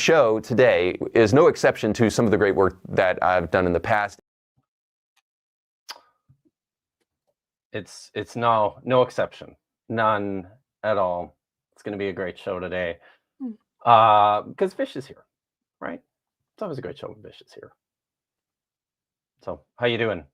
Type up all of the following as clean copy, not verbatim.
show today is no exception to some of the great work that I've done in the past. It's no exception, none at all. It's going to be a great show today, because Vish is here, right? It's always a great show when Vish is here. So, how you doing?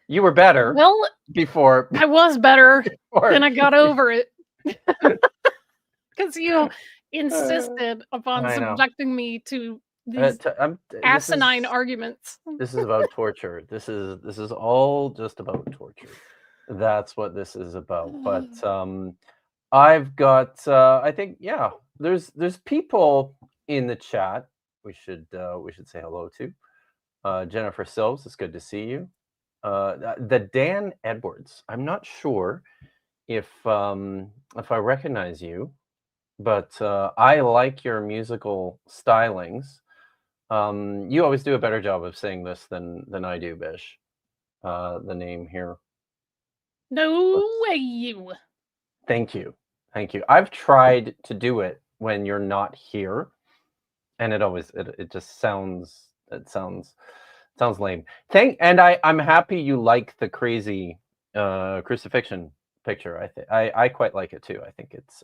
You were better. Well, before. I was better, and I got over it because you insisted upon subjecting me to these asinine arguments. This is about torture. This is all just about torture. That's what this is about. But I've got I think there's people in the chat we should say hello to. Jennifer Silves, it's good to see you. The Dan Edwards, I'm not sure if I recognize you, but I like your musical stylings. You always do a better job of saying this than I do, Bish. The name here. No way, you. Thank you. I've tried to do it when you're not here, and it just sounds lame. I'm happy you like the crazy crucifixion picture. I quite like it too. I think it's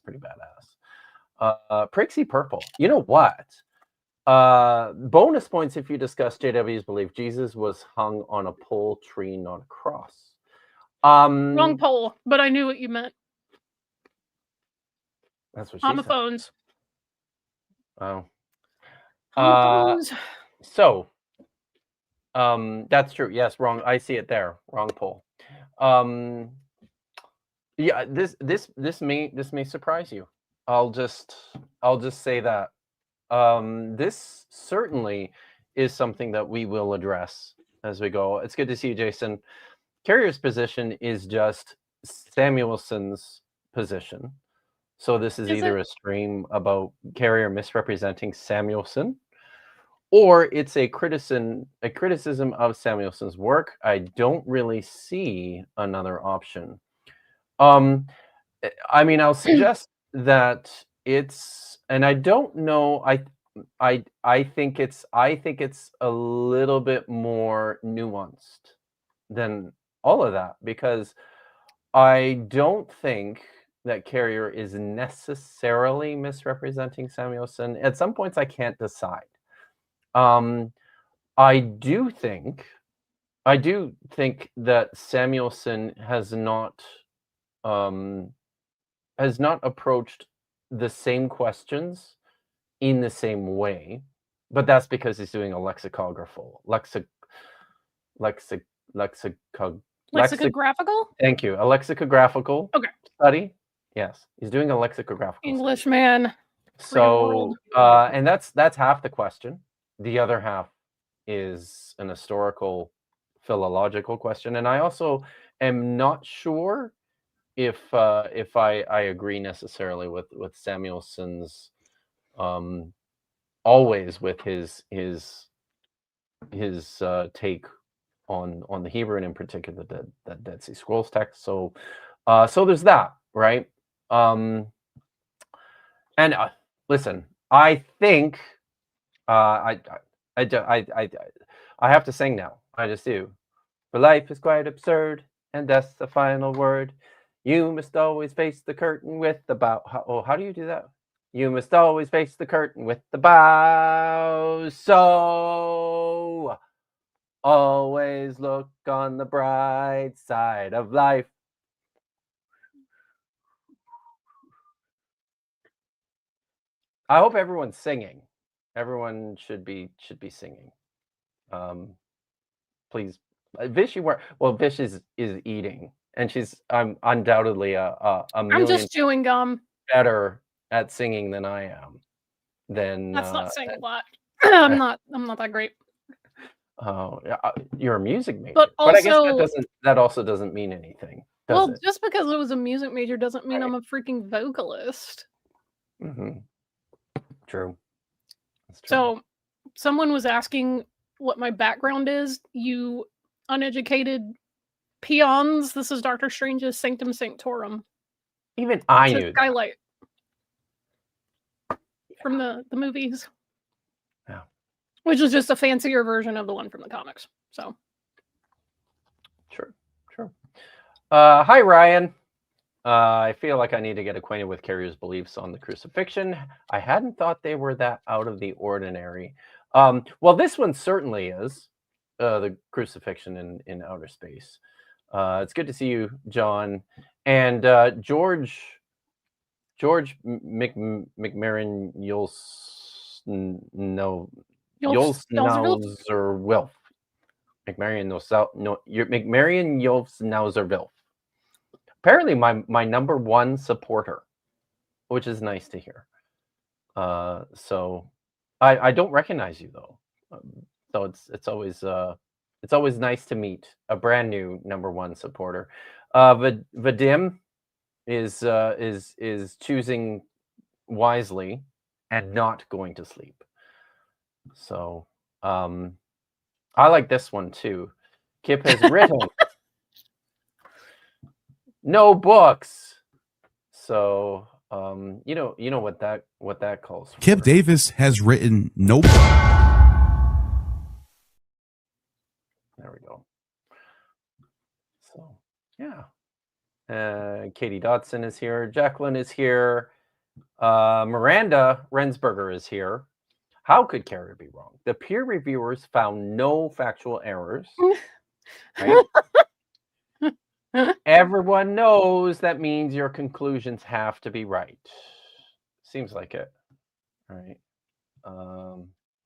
pretty badass. Prixie Purple. You know what? Bonus points if you discuss JW's belief Jesus was hung on a pole tree, not a cross. Wrong pole, but I knew what you meant. That's what she on the said. phones. Oh. On the phones. So, that's true. Yes, wrong. I see it there. Wrong poll. Yeah, this may surprise you. I'll just say that. This certainly is something that we will address as we go. It's good to see you, Jason. Carrier's position is just Samuelson's position. So this is either a stream about Carrier misrepresenting Samuelson, or it's a criticism of Samuelson's work. I don't really see another option. I mean, I'll suggest that it's, and I don't know. I think it's a little bit more nuanced than all of that, because I don't think that Carrier is necessarily misrepresenting Samuelson. At some points, I can't decide. I do think that Samuelson has not approached the same questions in the same way, but that's because he's doing a lexicographical. Lexicographical? Thank you. A lexicographical study. Yes, he's doing a lexicographical English study. Man. So, and that's half the question. The other half is an historical, philological question, and I also am not sure if I agree necessarily with Samuelson's always with his take on the Hebrew, and in particular that Dead Sea Scrolls text. So there's that, right? And listen, I think I have to sing now. I just do. For life is quite absurd, and that's the final word. You must always face the curtain with the bow. How do you do that? You must always face the curtain with the bow. So always look on the bright side of life. I hope everyone's singing. Everyone should be singing. Please, Vish, Vish is eating, and she's undoubtedly a million. I'm just chewing gum. Better at singing than I am. That's not saying a lot. I'm not that great. Oh, you're a music major, but I guess that also doesn't mean anything. Does it? Just because it was a music major doesn't mean I'm a freaking vocalist. Mm-hmm. True. That's true. So, someone was asking what my background is. You uneducated peons. This is Doctor Strange's Sanctum Sanctorum. Even I knew Skylight. from the movies. Yeah. Which is just a fancier version of the one from the comics. So. Sure. Hi, Ryan. I feel like I need to get acquainted with Carrier's beliefs on the crucifixion. I hadn't thought they were that out of the ordinary. Well, this one certainly is, the crucifixion in outer space. It's good to see you, John. And George McMarrin Yulsnauser-Wilf. McMarion Yulsnauser-Wilf. Apparently my number one supporter, which is nice to hear. So I don't recognize you though. So it's always nice to meet a brand new number one supporter. Vadim is choosing wisely and not going to sleep. So I like this one too. Kip has written no books. So you know what that calls for. Kip Davis has written no. There we go. So yeah. Katie Dotson is here. Jacqueline is here. Miranda Rensberger is here. How could Carrier be wrong? The peer reviewers found no factual errors. Right? Everyone knows that means your conclusions have to be right. Seems like it. All right.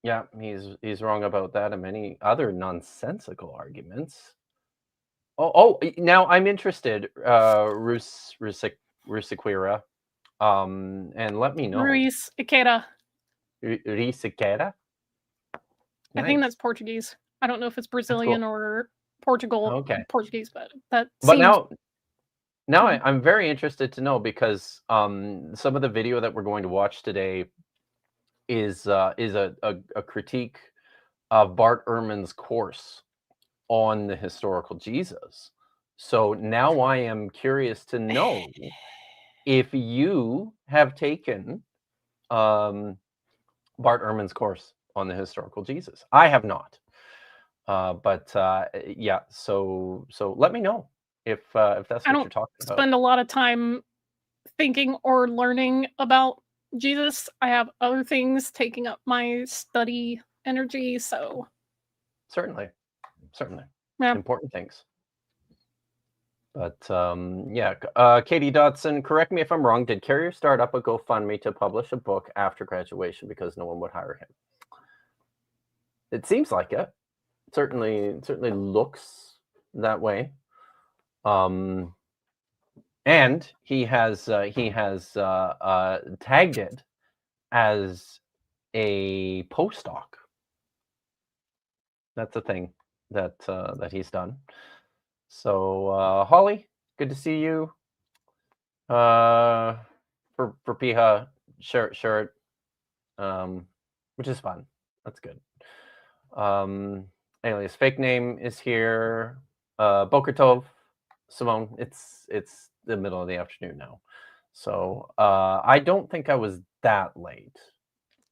Yeah, he's wrong about that and many other nonsensical arguments. Oh, now I'm interested, Rusiquira. And let me know. Ruiz Iqueira. Rusiqueira? I think that's Portuguese. I don't know if it's Brazilian or Portugal Portuguese, but that. But now I'm very interested to know because some of the video that we're going to watch today is a critique of Bart Ehrman's course on the historical Jesus. So now I am curious to know if you have taken Bart Ehrman's course on the historical Jesus. I have not. But yeah, so let me know if that's what you're talking about. Spend a lot of time thinking or learning about Jesus. I have other things taking up my study energy, so certainly yeah. Important things. But yeah, Katie Dotson, correct me if I'm wrong. Did Carrier start up a GoFundMe to publish a book after graduation because no one would hire him? It seems like it. Certainly looks that way. And he has tagged it as a postdoc. That's a thing that he's done. So Holly, good to see you. For Piha, share it, which is fun. That's good. Alias fake name is here. Boker Tov, Simone. It's the middle of the afternoon now, so I don't think I was that late.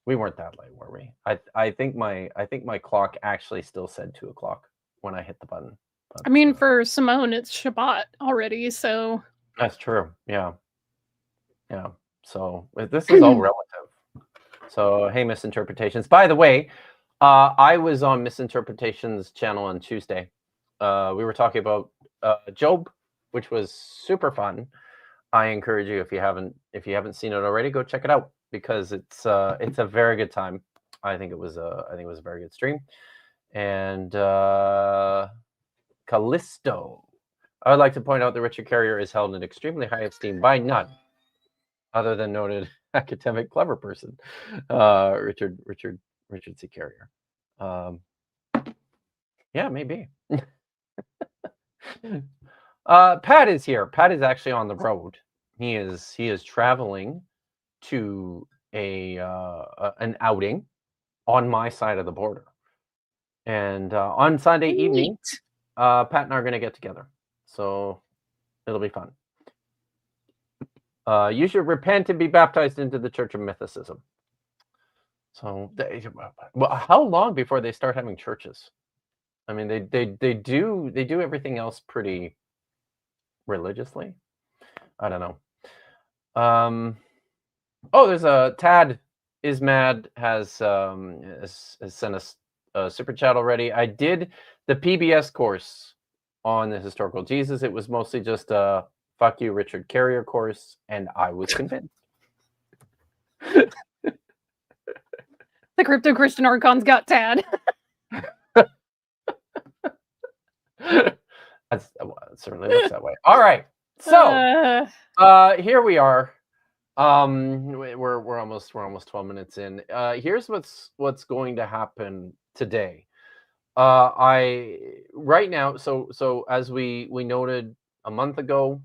We weren't that late, were we? I think my clock actually still said 2 o'clock when I hit the button. But, I mean, for Simone, it's Shabbat already, so that's true. Yeah. So this is all relative. So hey, Misinterpretations. By the way, I was on Misinterpretations channel on Tuesday. We were talking about Job, which was super fun. I encourage you, if you haven't seen it already, go check it out because it's a very good time. I think it was a very good stream. And Callisto, I would like to point out that Richard Carrier is held in extremely high esteem by none other than noted academic clever person, Richard C. Carrier. Yeah, maybe. Pat is here. Pat is actually on the road. He is traveling to an outing on my side of the border. And on Sunday evening, Pat and I are going to get together. So it'll be fun. You should repent and be baptized into the Church of Mythicism. So, well, how long before they start having churches? I mean, they do everything else pretty religiously. I don't know. Oh, there's a Tad is mad has sent us a super chat already. I did the PBS course on the historical Jesus. It was mostly just a fuck you Richard Carrier course, and I was convinced. The crypto Christian Archon's got Tad. It certainly looks that way. All right, so here we are. We're almost 12 minutes in. Here's what's going to happen today. Right now, so as we noted a month ago,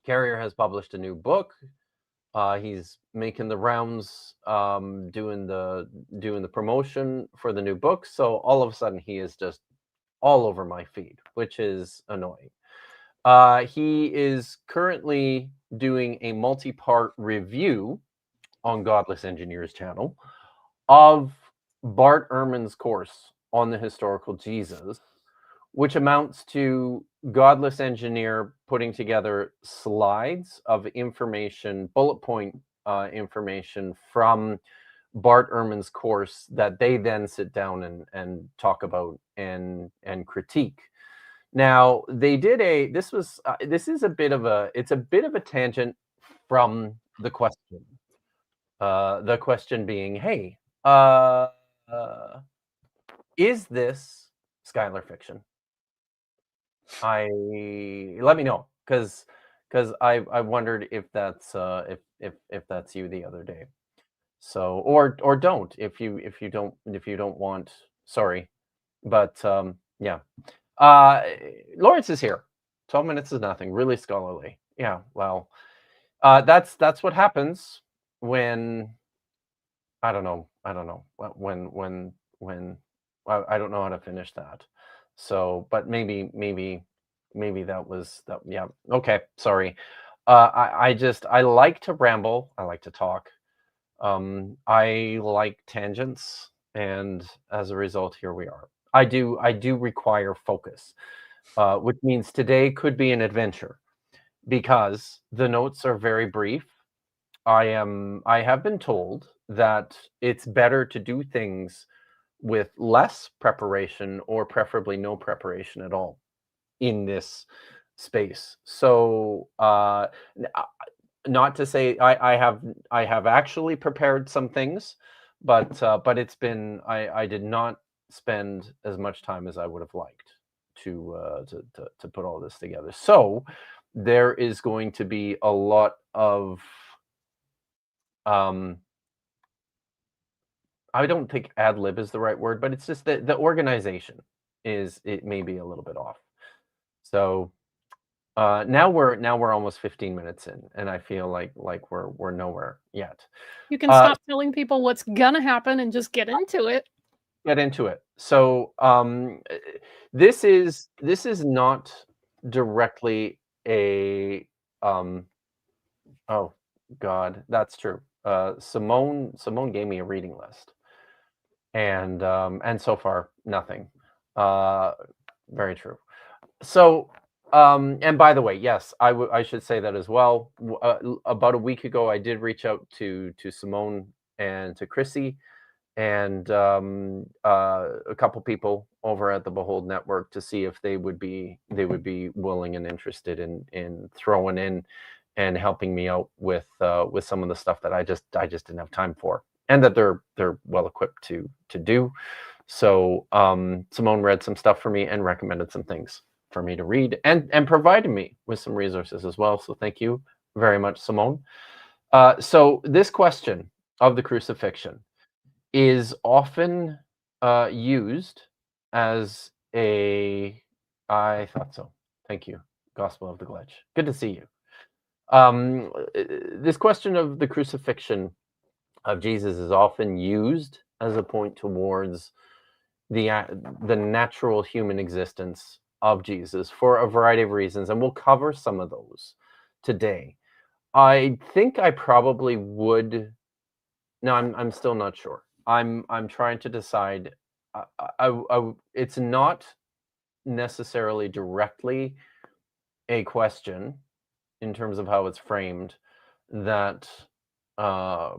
Carrier has published a new book. He's making the rounds, doing the promotion for the new book. So all of a sudden, he is just all over my feed, which is annoying. He is currently doing a multi-part review on Godless Engineer's channel of Bart Ehrman's course on the historical Jesus, which amounts to Godless Engineer putting together slides of information, bullet point information from Bart Ehrman's course that they then sit down and talk about and critique. Now they did this is a bit of a tangent from the question. The question being, hey, is this Skylar fiction? Let me know, because I wondered if that's if that's you the other day. So or don't if you don't want, sorry, but yeah. Lawrence is here. 12 minutes is nothing. Really scholarly. Yeah. Well, that's what happens when I don't know when I don't know how to finish that. So, but maybe that was that. Yeah. Okay. Sorry. I like to ramble. I like to talk. I like tangents, and as a result, here we are. I do require focus, which means today could be an adventure because the notes are very brief. I have been told that it's better to do things with less preparation, or preferably no preparation at all in this space. So not to say I have actually prepared some things, but it's been I did not spend as much time as I would have liked to put all this together. So there is going to be a lot of I don't think ad lib is the right word, but it's just that the organization it may be a little bit off. So now we're almost 15 minutes in, and I feel like we're nowhere yet. You can stop telling people what's gonna happen and just get into it. Get into it. So this is not directly a oh God, that's true. Simone gave me a reading list, and so far nothing. Very true. So and by the way, yes, I should say that as well. About a week ago, I did reach out to Simone and to Chrissy and a couple people over at the Behold Network to see if they would be willing and interested in throwing in and helping me out with some of the stuff that I just didn't have time for, and that they're well equipped to do. So Simone read some stuff for me and recommended some things for me to read, and provided me with some resources as well. So thank you very much, Simone. So this question of the crucifixion is often used as a, I thought so. Thank you. Gospel of the Glitch. Good to see you. This question of the crucifixion of Jesus is often used as a point towards the natural human existence of Jesus for a variety of reasons, and we'll cover some of those today. I think I probably would. No, I'm still not sure. I'm trying to decide. It's not necessarily directly a question in terms of how it's framed that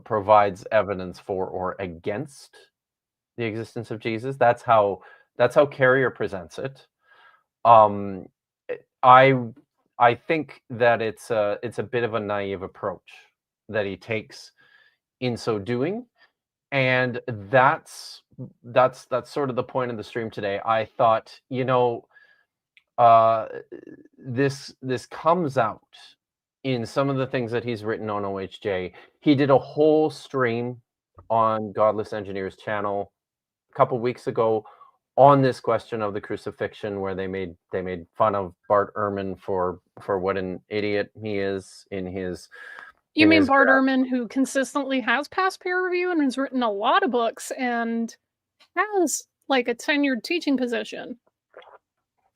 provides evidence for or against the existence of Jesus. That's how Carrier presents it. I think that it's a bit of a naive approach that he takes in so doing, and that's sort of the point of the stream today. I thought, this comes out in some of the things that he's written on OHJ. He did a whole stream on Godless Engineer's channel a couple weeks ago on this question of the crucifixion, where they made fun of Bart Ehrman for what an idiot he is in his. You mean Bart Ehrman, who consistently has passed peer review and has written a lot of books and has like a tenured teaching position?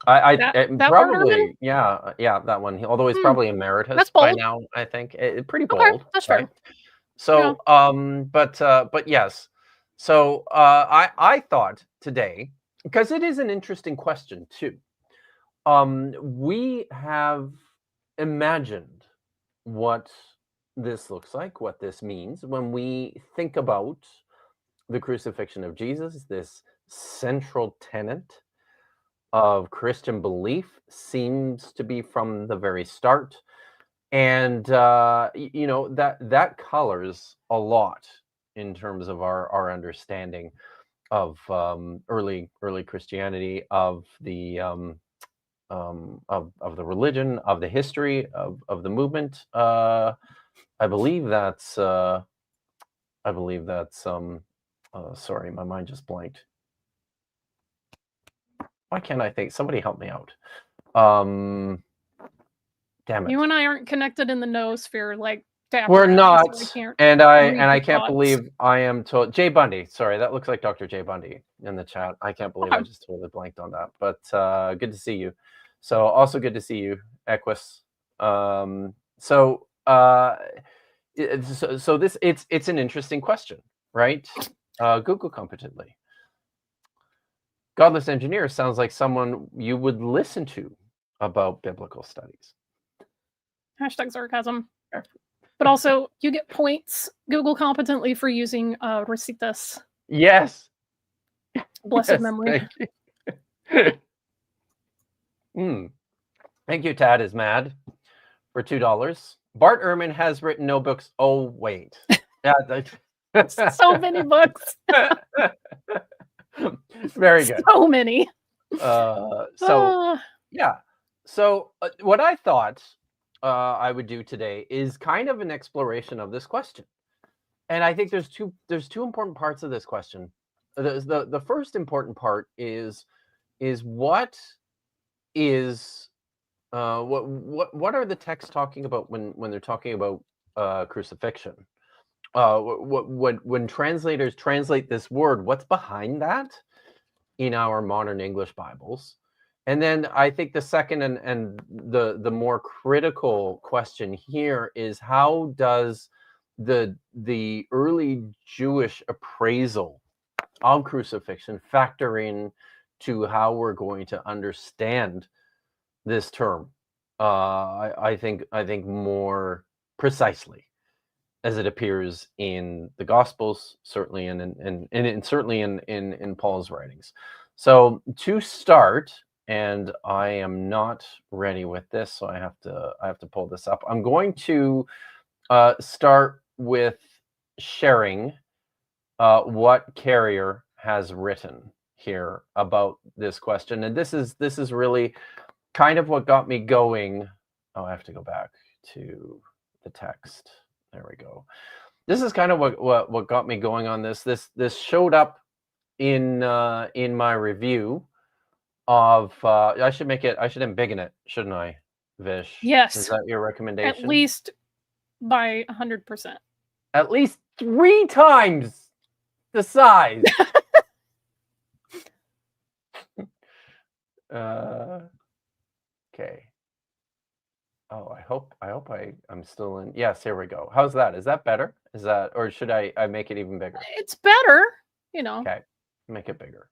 That probably, yeah, that one. Although he's probably emeritus by now, I think. Pretty bold. Okay, that's right. So, yeah. But yes. So, I thought today, because it is an interesting question too. We have imagined what this looks like, what this means when we think about the crucifixion of Jesus, this central tenet of Christian belief seems to be from the very start. And, that colors a lot in terms of our understanding of early Christianity, of the religion, of the history of the movement. I believe that's sorry, my mind just blanked. Why can't I think? Somebody help me out. Damn it. You and I aren't connected in the noosphere like we're not, so and I can't believe I am told. Jay Bundy, sorry, that looks like Dr. Jay Bundy in the chat. I can't believe I just totally blanked on that. But good to see you. So also good to see you, Equus. So this it's an interesting question, right? Google competently. Godless Engineer sounds like someone you would listen to about biblical studies. Hashtag sarcasm. But also, you get points, Google competently, for using Recetus. Yes. Blessed memory. Thank you. Thank you, Tad is mad, for $2. Bart Ehrman has written no books. Oh, wait. Yeah, so many books. Very good. So many. Yeah. So what I thought I would do today is kind of an exploration of this question, and I think there's two important parts of this question. The first important part is what is what are the texts talking about when they're talking about crucifixion? When translators translate this word, what's behind that in our modern English Bibles? And then I think the second and the more critical question here is, how does the early Jewish appraisal of crucifixion factor in to how we're going to understand this term? I think more precisely as it appears in the Gospels, certainly, and certainly in Paul's writings. So to start. And I am not ready with this, so I have to pull this up. I'm going to start with sharing what Carrier has written here about this question, and this is really kind of what got me going. Oh, I have to go back to the text. There we go. This is kind of what got me going on this. This showed up in my review of I should embiggen it, shouldn't I, Vish? Yes. Is that your recommendation? At least by 100%. At least 3 times the size. Okay. Oh, I hope I'm still in. Yes, here we go. How's that? Is that better? Is that, or should I make it even bigger? It's better. you know. Okay, make it bigger.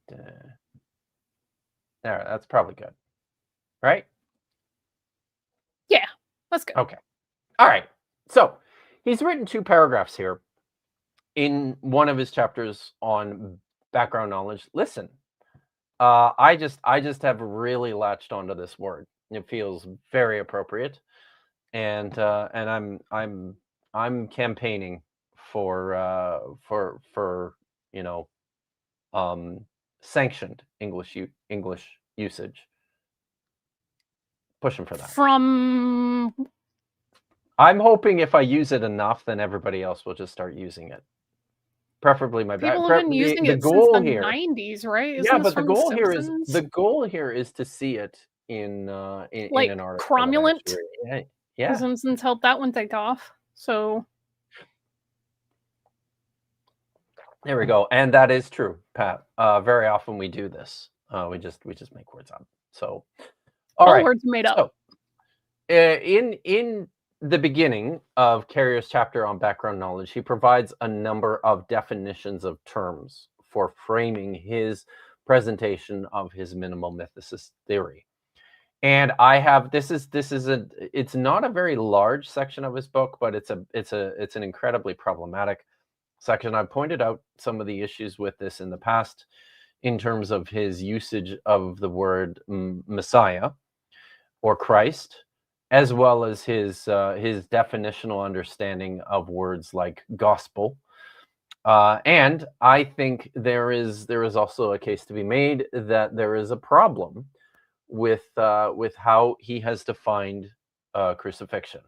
There, that's probably good, right? Yeah, that's good. Okay. All right. So he's written 2 paragraphs here in one of his chapters on background knowledge. Listen, I just have really latched onto this word. It feels very appropriate, and I'm campaigning for you know, sanctioned English usage. Pushing for that. From I'm hoping if I use it enough, then everybody else will just start using it. Preferably my people have been using it since the 90s, right? Yeah, but the goal here is to see it in like an article. cromulent. Yeah. The Simpsons helped that one take off. So there we go, and that is true, Pat. Very often we do this. We just make words up. So all right, words made up. So, in the beginning of Carrier's chapter on background knowledge, he provides a number of definitions of terms for framing his presentation of his minimal mythicist theory. And I have it's not a very large section of his book, but it's an incredibly problematic section. I've pointed out some of the issues with this in the past in terms of his usage of the word Messiah or Christ, as well as his definitional understanding of words like gospel. And I think there is also a case to be made that there is a problem with how he has defined crucifixion.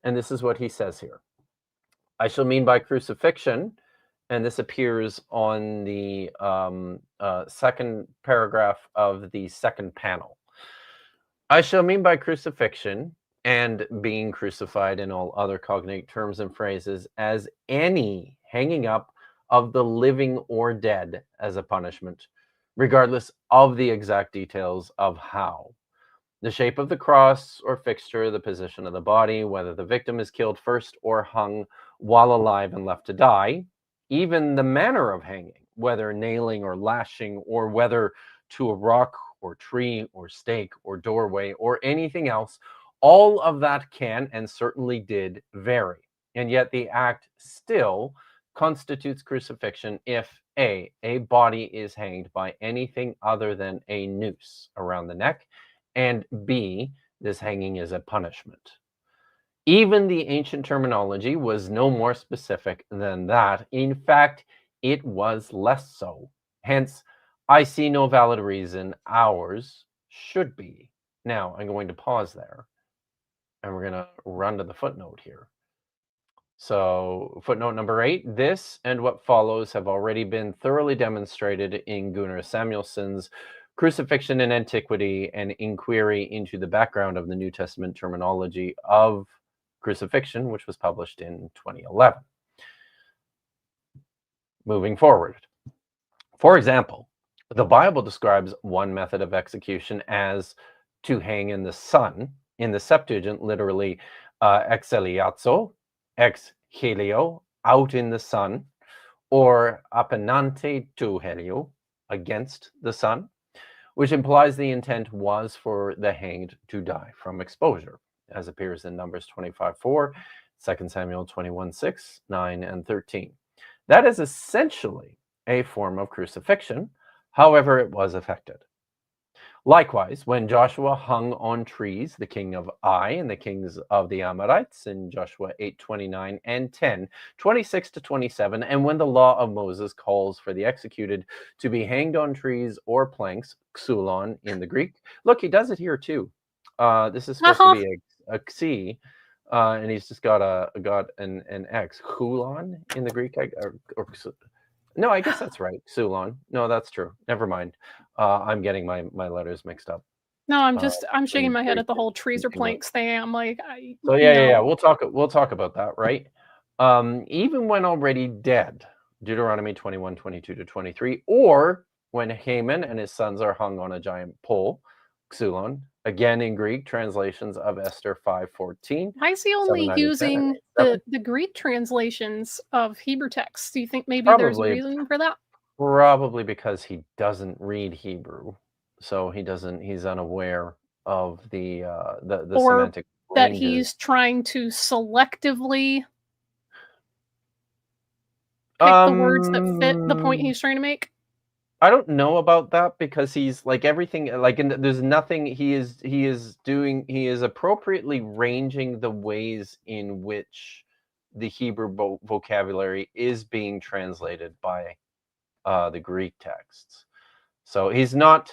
And this is what he says here. I shall mean by crucifixion, and this appears on the second paragraph of the second panel. I shall mean by crucifixion and being crucified in all other cognate terms and phrases as any hanging up of the living or dead as a punishment, regardless of the exact details of how. The shape of the cross or fixture, the position of the body, whether the victim is killed first or hung while alive and left to die, even the manner of hanging, whether nailing or lashing, or whether to a rock or tree or stake or doorway or anything else, all of that can and certainly did vary. And yet the act still constitutes crucifixion if A, body is hanged by anything other than a noose around the neck, and B, this hanging is a punishment. Even the ancient terminology was no more specific than that. In fact, it was less so. Hence, I see no valid reason ours should be. Now, I'm going to pause there, and we're going to run to the footnote here. So, footnote number 8, this and what follows have already been thoroughly demonstrated in Gunnar Samuelson's Crucifixion in Antiquity, an inquiry into the background of the New Testament terminology of crucifixion, which was published in 2011. Moving forward. For example, the Bible describes one method of execution as to hang in the sun. In the Septuagint, literally exeliazo, ex helio, out in the sun, or appenante to helio, against the sun, which implies the intent was for the hanged to die from exposure, as appears in Numbers 25:4, 2 Samuel 21:6, 9, and 13. That is essentially a form of crucifixion, however it was effected. Likewise, when Joshua hung on trees the king of Ai and the kings of the Amorites in Joshua 8:29 and 10:26-27, and when the law of Moses calls for the executed to be hanged on trees or planks, xulon in the Greek. Look, he does it here too. This is supposed to be a xi, and he's just got an x. Xulon in the Greek, no, I guess that's right. Xulon. No, that's true. Never mind. I'm getting my letters mixed up. No, I'm shaking my head at the whole trees or planks thing. I'm like, so yeah. We'll talk about that, right? Even when already dead, Deuteronomy 21:22-23, or when Haman and his sons are hung on a giant pole, xulon, again in Greek translations of Esther 5:14. Why is he only using the Greek translations of Hebrew texts? Do you think maybe there's a reason for that? Probably because he doesn't read Hebrew, so he's unaware of the semantic that ranges. He's trying to selectively pick the words that fit the point he's trying to make. I don't know about that, because he's like everything, like there's nothing he is appropriately ranging the ways in which the Hebrew vocabulary is being translated by the Greek texts. So he's not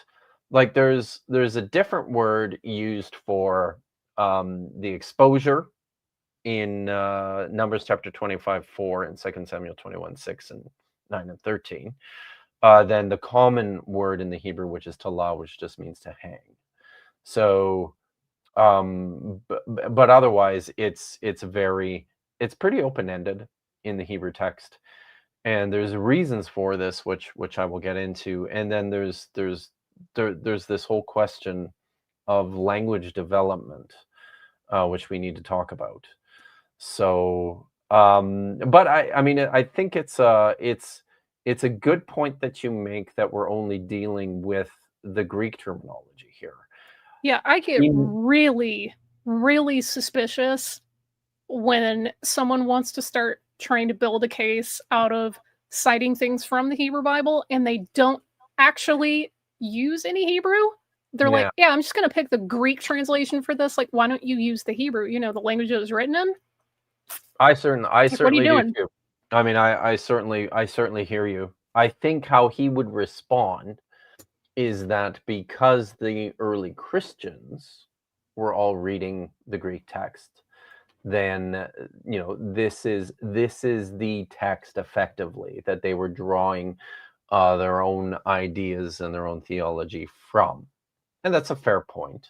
like there's a different word used for the exposure in Numbers chapter 25:4 and 2 Samuel 21:6 and 9 and 13. Than the common word in the Hebrew, which is talah, which just means to hang. So, but otherwise, it's pretty open-ended in the Hebrew text, and there's reasons for this, which I will get into. And then there's this whole question of language development, which we need to talk about. So, but I mean, I think it's a good point that you make, that we're only dealing with the Greek terminology here. Yeah, I get really, really suspicious when someone wants to start trying to build a case out of citing things from the Hebrew Bible and they don't actually use any Hebrew. They're like, yeah, I'm just going to pick the Greek translation for this. Like, why don't you use the Hebrew? You know, the language it was written in. I certainly do too. I mean, I certainly hear you. I think how he would respond is that because the early Christians were all reading the Greek text, then this is the text effectively that they were drawing their own ideas and their own theology from, and that's a fair point.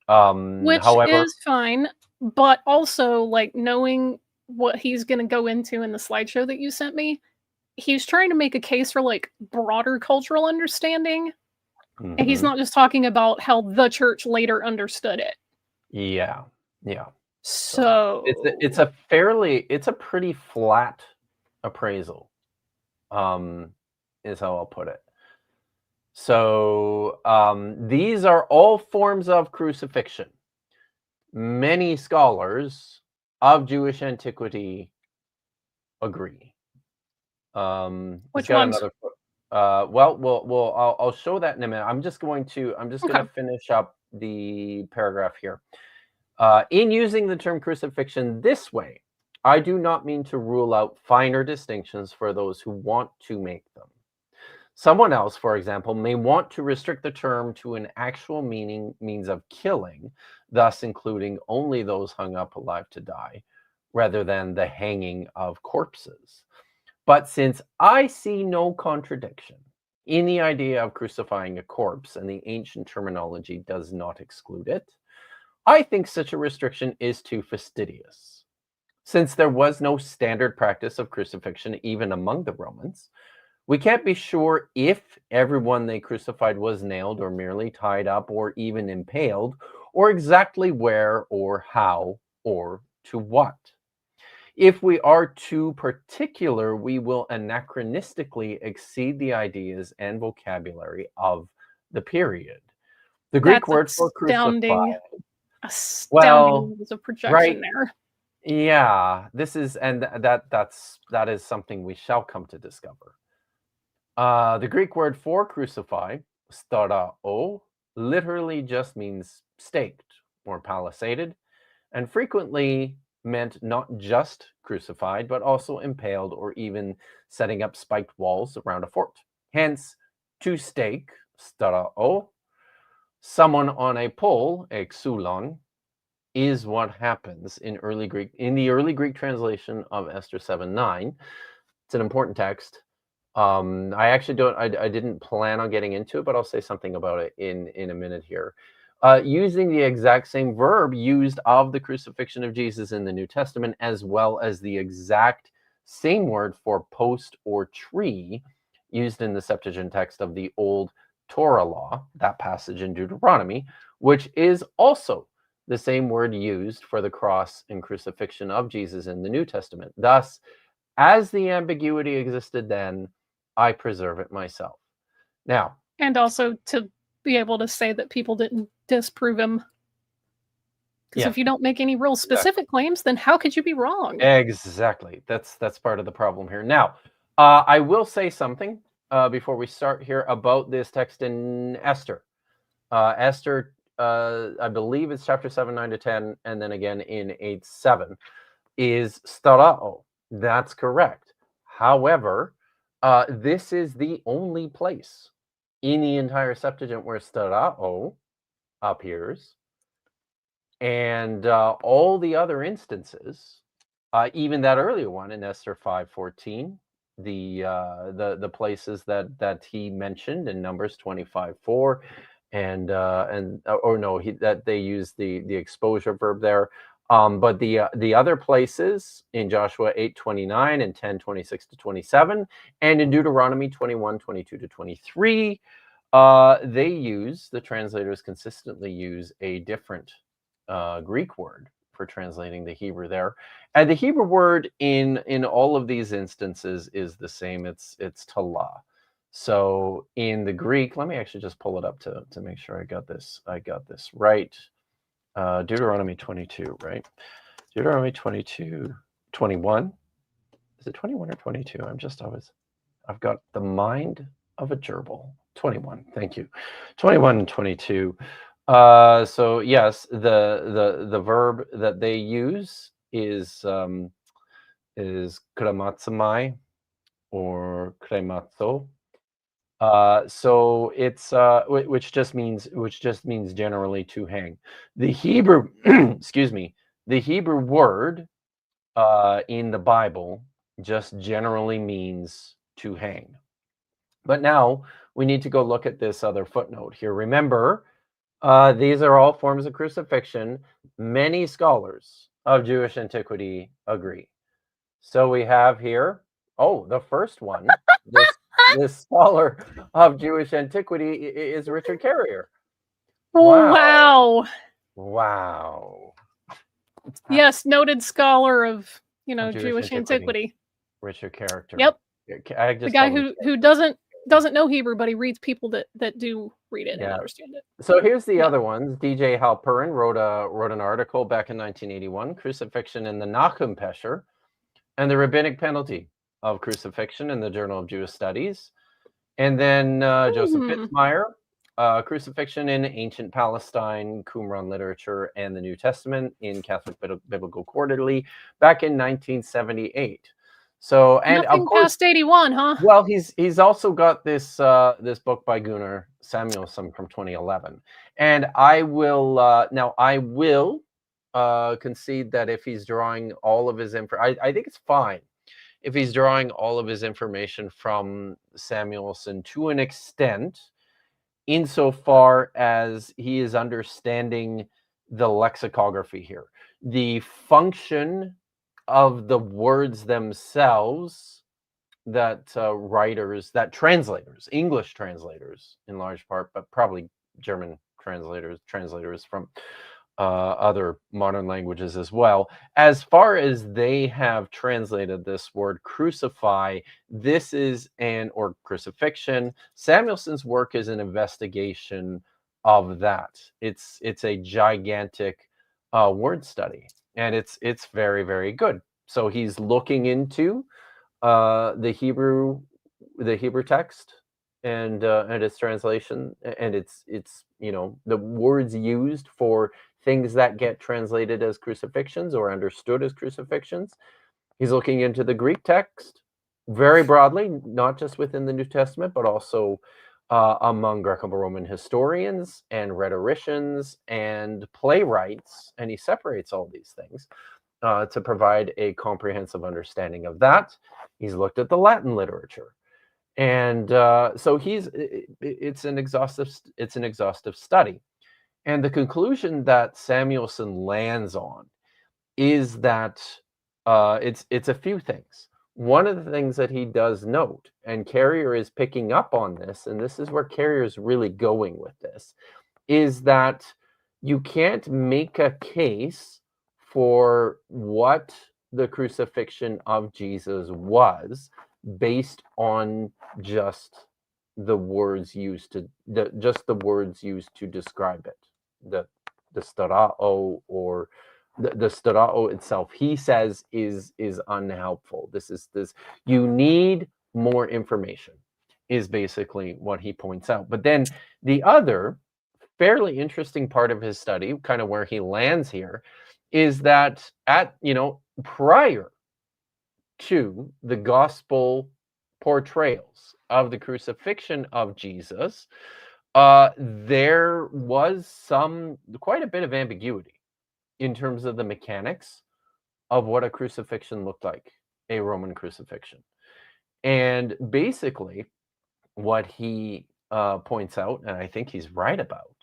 Which is fine, but also, like, knowing what he's going to go into in the slideshow that you sent me, he's trying to make a case for like broader cultural understanding, and he's not just talking about how the church later understood it. Yeah. So it's a pretty flat appraisal, is how I'll put it. So these are all forms of crucifixion. Many scholars of Jewish antiquity agree. Which ones? I'll show that in a minute. I'm just going to finish up the paragraph here. In using the term crucifixion this way, I do not mean to rule out finer distinctions for those who want to make them. Someone else, for example, may want to restrict the term to an actual means of killing, thus including only those hung up alive to die, rather than the hanging of corpses. But since I see no contradiction in the idea of crucifying a corpse, and the ancient terminology does not exclude it, I think such a restriction is too fastidious. Since there was no standard practice of crucifixion even among the Romans, we can't be sure if everyone they crucified was nailed or merely tied up or even impaled, or exactly where or how or to what. If we are too particular, we will anachronistically exceed the ideas and vocabulary of the period. The Greek word for crucified. Astounding levels of projection there. Yeah, this is, and that is something we shall come to discover. The Greek word for crucify, starao, literally just means staked or palisaded, and frequently meant not just crucified, but also impaled or even setting up spiked walls around a fort. Hence, to stake, starao, someone on a pole, xulon, is what happens in the early Greek translation of Esther 7:9. It's an important text. I didn't plan on getting into it, but I'll say something about it in a minute here. Using the exact same verb used of the crucifixion of Jesus in the New Testament, as well as the exact same word for post or tree used in the Septuagint text of the Old Torah law, that passage in Deuteronomy, which is also the same word used for the cross and crucifixion of Jesus in the New Testament. Thus, as the ambiguity existed then, I preserve it myself. Now, And also to be able to say that people didn't disprove him. Because yeah, if you don't make any real specific claims, then how could you be wrong? exactly. That's part of the problem here. Now, I will say something before we start here about this text in Esther. Esther, I believe it's chapter 7, 9 to 10, and then again in 8, 7, is starao. That's correct. However, this is the only place in the entire Septuagint where starao appears. And all the other instances, even that earlier one in Esther 5:14, the places that he mentioned in Numbers 25:4, and or no, that they use the exposure verb there. But the other places in Joshua 8:29 and 10:26 to 27, and in Deuteronomy 21:22 to 23, the translators consistently use a different Greek word for translating the Hebrew there, and the Hebrew word in all of these instances is the same. It's talah. So in the Greek, let me actually just pull it up to make sure I got this right. Deuteronomy 22, right? Deuteronomy 22, 21. Is it 21 or 22? I've got the mind of a gerbil. 21. Thank you. 21 and 22. So yes, the verb that they use is kramatsamai or krematso. So it's which just means generally to hang. The Hebrew, excuse me, the Hebrew word in the Bible just generally means to hang. But now we need to go look at this other footnote here. Remember, these are all forms of crucifixion. Many scholars of Jewish antiquity agree. So we have here, the first one, this scholar of Jewish antiquity is Richard Carrier. Wow. Wow. Yes, noted scholar of Jewish Jewish antiquity. antiquity. Richard Character. Yep. I just The guy who doesn't know Hebrew, but he reads people that do read it and understand it. So here's the other ones. DJ Halperin wrote an article back in 1981, Crucifixion in the Nachum Pesher, and the Rabbinic Penalty of Crucifixion in the Journal of Jewish Studies. And then Joseph Fitzmyer, Crucifixion in Ancient Palestine, Qumran Literature, and the New Testament in Catholic Biblical Quarterly back in 1978. So, and nothing of course, past 81, huh? Well, he's also got this this book by Gunnar Samuelsson from 2011, and I will concede that if he's drawing all of his I think it's fine if he's drawing all of his information from Samuelsson to an extent, insofar as he is understanding the lexicography here, the function of the words themselves that translators, English translators in large part, but probably German translators from other modern languages as well, as far as they have translated this word crucify, or crucifixion. Samuelsson's work is an investigation of that. It's a gigantic word study, and it's very, very good. So he's looking into the Hebrew text and its translation, and it's the words used for things that get translated as crucifixions or understood as crucifixions. He's looking into the Greek text very broadly, not just within the New Testament, but also among Greco-Roman historians and rhetoricians and playwrights, and he separates all these things to provide a comprehensive understanding of that. He's looked at the Latin literature, and so it's an exhaustive study. And the conclusion that Samuelsson lands on is that it's a few things. one of the things that he does note, and Carrier is picking up on this, and this is where Carrier is really going with this, is that you can't make a case for what the crucifixion of Jesus was based on just the words used to describe it, the sterao, or the sterao itself, he says, is unhelpful. This you need more information, is basically what he points out. But then the other fairly interesting part of his study, kind of where he lands here, is that prior to the gospel portrayals of the crucifixion of Jesus, there was quite a bit of ambiguity in terms of the mechanics of what a crucifixion looked like, a Roman crucifixion. And basically, what he points out, and I think he's right about,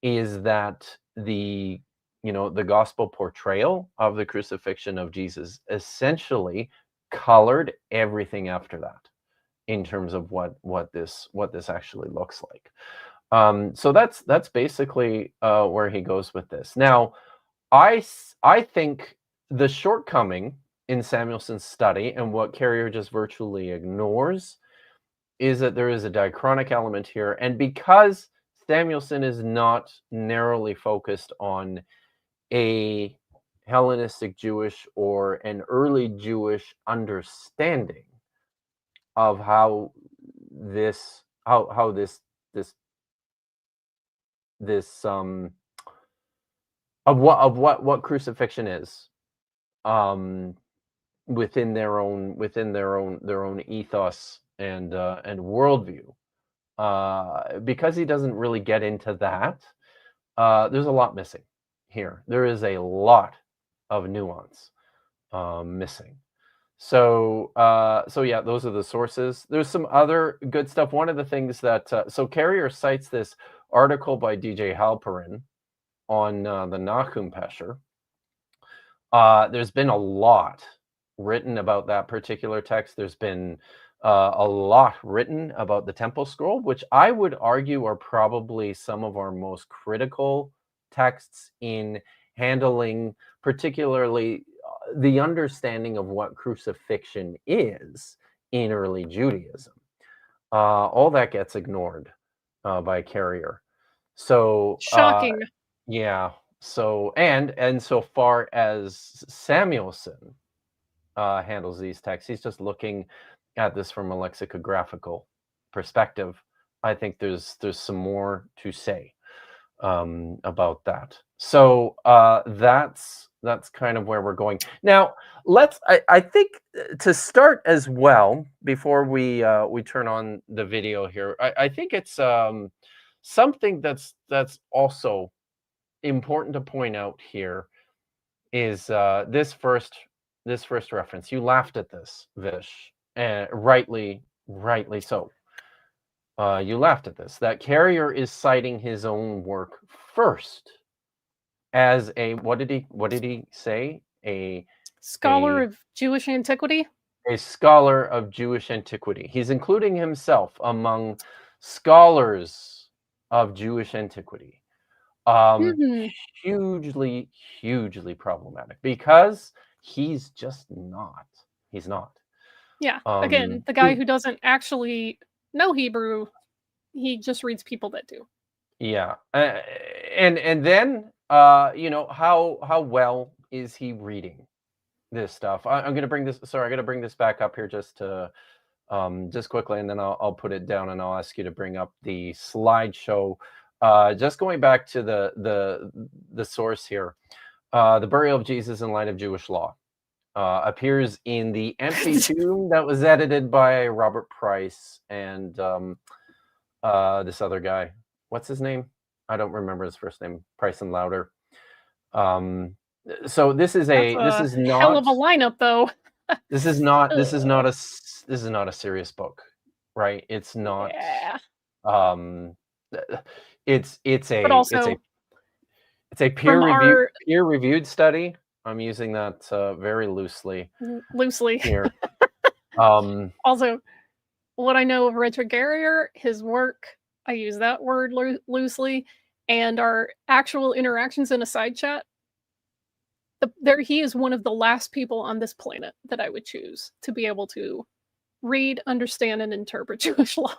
is that the gospel portrayal of the crucifixion of Jesus essentially colored everything after that in terms of what this actually looks like. So that's basically where he goes with this. Now, I think the shortcoming in Samuelson's study, and what Carrier just virtually ignores, is that there is a diachronic element here. And because Samuelson is not narrowly focused on a Hellenistic Jewish or an early Jewish understanding of how this of what crucifixion is, within their own ethos and worldview, because he doesn't really get into that. There's a lot missing here. There is a lot of nuance missing. So yeah, those are the sources. There's some other good stuff. One of the things that so Carrier cites this article by DJ Halperin on the Nahum Pesher. There's been a lot written about that particular text. There's been a lot written about the Temple Scroll, which I would argue are probably some of our most critical texts in handling particularly the understanding of what crucifixion is in early Judaism. All that gets ignored by Carrier. So shocking. Yeah. So and so far as Samuelson handles these texts, he's just looking at this from a lexicographical perspective. I think there's some more to say about that. So that's kind of where we're going now. I think to start as well, before we turn on the video here, I think it's something that's also important to point out here is this first reference. You laughed at this, Vish, and rightly so. You laughed at this. That Carrier is citing his own work first as a what did he say? A scholar of Jewish antiquity. A scholar of Jewish antiquity. He's including himself among scholars of Jewish antiquity. Hugely problematic, because he's just not. He's not. Yeah. Again, the guy who doesn't actually know Hebrew, he just reads people that do. Yeah. And then how well is he reading this stuff? I'm going to bring this. Sorry, I got to bring this back up here just to just quickly, and then I'll put it down, and I'll ask you to bring up the slideshow. Just going back to the source here, the burial of Jesus in light of Jewish law appears in the empty tomb that was edited by Robert Price and this other guy. What's his name? I don't remember his first name. Price and Louder. So this is not hell of a lineup, though. This is not a serious book, right? It's not. Yeah. It's a peer reviewed study. I'm using that very loosely. Loosely. Here. Also, what I know of Richard Garrier, his work, I use that word loosely, and our actual interactions in a side chat, he is one of the last people on this planet that I would choose to be able to read, understand, and interpret Jewish law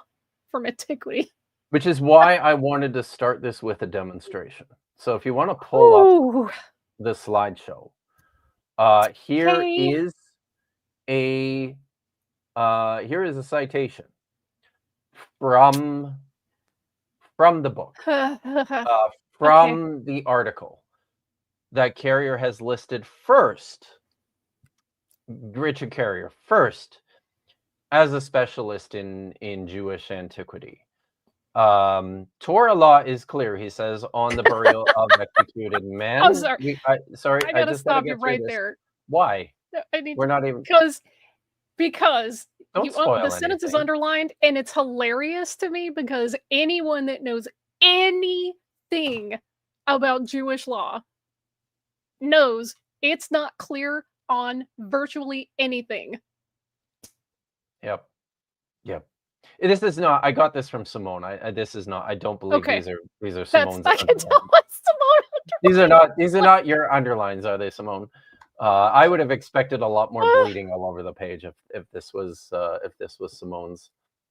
from antiquity. Which is why I wanted to start this with a demonstration. So if you want to pull up the slideshow, here is a citation from the book, from the article that Carrier has listed first, Richard Carrier first, as a specialist in Jewish antiquity. Torah law is clear, he says, on the burial of executed men. I'm sorry. I gotta just stop gotta you get through right this. there. Why? I need We're not even because Don't spoil the sentence is anything. underlined, and it's hilarious to me because anyone that knows anything about Jewish law knows it's not clear on virtually anything. Yep. This is not. I got this from Simone. This is not. I don't believe these are Simone's. I can tell it's Simone. These are not your underlines, are they, Simone? I would have expected a lot more bleeding all over the page if this was Simone's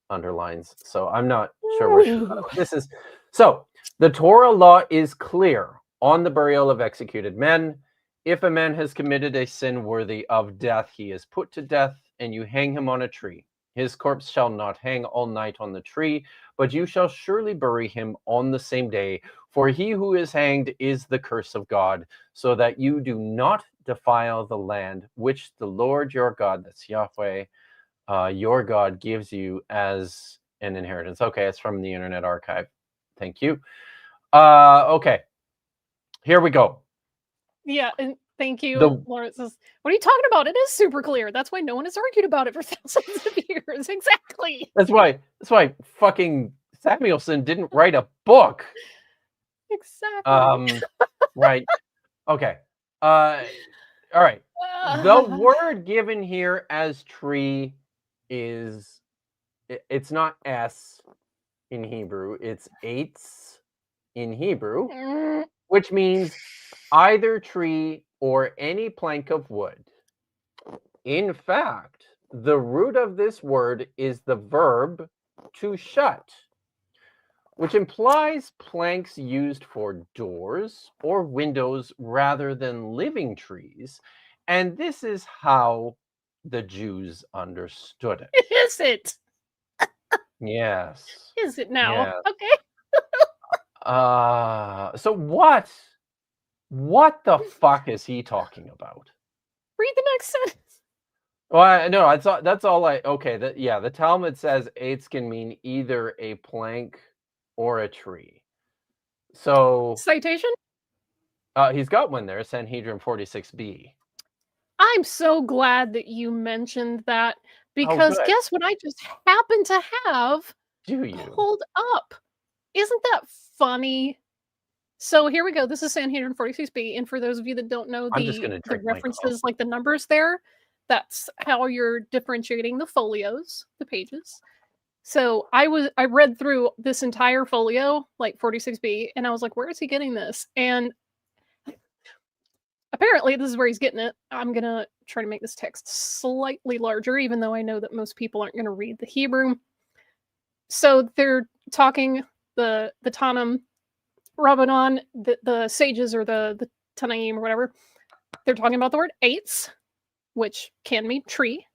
underlines. So I'm not sure where this is. So the Torah law is clear on the burial of executed men. If a man has committed a sin worthy of death, he is put to death, and you hang him on a tree. His corpse shall not hang all night on the tree, but you shall surely bury him on the same day. For he who is hanged is the curse of God, so that you do not defile the land which the Lord your God, that's Yahweh, your God, gives you as an inheritance. Okay, it's from the Internet Archive. Thank you. Okay, here we go. Yeah, and thank you. Lawrence says, what are you talking about? It is super clear. That's why no one has argued about it for thousands of years. Exactly. That's why fucking Samuelson didn't write a book. Exactly. Right. Okay. All right. The word given here as tree is, it's not S in Hebrew, it's eitz in Hebrew, which means either tree or any plank of wood. In fact, the root of this word is the verb to shut, which implies planks used for doors or windows rather than living trees. And this is how the Jews understood it. Is it? Yes. Is it now? Yes. Okay. So what the fuck is he talking about? Read the next sentence. Well, no, that's all I. Okay, the Talmud says eitz can mean either a plank or a tree. So citation? He's got one there, Sanhedrin 46b. I'm so glad that you mentioned that, because guess what I just happen to have pulled up. Isn't that funny? So here we go. This is Sanhedrin 46b, and for those of you that don't know the references, like the numbers there, that's how you're differentiating the folios, the pages. So I read through this entire folio, like 46b, and I was like, where is he getting this? And apparently this is where he's getting it. I'm going to try to make this text slightly larger, even though I know that most people aren't going to read the Hebrew. So they're talking, the Tanam, Rabbanon, the sages, or the Tanaim or whatever, they're talking about the word eitz, which can mean tree.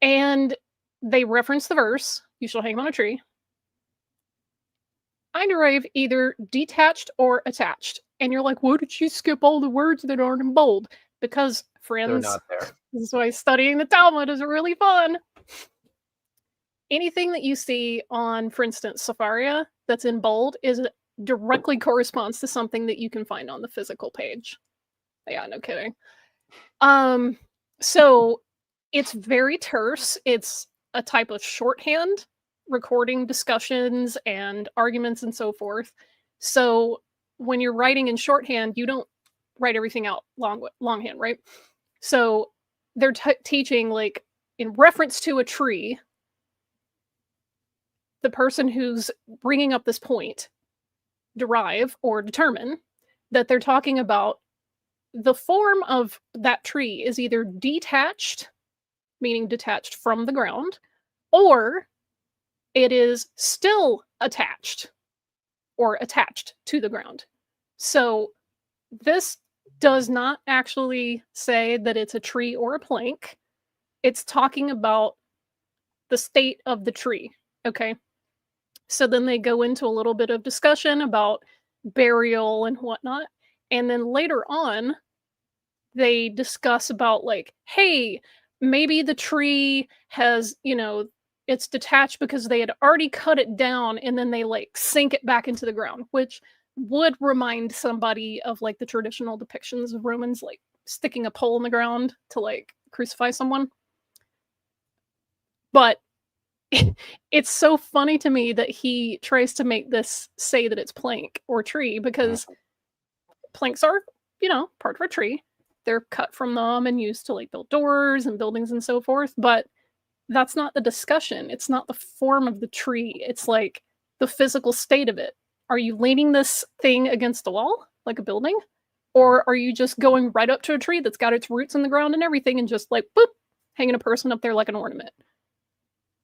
And they reference the verse, you shall hang him on a tree. I derive either detached or attached. And you're like, why did you skip all the words that aren't in bold? Because, friends, they're not there. This is why studying the Talmud is really fun. Anything that you see on, for instance, Sepharia that's in bold directly corresponds to something that you can find on the physical page. Yeah, no kidding. So it's very terse. It's a type of shorthand, recording discussions and arguments and so forth. So when you're writing in shorthand, you don't write everything out longhand, right? So they're teaching, like, in reference to a tree, the person who's bringing up this point derive or determine that they're talking about the form of that tree is either detached, meaning detached from the ground, or it is still attached or attached to the ground. So this does not actually say that it's a tree or a plank. It's talking about the state of the tree. Okay. So then they go into a little bit of discussion about burial and whatnot. And then later on, they discuss about like, hey, maybe the tree has, it's detached because they had already cut it down and then they like sink it back into the ground, which would remind somebody of like the traditional depictions of Romans like sticking a pole in the ground to like crucify someone. But it's so funny to me that he tries to make this say that it's plank or tree, because planks are, part of a tree. They're cut from them and used to like build doors and buildings and so forth. But that's not the discussion. It's not the form of the tree. It's like the physical state of it. Are you leaning this thing against the wall like a building? Or are you just going right up to a tree that's got its roots in the ground and everything and just like, boop, hanging a person up there like an ornament?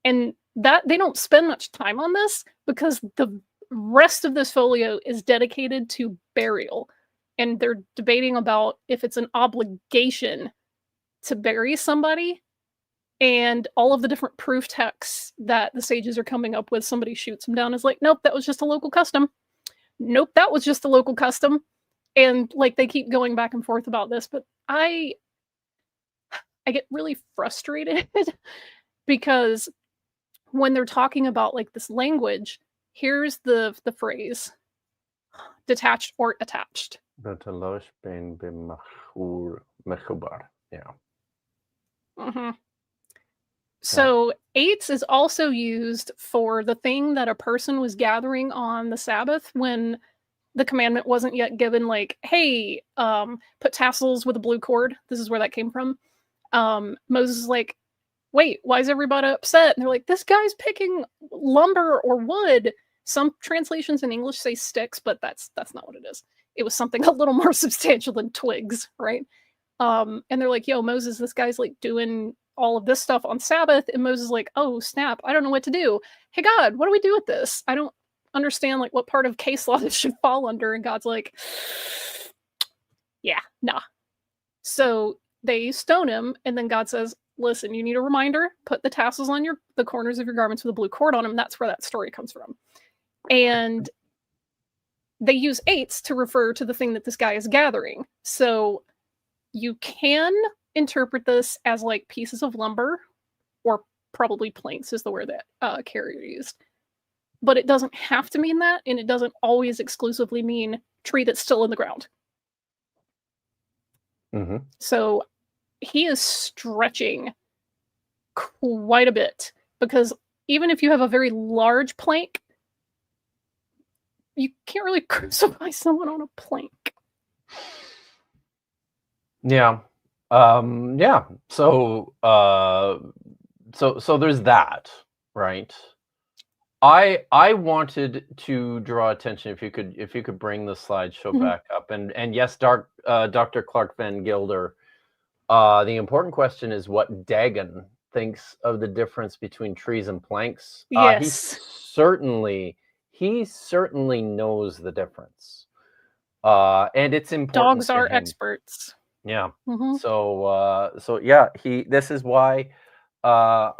And that they don't spend much time on this because the rest of this folio is dedicated to burial. And they're debating about if it's an obligation to bury somebody, and all of the different proof texts that the sages are coming up with. Somebody shoots them down as like, nope, that was just a local custom. Nope, that was just a local custom. And like they keep going back and forth about this, but I get really frustrated because when they're talking about like this language, here's the phrase detached or attached. Yeah. Mm-hmm. So eights is also used for the thing that a person was gathering on the Sabbath when the commandment wasn't yet given, like, hey, put tassels with a blue cord. This is where that came from. Moses is like, wait, why is everybody upset? And they're like, this guy's picking lumber or wood. Some translations in English say sticks, but that's not what it is. It was something a little more substantial than twigs, right? And they're like, yo, Moses, this guy's like doing all of this stuff on Sabbath. And Moses is like, oh, snap, I don't know what to do. Hey, God, what do we do with this? I don't understand like what part of case law this should fall under. And God's like, yeah, nah. So they stone him, and then God says, listen, you need a reminder, put the tassels on the corners of your garments with a blue cord on them. That's where that story comes from. And they use eights to refer to the thing that this guy is gathering. So you can interpret this as like pieces of lumber, or probably planks is the word that Carrier used. But it doesn't have to mean that, and it doesn't always exclusively mean tree that's still in the ground. Mm-hmm. So he is stretching quite a bit, because even if you have a very large plank, you can't really crucify someone on a plank. Yeah. Yeah. So there's that, right? I wanted to draw attention, if you could bring the slideshow back up, and yes, Dr. Clark Van Gilder. The important question is what Dagon thinks of the difference between trees and planks. Yes. He certainly knows the difference. And it's important. Dogs are experts. Yeah. Mm-hmm. So yeah, this is why the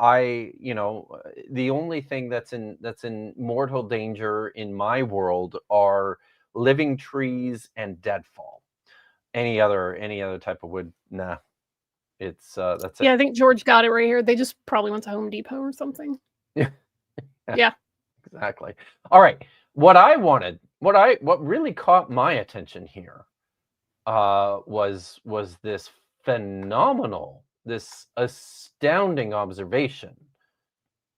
only thing that's in mortal danger in my world are living trees and deadfall. Any other type of wood, nah. It's that's it. Yeah, I think George got it right here. They just probably went to Home Depot or something. Yeah. Exactly. All right. What really caught my attention here was this phenomenal, this astounding observation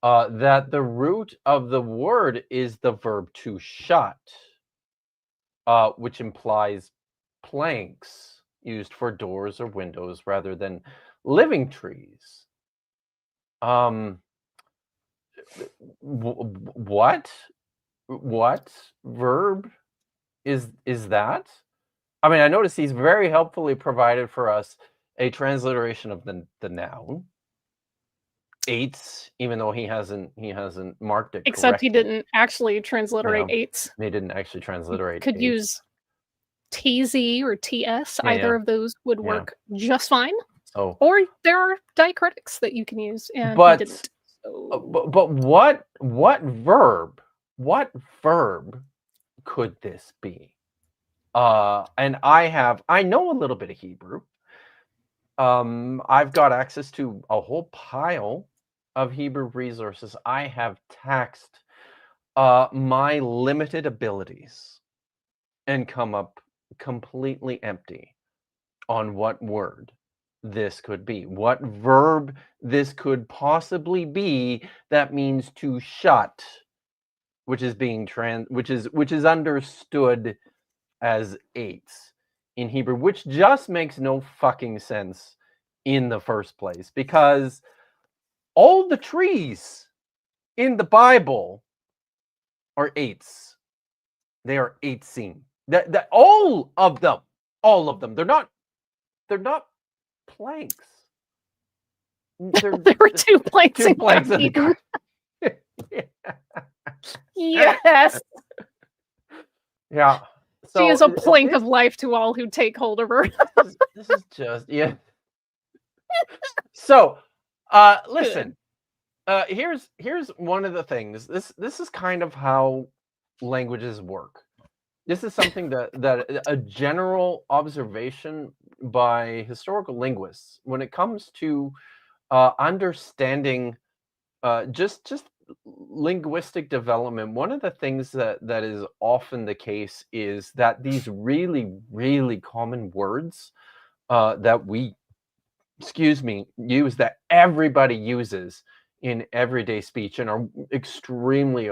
that the root of the word is the verb to shut, which implies planks used for doors or windows rather than living trees. What verb is that? I mean, I notice he's very helpfully provided for us a transliteration of the noun. Eights, even though he hasn't marked it Except correctly. he didn't actually transliterate eights. They didn't actually transliterate. Could eights. use TZ or TS. Yeah, Either yeah. of those would Yeah. work just fine. So, Or there are diacritics that you can use, and but he didn't. So. but what verb could this be? And I know a little bit of Hebrew. I've got access to a whole pile of Hebrew resources. I have taxed my limited abilities and come up completely empty on what word this could be, what verb this could possibly be that means to shut, which is being which is understood as eights in Hebrew, which just makes no fucking sense in the first place, because all the trees in the Bible are eights. They are eightsing. That all of them. They're not planks. There were 2 planks Two in planks in the Eden. Yeah. Yes. Yeah. So She is a plank of life to all who take hold of her. this is just, yeah. So, listen. Here's one of the things. This is kind of how languages work. This is something that a general observation by historical linguists when it comes to understanding just linguistic development. One of the things that is often the case is that these really common words that we use, that everybody uses in everyday speech and are extremely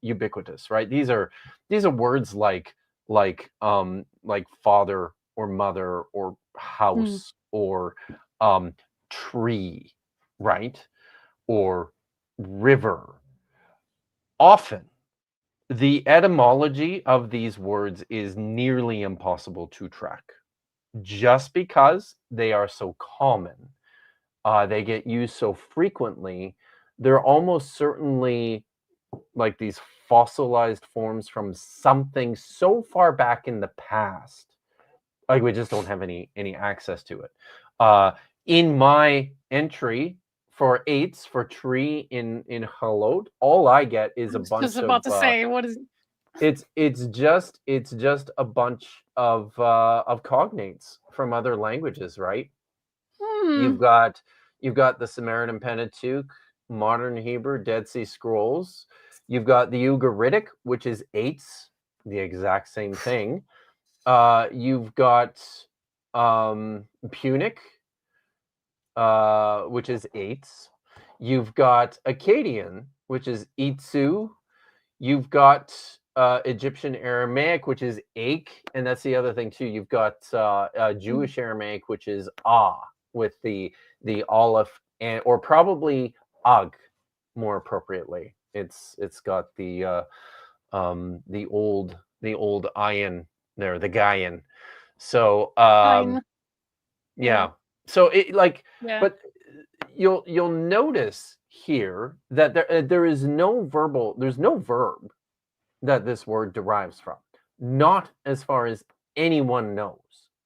ubiquitous, right? These are words like father or mother or house or tree, right? Or river. Often the etymology of these words is nearly impossible to track, just because they are so common. They get used so frequently. They're almost certainly like these fossilized forms from something so far back in the past. Like we just don't have any access to it. In my entry for eights for tree in Halot, all I get is a bunch of. I was about to say, what is? It's just a bunch of cognates from other languages, right? You've got the Samaritan Pentateuch, Modern Hebrew, Dead Sea Scrolls. You've got the Ugaritic, which is eights, the exact same thing. You've got Punic, which is eights. You've got Akkadian, which is Itsu. You've got Egyptian Aramaic, which is Ache, and that's the other thing too. You've got Jewish Aramaic, which is Ah, with the aleph, and or probably Ag, more appropriately. It's got the old ayin there, the Gaian. So yeah. So it but you'll notice here that there's no verb that this word derives from. Not as far as anyone knows.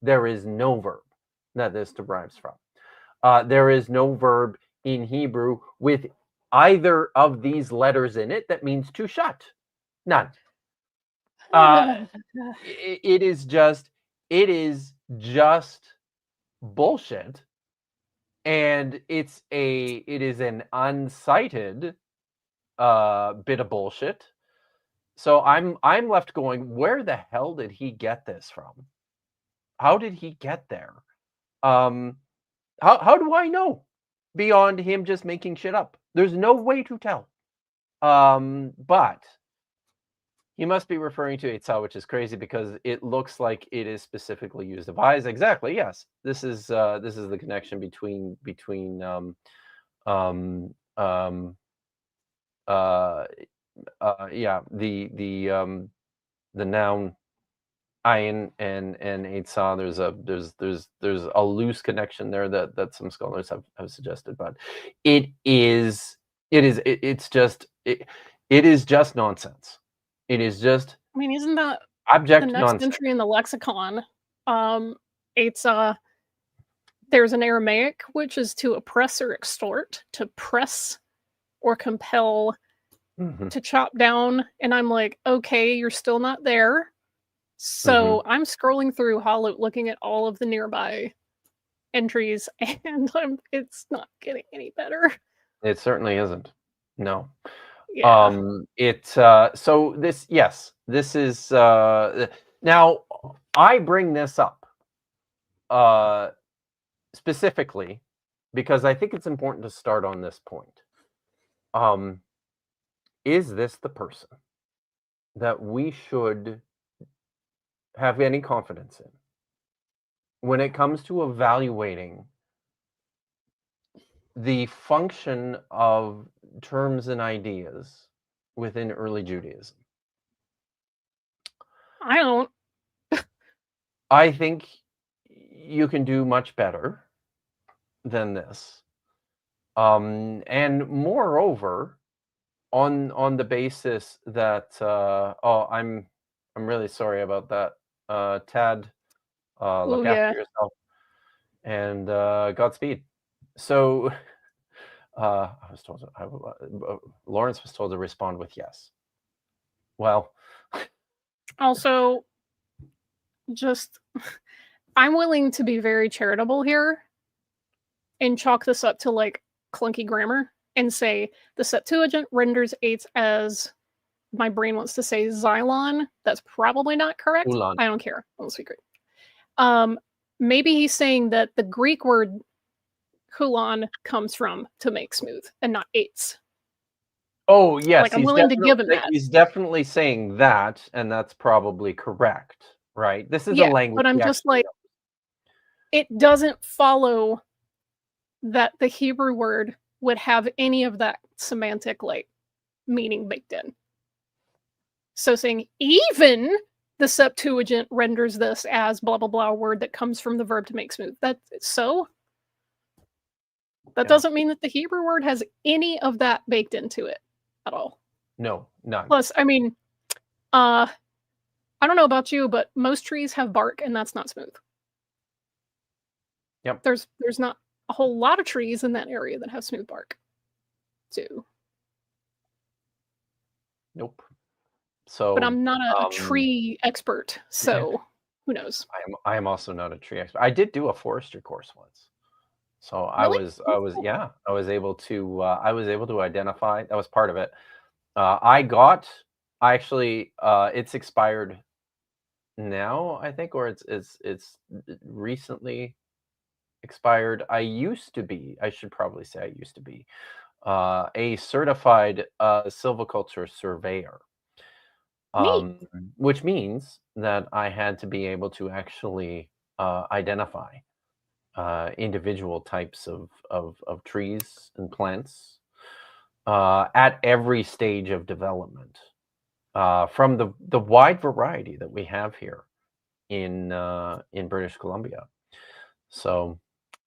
There is no verb that this derives from. There is no verb in Hebrew with either of these letters in it that means to shut. None. It is just bullshit, and it is an uncited bit of bullshit. So I'm left going, where the hell did he get this from? How did he get there? How do I know beyond him just making shit up? There's no way to tell. But you must be referring to Eitzah, which is crazy because it looks like it is specifically used of eyes. Exactly. Yes. This is the connection between um, um, yeah, the noun ayin and eitzah. There's a loose connection there that some scholars have suggested, but it is just nonsense. It is just I mean, isn't that abject the next nonsense. entry in the lexicon? It's there's an Aramaic, which is to oppress or extort, to press or compel, to chop down. And I'm like, okay, you're still not there. So I'm scrolling through Hollow, looking at all of the nearby entries, and it's not getting any better. It certainly isn't. No. Yeah. So this is now I bring this up specifically because I think it's important to start on this point. Is this the person that we should have any confidence in when it comes to evaluating the function of terms and ideas within early Judaism? I don't. I think you can do much better than this. And moreover, on the basis that I'm really sorry about that. Tad, look after yourself, and Godspeed. So I was told Lawrence was told to respond with yes. Well, also, just I'm willing to be very charitable here and chalk this up to like clunky grammar and say the Septuagint renders eights as, my brain wants to say, Xylon. That's probably not correct. Ulan. I don't care. Don't secret. Maybe he's saying that the Greek word hulon comes from to make smooth and not eights. Oh yes, like I'm willing to give him that. He's definitely saying that, and that's probably correct, right? This is a language. But I'm just like, it doesn't follow that the Hebrew word would have any of that semantic like meaning baked in. So saying even the Septuagint renders this as blah blah blah, a word that comes from the verb to make smooth. That doesn't mean that the Hebrew word has any of that baked into it at all. No, none. Plus, I mean, I don't know about you, but most trees have bark, and that's not smooth. Yep. There's not a whole lot of trees in that area that have smooth bark. too. Nope. So, But I'm not a tree expert, so who knows? I am also not a tree expert. I did do a forestry course once, so Really? I was able to identify. That was part of it. It's expired now, I think, or it's recently expired. I should probably say I used to be a certified silviculture surveyor. Which means that I had to be able to actually identify individual types of trees and plants at every stage of development, from the wide variety that we have here in British Columbia. So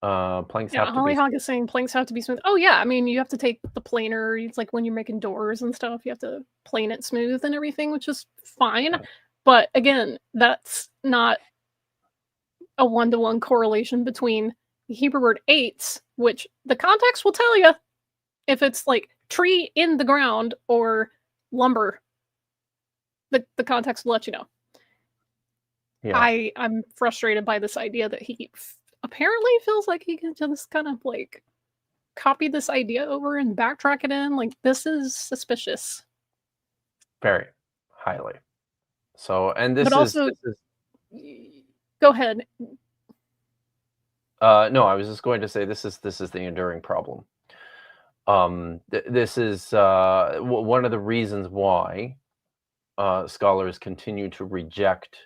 planks have to be Hollyhock is saying planks have to be smooth. Oh yeah, I mean you have to take the planer. It's like when you're making doors and stuff, you have to plane it smooth and everything, which is fine. But again, that's not a one-to-one correlation between the Hebrew word eights, which the context will tell you if it's like tree in the ground or lumber. The context will let you know. Yeah. I'm frustrated by this idea that he apparently feels like he can just kind of like copy this idea over and backtrack it in. Like, this is suspicious. Very highly. So, and this is go ahead. No, I was just going to say this is the enduring problem. This is one of the reasons why scholars continue to reject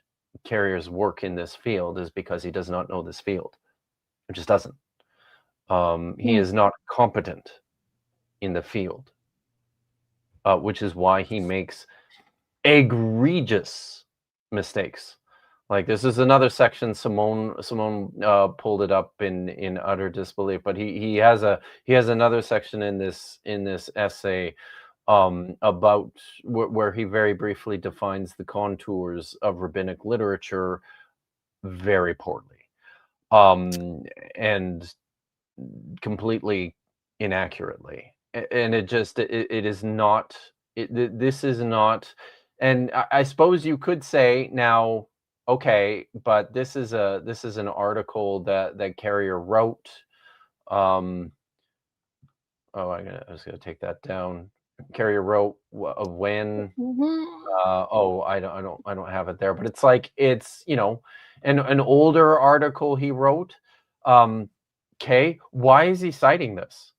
Carrier's work in this field is because he does not know this field. He just doesn't. He is not competent in the field, which is why he makes egregious mistakes. Like, this is another section. Simone pulled it up in utter disbelief, but he has another section in this essay about where he very briefly defines the contours of rabbinic literature very poorly, and completely inaccurately. And it is not. This is not. And I suppose you could say now, okay, but this is an article that Carrier wrote. I was gonna take that down. Carrier wrote when. I don't have it there, but it's like, it's, an older article he wrote. Okay, why is he citing this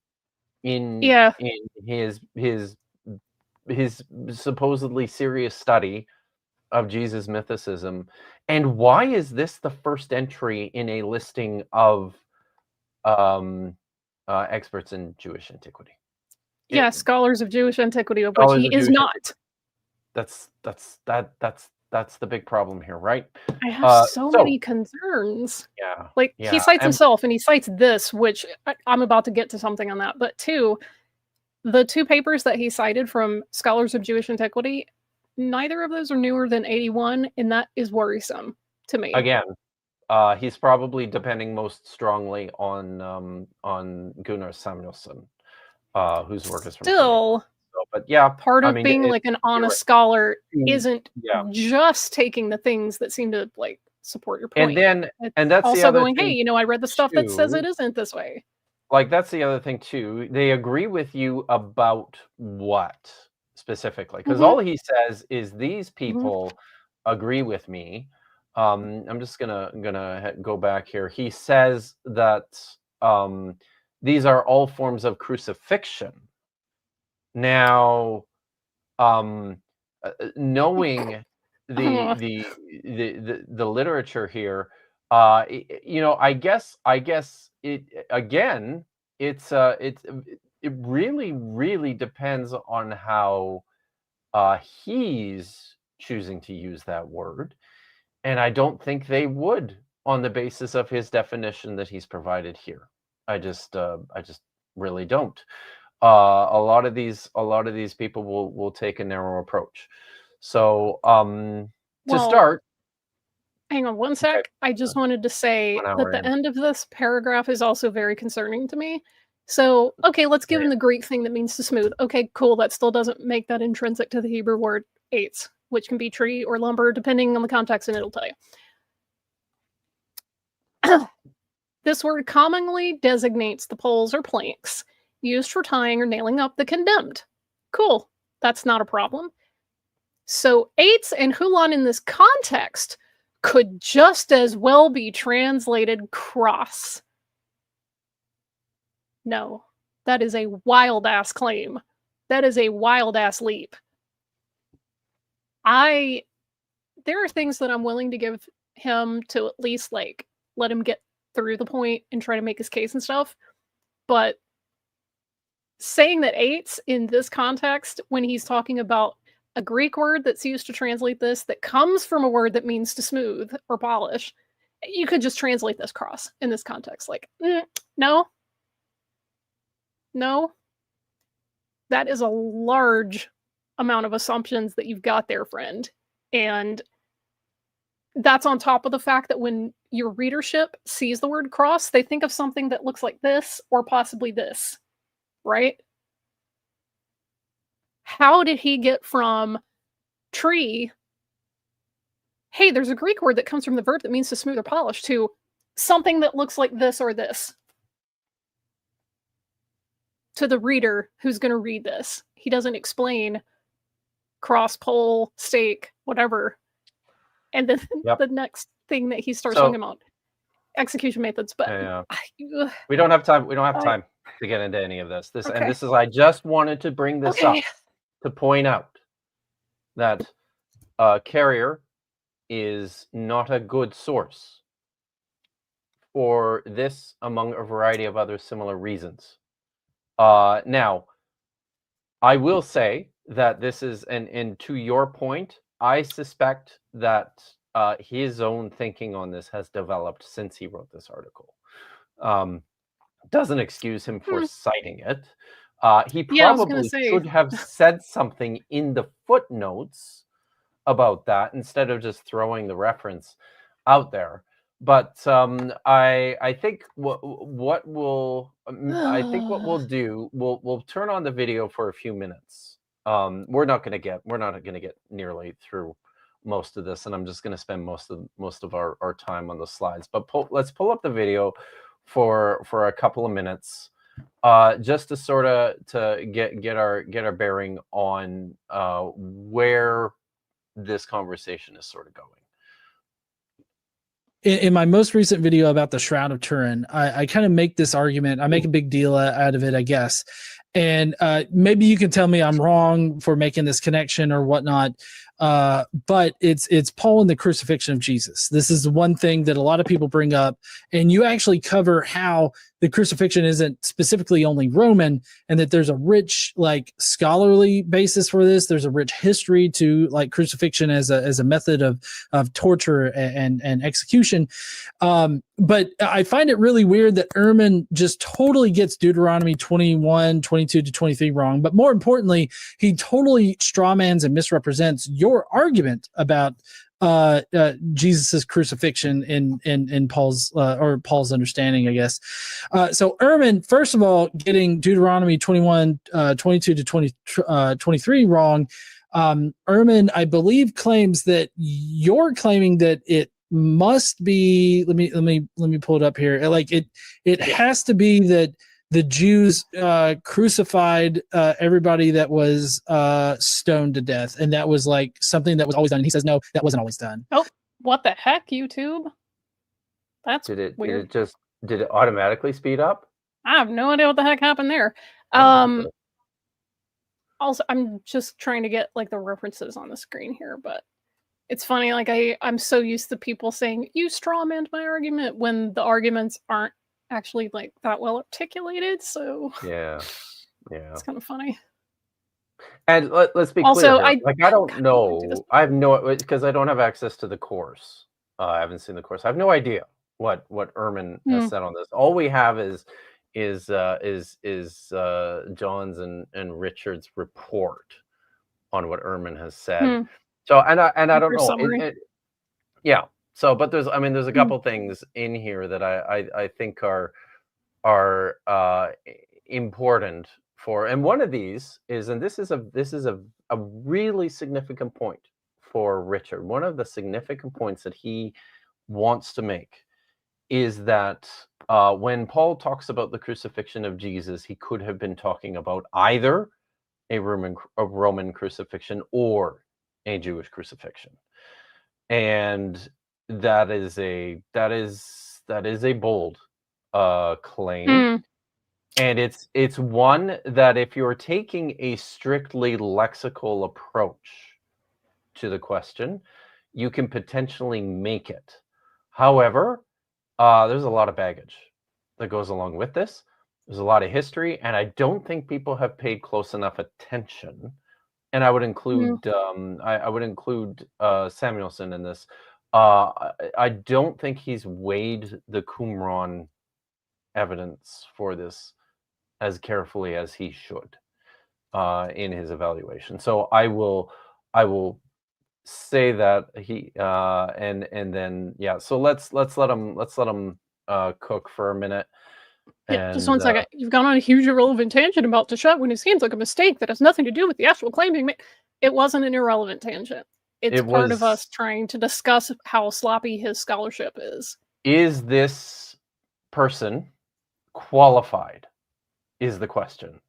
in his supposedly serious study of Jesus mythicism? And why is this the first entry in a listing of experts in Jewish antiquity? Yeah, scholars of Jewish antiquity, of which he is not. That's the big problem here, right? I have so many concerns. Yeah. Like, he cites himself, and he cites this, which I'm about to get to something on that. But the two papers that he cited from scholars of Jewish antiquity, neither of those are newer than 81, and that is worrisome to me. Again, he's probably depending most strongly on Gunnar Samuelsson, whose work is from still. But yeah, part of being like an honest scholar isn't just taking the things that seem to like support your point. And that's also the other going, thing, hey, I read the stuff that says it isn't this way. Like, that's the other thing too. They agree with you about what specifically? Because all he says is these people agree with me. I'm just gonna go back here. He says that these are all forms of crucifixion. Now, knowing the literature here, I guess it again. It really depends on how he's choosing to use that word, and I don't think they would on the basis of his definition that he's provided here. I just really don't. A lot of these people will take a narrow approach. So to start, hang on one sec. Okay. I just wanted to say that the end of this paragraph is also very concerning to me. So, okay, let's give him the Greek thing that means to smooth. Okay, cool. That still doesn't make that intrinsic to the Hebrew word eitz, which can be tree or lumber, depending on the context, and it'll tell you. This word commonly designates the poles or planks used for tying or nailing up the condemned. Cool. That's not a problem. So eitz and hulon in this context could just as well be translated cross. No, that is a wild-ass claim. That is a wild-ass leap. There are things that I'm willing to give him to at least, like, let him get through the point and try to make his case and stuff. But saying that eitz in this context, when he's talking about a Greek word that's used to translate this, that comes from a word that means to smooth or polish, you could just translate this cross in this context. Like, no. That is a large amount of assumptions that you've got there, friend. And that's on top of the fact that when your readership sees the word cross, they think of something that looks like this or possibly this. Right? How did he get from tree, hey, there's a Greek word that comes from the verb that means to smooth or polish, to something that looks like this or this? To the reader who's going to read this, he doesn't explain cross, pole, stake, whatever. And then the next thing that he starts talking about, execution methods. But we don't have time. We don't have time to get into any of this. And this is, I just wanted to bring this up to point out that Carrier is not a good source for this, among a variety of other similar reasons. Now, I will say that this is, and to your point, I suspect that his own thinking on this has developed since he wrote this article. Doesn't excuse him for citing it. He Yeah, I was gonna probably say. should have said something in the footnotes about that instead of just throwing the reference out there. But I think what we'll do, we'll turn on the video for a few minutes. We're not gonna get nearly through most of this, and I'm just gonna spend most of our time on the slides. But let's pull up the video for a couple of minutes, just to sort of get our bearing on where this conversation is sort of going. In my most recent video about the Shroud of Turin, I kind of make this argument. I make a big deal out of it, I guess. And maybe you can tell me I'm wrong for making this connection or whatnot. But it's Paul and the crucifixion of Jesus. This is one thing that a lot of people bring up, and you actually cover how the crucifixion isn't specifically only Roman, and that there's a rich like scholarly basis for this. There's a rich history to like crucifixion as a method of torture and execution. But I find it really weird that Ehrman just totally gets Deuteronomy 21, 22 to 23 wrong. But more importantly, he totally strawmans and misrepresents your argument about Jesus's crucifixion in Paul's or Paul's understanding, I guess. So Ehrman, first of all, getting Deuteronomy 21, 22 to 23 wrong. Ehrman, I believe, claims that you're claiming that it must be, let me pull it up here. Like it has to be that the Jews crucified everybody that was stoned to death, and that was like something that was always done. And he says no, that wasn't always done. Oh, what the heck, YouTube? That's weird. Did it automatically speed up? I have no idea what the heck happened there. Also, I'm just trying to get like the references on the screen here, but it's funny. Like I'm so used to people saying you strawmanned my argument when the arguments aren't actually like that well articulated. So yeah, it's kind of funny. And let's be also, clear. I don't know. I have no, because I don't have access to the course. I haven't seen the course. I have no idea what Ehrman has said on this. All we have is John's and Richard's report on what Ehrman has said. So and I don't know. Yeah. So, but there's a couple things in here that I think are important for, and one of these is, and this is a really significant point for Richard. One of the significant points that he wants to make is that when Paul talks about the crucifixion of Jesus, he could have been talking about either a Roman crucifixion or a Jewish crucifixion, and that is a bold claim. And it's one that if you're taking a strictly lexical approach to the question, you can potentially make it. However, there's a lot of baggage that goes along with this. There's a lot of history, and I don't think people have paid close enough attention. And I would include Samuelson in this. I don't think he's weighed the Qumran evidence for this as carefully as he should in his evaluation. So I will say that he and then yeah. So let's let him cook for a minute. Yeah, just 1 second. You've gone on a huge irrelevant tangent about Teshuvah when it seems like a mistake that has nothing to do with the actual claim being made. It wasn't an irrelevant tangent. It's part of us trying to discuss how sloppy his scholarship is. Is this person qualified? Is the question.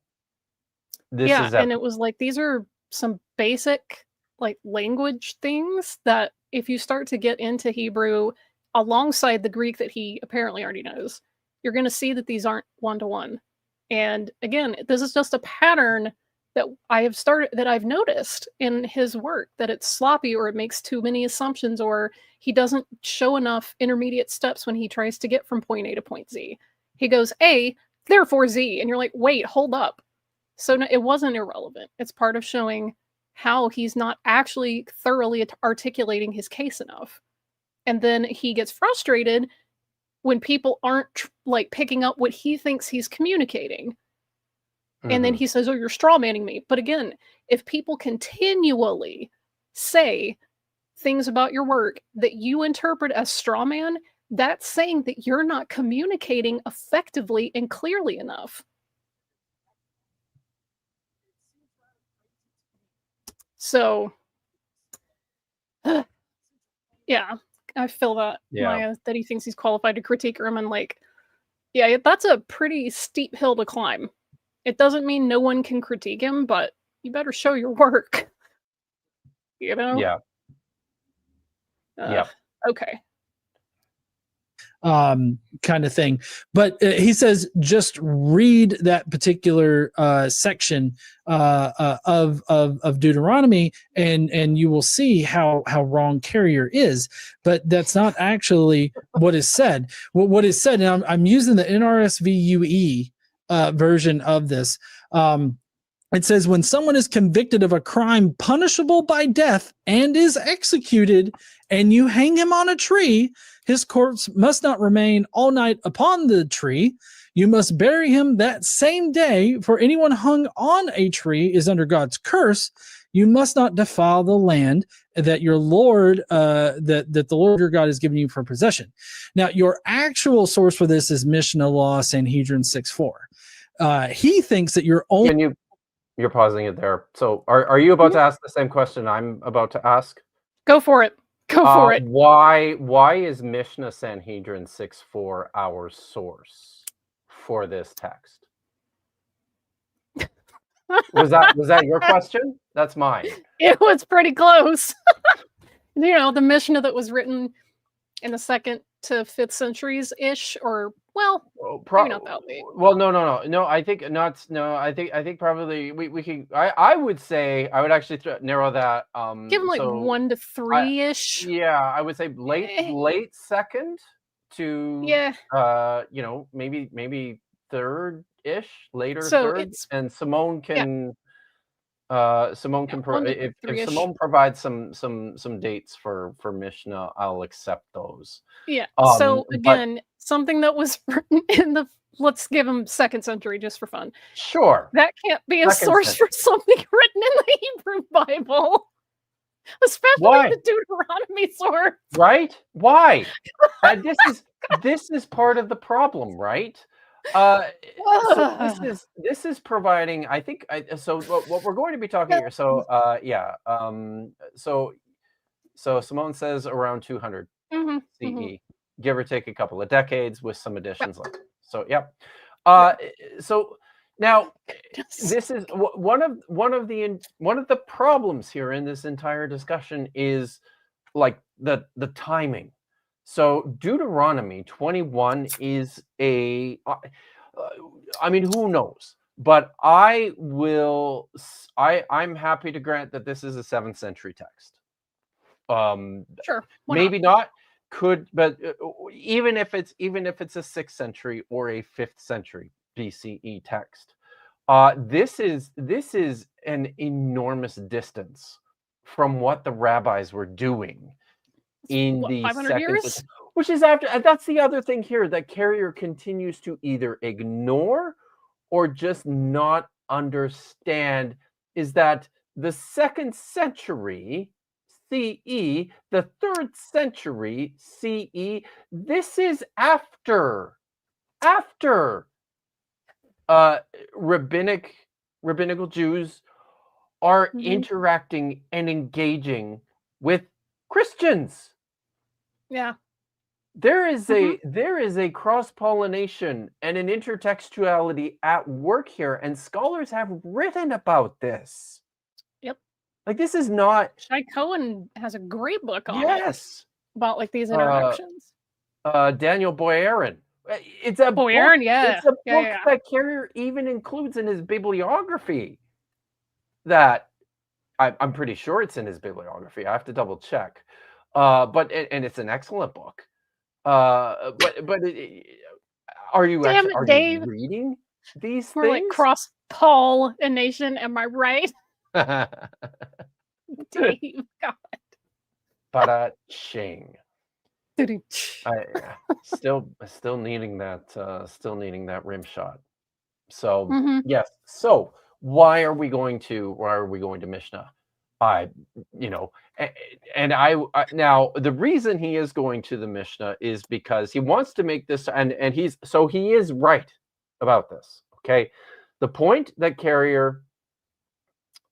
And it was like, these are some basic like language things that if you start to get into Hebrew alongside the Greek that he apparently already knows, you're going to see that these aren't one-to-one. And again, this is just a pattern that I've noticed in his work, that it's sloppy, or it makes too many assumptions, or he doesn't show enough intermediate steps when he tries to get from point A to point Z. He goes A, therefore Z, and you're like, wait, hold up. So no, it wasn't irrelevant. It's part of showing how he's not actually thoroughly articulating his case enough. And then he gets frustrated when people aren't like picking up what he thinks he's communicating. And then he says, oh, you're straw manning me. But again, if people continually say things about your work that you interpret as straw man, that's saying that you're not communicating effectively and clearly enough. So, yeah, I feel that Maya, that he thinks he's qualified to critique him, and like, yeah, that's a pretty steep hill to climb. It doesn't mean no one can critique him, but you better show your work. You know? Yeah. Yeah. Okay. Kind of thing. But he says just read that particular section of Deuteronomy, and you will see how wrong Carrier is. But that's not actually what is said. What is said, and I'm using the NRSVUE version of this. It says, when someone is convicted of a crime punishable by death and is executed, and you hang him on a tree, his corpse must not remain all night upon the tree. You must bury him that same day, for anyone hung on a tree is under God's curse. You must not defile the land that your Lord, that the Lord your God has given you for possession. Now, your actual source for this is Mishnah Law, Sanhedrin 6:4. He thinks that you're only... You're pausing it there. So are you about to ask the same question I'm about to ask? Go for it. Go for it. Why is Mishnah Sanhedrin 6:4 our source for this text? Was that your question? That's mine. It was pretty close. You know, the Mishnah that was written in the 2nd to 5th centuries ish, or well, maybe not that late. Well, no. I think not. No, I think probably we can. I would say I would actually narrow that. Give them like 1 to 3 ish. Yeah, I would say late 2nd to maybe 3rd ish, later 3rd. And Simone can. Simone can if Simone provides some dates for Mishnah, I'll accept those. Yeah. So again, something that was written in the, let's give them 2nd century just for fun. Sure. That can't be a source for something written in the Hebrew Bible, especially the Deuteronomy source. Right? Why? This is part of the problem, right? So this is providing, I think. So what we're going to be talking here. So so Simone says around 200 CE, give or take a couple of decades, with some additions later. So so now this is one of the problems here in this entire discussion is like the timing. So Deuteronomy 21 is I mean, who knows? But I'm happy to grant that this is a 7th century text. Sure. Maybe not. But even if it's a 6th century or a 5th century BCE text, this is an enormous distance from what the rabbis were doing in the 500 years? Which is after. That's the other thing here that Carrier continues to either ignore or just not understand, is that the 2nd century CE, the 3rd century CE, this is after rabbinical Jews are interacting and engaging with Christians. Yeah. There is a cross-pollination and an intertextuality at work here, and scholars have written about this. Yep. Like, this is not... Shai Cohen has a great book on it. About like these interactions. Daniel Boyarin. It's a Boyarin, book, it's a book that Carrier even includes in his bibliography. That I'm pretty sure it's in his bibliography. I have to double check. But it's an excellent book. But are you reading these things? Like Paul and Nation, am I right? Dave, God. Ching. I Still needing that rim shot. So Mhm. yes. So why are we going to Mishnah? Now the reason he is going to the Mishnah is because he wants to make this, and he is right about this. Okay, the point that Carrier.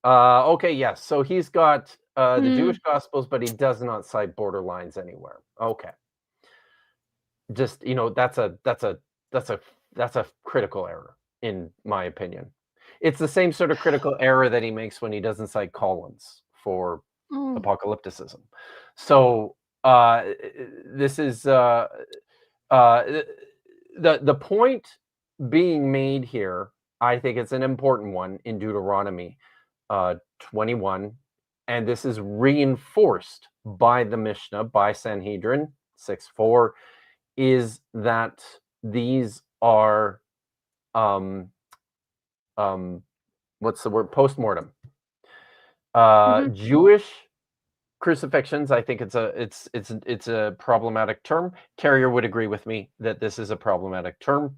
Okay, yes. So he's got the Jewish Gospels, but he does not cite borderlines anywhere. Okay, just that's a critical error in my opinion. It's the same sort of critical error that he makes when he doesn't cite Collins for apocalypticism. So this is the point being made here. I think it's an important one in Deuteronomy 21, and this is reinforced by the Mishnah, by Sanhedrin 6:4, is that these are what's the word? Postmortem. Jewish crucifixions. I think it's a problematic term. Carrier would agree with me that this is a problematic term.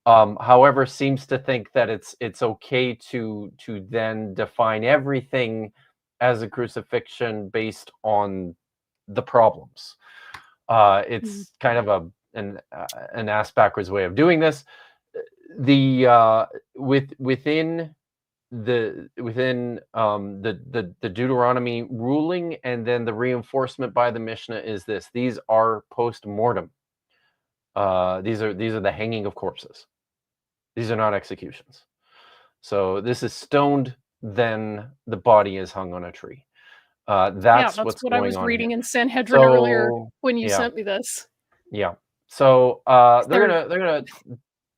However, seems to think that it's okay to then define everything as a crucifixion based on the problems. It's kind of an ass backwards way of doing this. Within the Deuteronomy ruling, and then the reinforcement by the Mishnah is this: these are post-mortem. These are the hanging of corpses. These are not executions. So this is stoned, then the body is hung on a tree. That's what's what going I was on reading here. in Sanhedrin earlier when you yeah. sent me this. Yeah. So they're gonna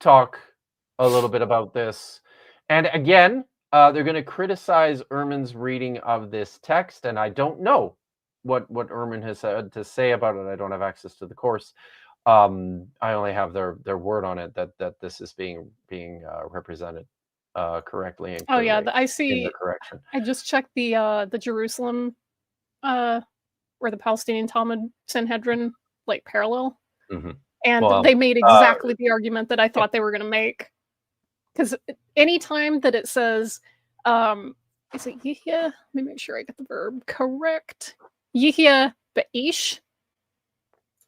talk a little bit about this, and again, they're gonna criticize Ehrman's reading of this text, and I don't know what Ehrman has had to say about it. I don't have access to the course. I only have their word on it that this is being represented correctly and clearly. I see. In the correction. I just checked the Jerusalem or the Palestinian Talmud Sanhedrin parallel, and they made exactly the argument that I thought they were going to make. Because anytime that it says, is it Yihya? Let me make sure I get the verb correct. Yihya be'ish.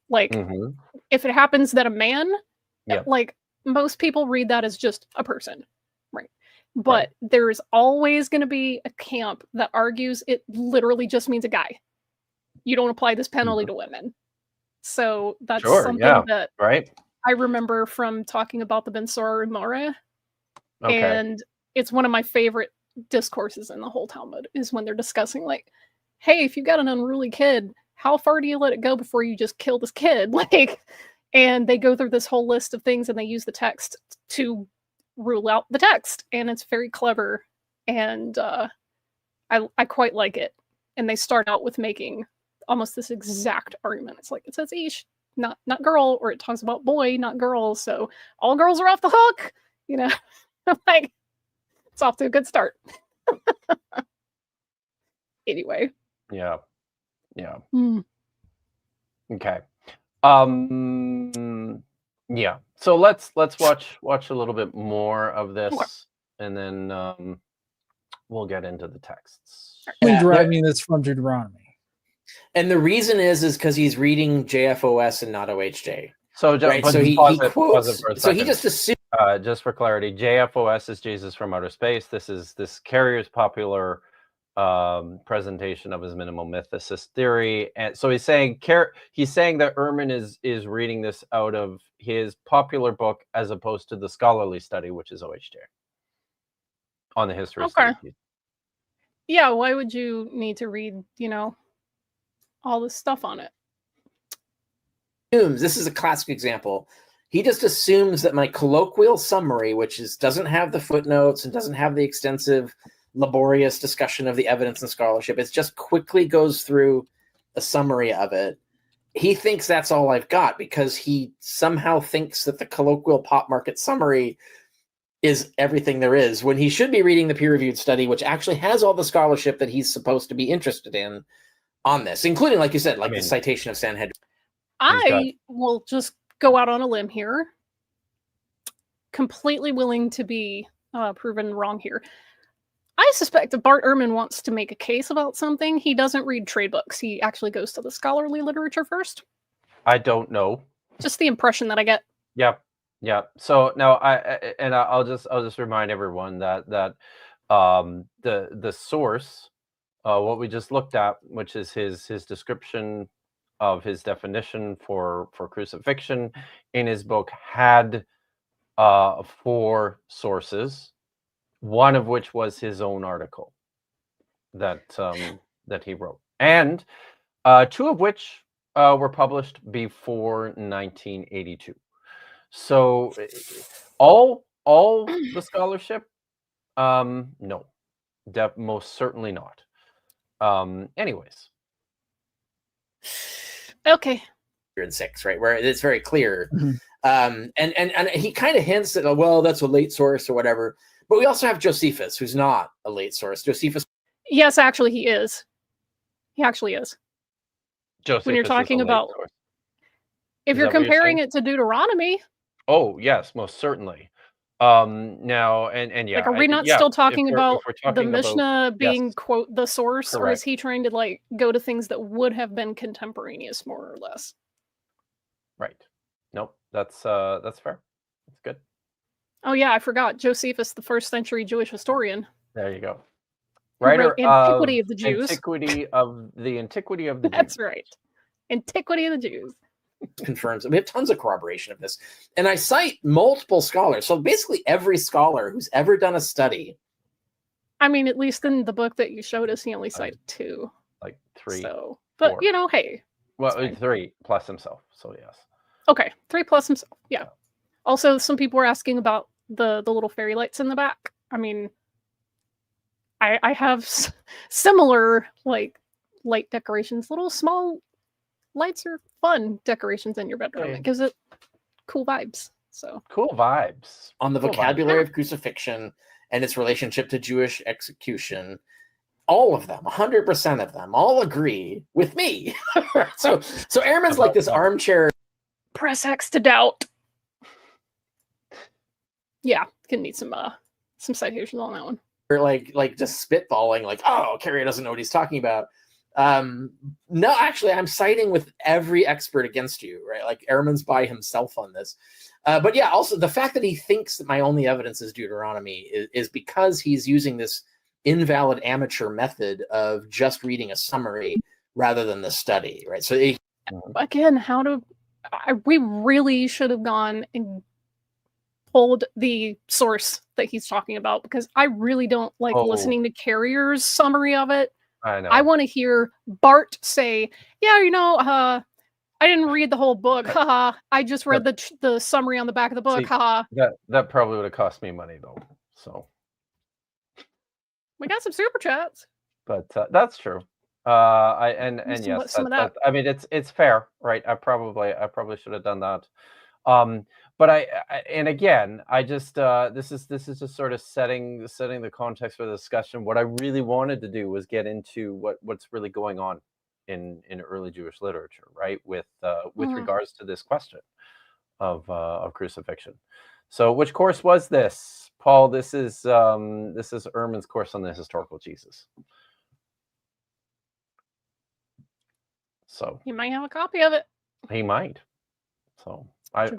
If it happens that a man, most people read that as just a person, right? But there's always going to be a camp that argues it literally just means a guy. You don't apply this penalty to women. So that's something that I remember from talking about the Ben Sora Mara. And it's one of my favorite discourses in the whole Talmud is when they're discussing hey, if you got an unruly kid, how far do you let it go before you just kill this kid? And they go through this whole list of things and they use the text to rule out the text. And it's very clever. And I quite like it. And they start out with making almost this exact argument. It's it says ish, not girl, or it talks about boy, not girl. So all girls are off the hook, it's off to a good start. Anyway. Yeah. Okay. Yeah. So let's watch a little bit more of this, and then we'll get into the texts. Driving this from Deuteronomy. And the reason is because he's reading JFOS and not OHJ. So he quotes. So he just assumes. Just for clarity, JFOS is Jesus from Outer Space. This Carrier's popular presentation of his minimal mythicist theory, and so he's saying that Ehrman is reading this out of his popular book as opposed to the scholarly study, which is OHJ on the history. Okay. Yeah, why would you need to read, all this stuff on it? This is a classic example. He just assumes that my colloquial summary, which doesn't have the footnotes and doesn't have the extensive, laborious discussion of the evidence and scholarship, it just quickly goes through a summary of it. He thinks that's all I've got because he somehow thinks that the colloquial pop market summary is everything there is, when he should be reading the peer-reviewed study, which actually has all the scholarship that he's supposed to be interested in on this, including, like you said, like the citation of Sanhedrin. I will just go out on a limb here. Completely willing to be proven wrong here. I suspect if Bart Ehrman wants to make a case about something, he doesn't read trade books. He actually goes to the scholarly literature first. I don't know. Just the impression that I get. Yeah. So now I'll just remind everyone that the source, what we just looked at, which is his description of his definition for crucifixion in his book, had 4 sources, one of which was his own article that he wrote, and 2 of which were published before 1982. So all the scholarship, no, most certainly not. Anyways, okay. 6, right, where it's very clear. And he kind of hints that, well, that's a late source or whatever. But we also have Josephus, who's not a late source. Josephus. Yes, actually, he is. He actually is. Josephus when you're talking about, if you're comparing it to Deuteronomy. Oh yes, most certainly. Now and yeah, like, are we not still talking about the Mishnah being yes, quote the source, correct. Or is he trying to like go to things that would have been contemporaneous, more or less? Right. Nope. That's fair. That's good. Oh yeah, I forgot. Josephus, the 1st century Jewish historian. There you go. Writer Antiquity of the Jews. Antiquity of the Jews. That's right. Antiquity of the Jews. Confirms it. We have tons of corroboration of this. And I cite multiple scholars. So basically every scholar who's ever done a study. I mean, at least in the book that you showed us, he only cited 2. Like 3. So, but 4. you know, hey. Well, 3 plus himself. So yes. Okay, 3 plus himself. Yeah. Also, some people were asking about the little fairy lights in the back. I mean, I have similar like light decorations. Little small lights are fun decorations in your bedroom. It gives it cool vibes. So cool vibes on the vocabulary of crucifixion and its relationship to Jewish execution. All of them, 100% of them, all agree with me. so Ehrman's like this armchair. Press X to doubt. Yeah, gonna need some citations on that one. Or like just spitballing, like, oh, Carrier doesn't know what he's talking about. No, actually, I'm siding with every expert against you, right? Like Ehrman's by himself on this. But yeah, also the fact that he thinks that my only evidence is Deuteronomy is because he's using this invalid amateur method of just reading a summary rather than the study, right? So again, we really should have gone and pulled the source that he's talking about, because I really don't like listening to Carrier's summary of it. I know. I want to hear Bart say, yeah, you know, I didn't read the whole book. Haha. I just read the summary on the back of the book. Haha. That probably would have cost me money though. So we got some super chats. But that's true. Yes, I mean it's fair, right? I probably should have done that. But and again, I just this is just sort of setting the context for the discussion. What I really wanted to do was get into what's really going on in early Jewish literature, right? With regards to this question of crucifixion. So, which course was this, Paul? This is Ehrman's course on the historical Jesus. So he might have a copy of it. He might. So I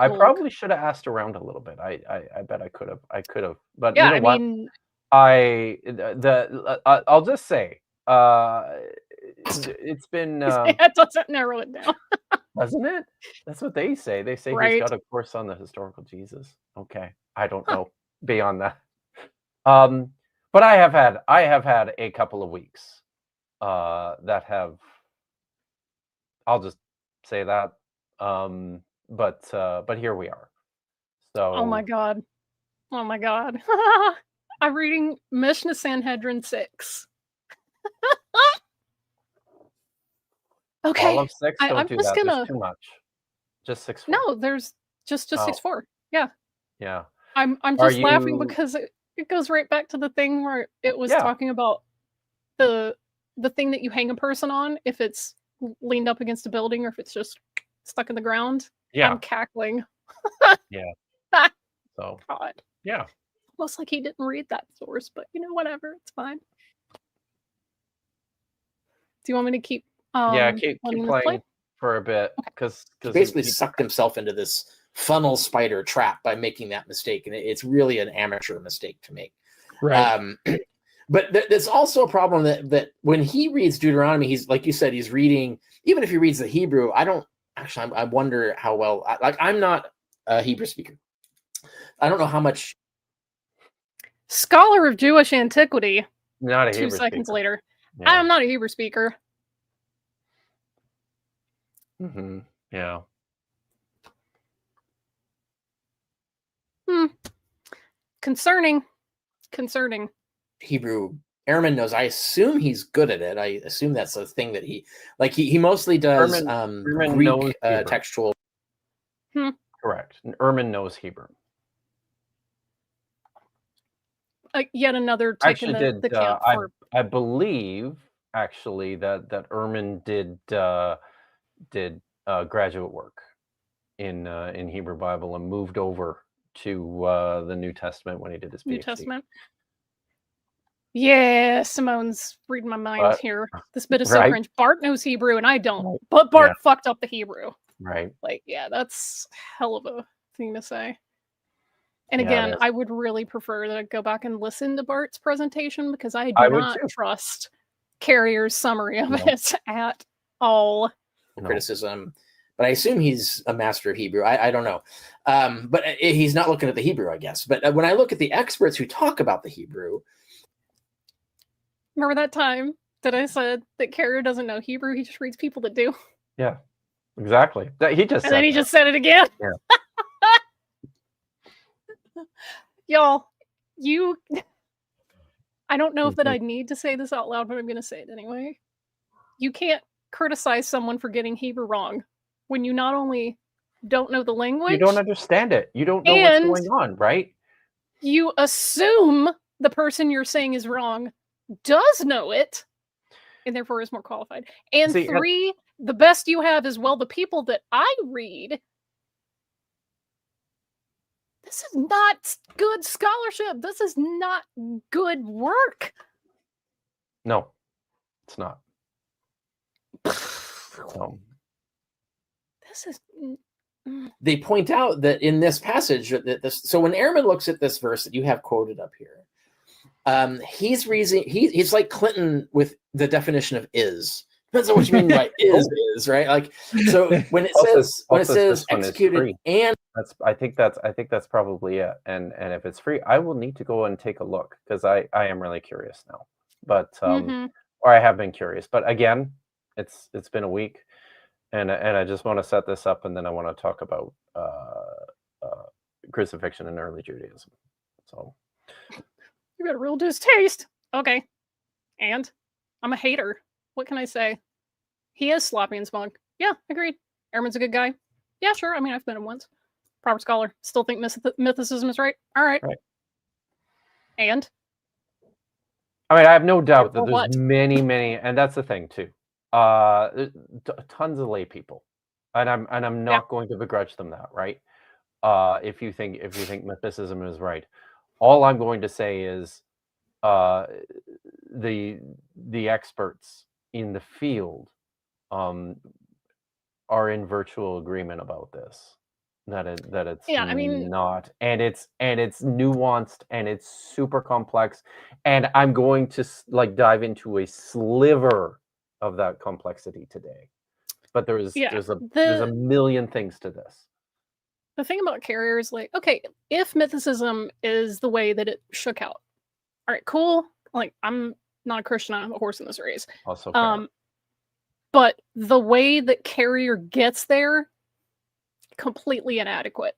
probably should have asked around a little bit. I bet I could have. But yeah, you know what? Mean... I'll just say it's been that doesn't narrow it down. Doesn't it? That's what they say. They say right. He's got a course on the historical Jesus. Okay. I don't know beyond that. But I have had a couple of weeks that have, I'll just say that. But here we are. So oh my god. I'm reading Mishnah Sanhedrin 6. Okay. All of 6? Don't do that. There's too much. Just 6. No, there's just 6-4. Yeah. Yeah. I'm Are just laughing you- because it goes right back to the thing where it was Yeah. talking about the thing that you hang a person on, if it's leaned up against a building or if it's just stuck in the ground. Yeah. I'm cackling. So God. yeah. Almost like he didn't read that source, but whatever, it's fine. Do you want me to keep Keep letting this playing play? for a bit because He basically sucked himself into this funnel spider trap by making that mistake, and it's really an amateur mistake to make. Right. But there's also a problem that when he reads Deuteronomy, he's like you said, he's reading. Even if he reads the Hebrew, I wonder how well. I'm not a Hebrew speaker. I don't know how much. Scholar of Jewish antiquity. not a 2 Hebrew seconds speaker. later. Yeah. I'm not a Hebrew speaker. Mm-hmm. Yeah. Concerning. Hebrew. Ehrman knows. I assume he's good at it. I assume that's a thing that he mostly does. Ehrman Greek knows Hebrew. textual. Correct. And Ehrman knows Hebrew. Yet another tick in the camp for. I believe actually that Ehrman did graduate work in Hebrew Bible and moved over to the New Testament when he did his PhD. New Testament. Yeah, Simone's reading my mind here. This bit is so Right. cringe. Bart knows Hebrew and I don't, but Bart fucked up the Hebrew. Right. Like, yeah, that's hell of a thing to say. And Yeah, it again, is. I would really prefer to go back and listen to Bart's presentation because I do I would not too. trust Carrier's summary of No. it at all. No. criticism, but I assume he's a master of Hebrew. I don't know, but he's not looking at the Hebrew, I guess. But when I look at the experts who talk about the Hebrew, Remember that time that I said that Carrier doesn't know Hebrew? He just reads people that do. Yeah. Exactly. He just And said then he that. just said it again. Yeah. Y'all, I don't know if that I need to say this out loud, but I'm going to say it anyway. You can't criticize someone for getting Hebrew wrong when you not only don't know the language, You don't understand it. You don't know And- what's going on, right? you assume the person you're saying is wrong does know it, and therefore is more qualified. And See, 3, the best you have is, well, the people that I read. This is not good scholarship. This is not good work. No, it's not. No. This is. they point out that in this passage, so when Ehrman looks at this verse that you have quoted up here, he's like Clinton with the definition of is. Depends on what you mean by is, right? Like, so when it says executed and I think that's probably it. And if it's free, I will need to go and take a look because I am really curious now. But or I have been curious. But again, it's been a week, and I just want to set this up, and then I want to talk about crucifixion in early Judaism. So You got a real distaste. Okay. And I'm a hater. What can I say? He is sloppy and smug. Yeah, agreed. Ehrman's a good guy. Yeah, sure. I mean, I've met him once. Proper scholar. Still think mythicism is right. All right. And? I mean, I have no doubt that Or there's what? many, and that's the thing too. Tons of lay people, and I'm not going to begrudge them that, right? If you think mythicism is right, all I'm going to say is the experts in the field are in virtual agreement about this. That it's not, and it's nuanced and it's super complex, and I'm going to dive into a sliver of that complexity today. But there's a million things to this. The thing about Carrier is like, okay, if mythicism is the way that it shook out, all right, cool. Like, I'm not a Christian, I'm a horse in this race. Also, fair. But the way that Carrier gets there, completely inadequate.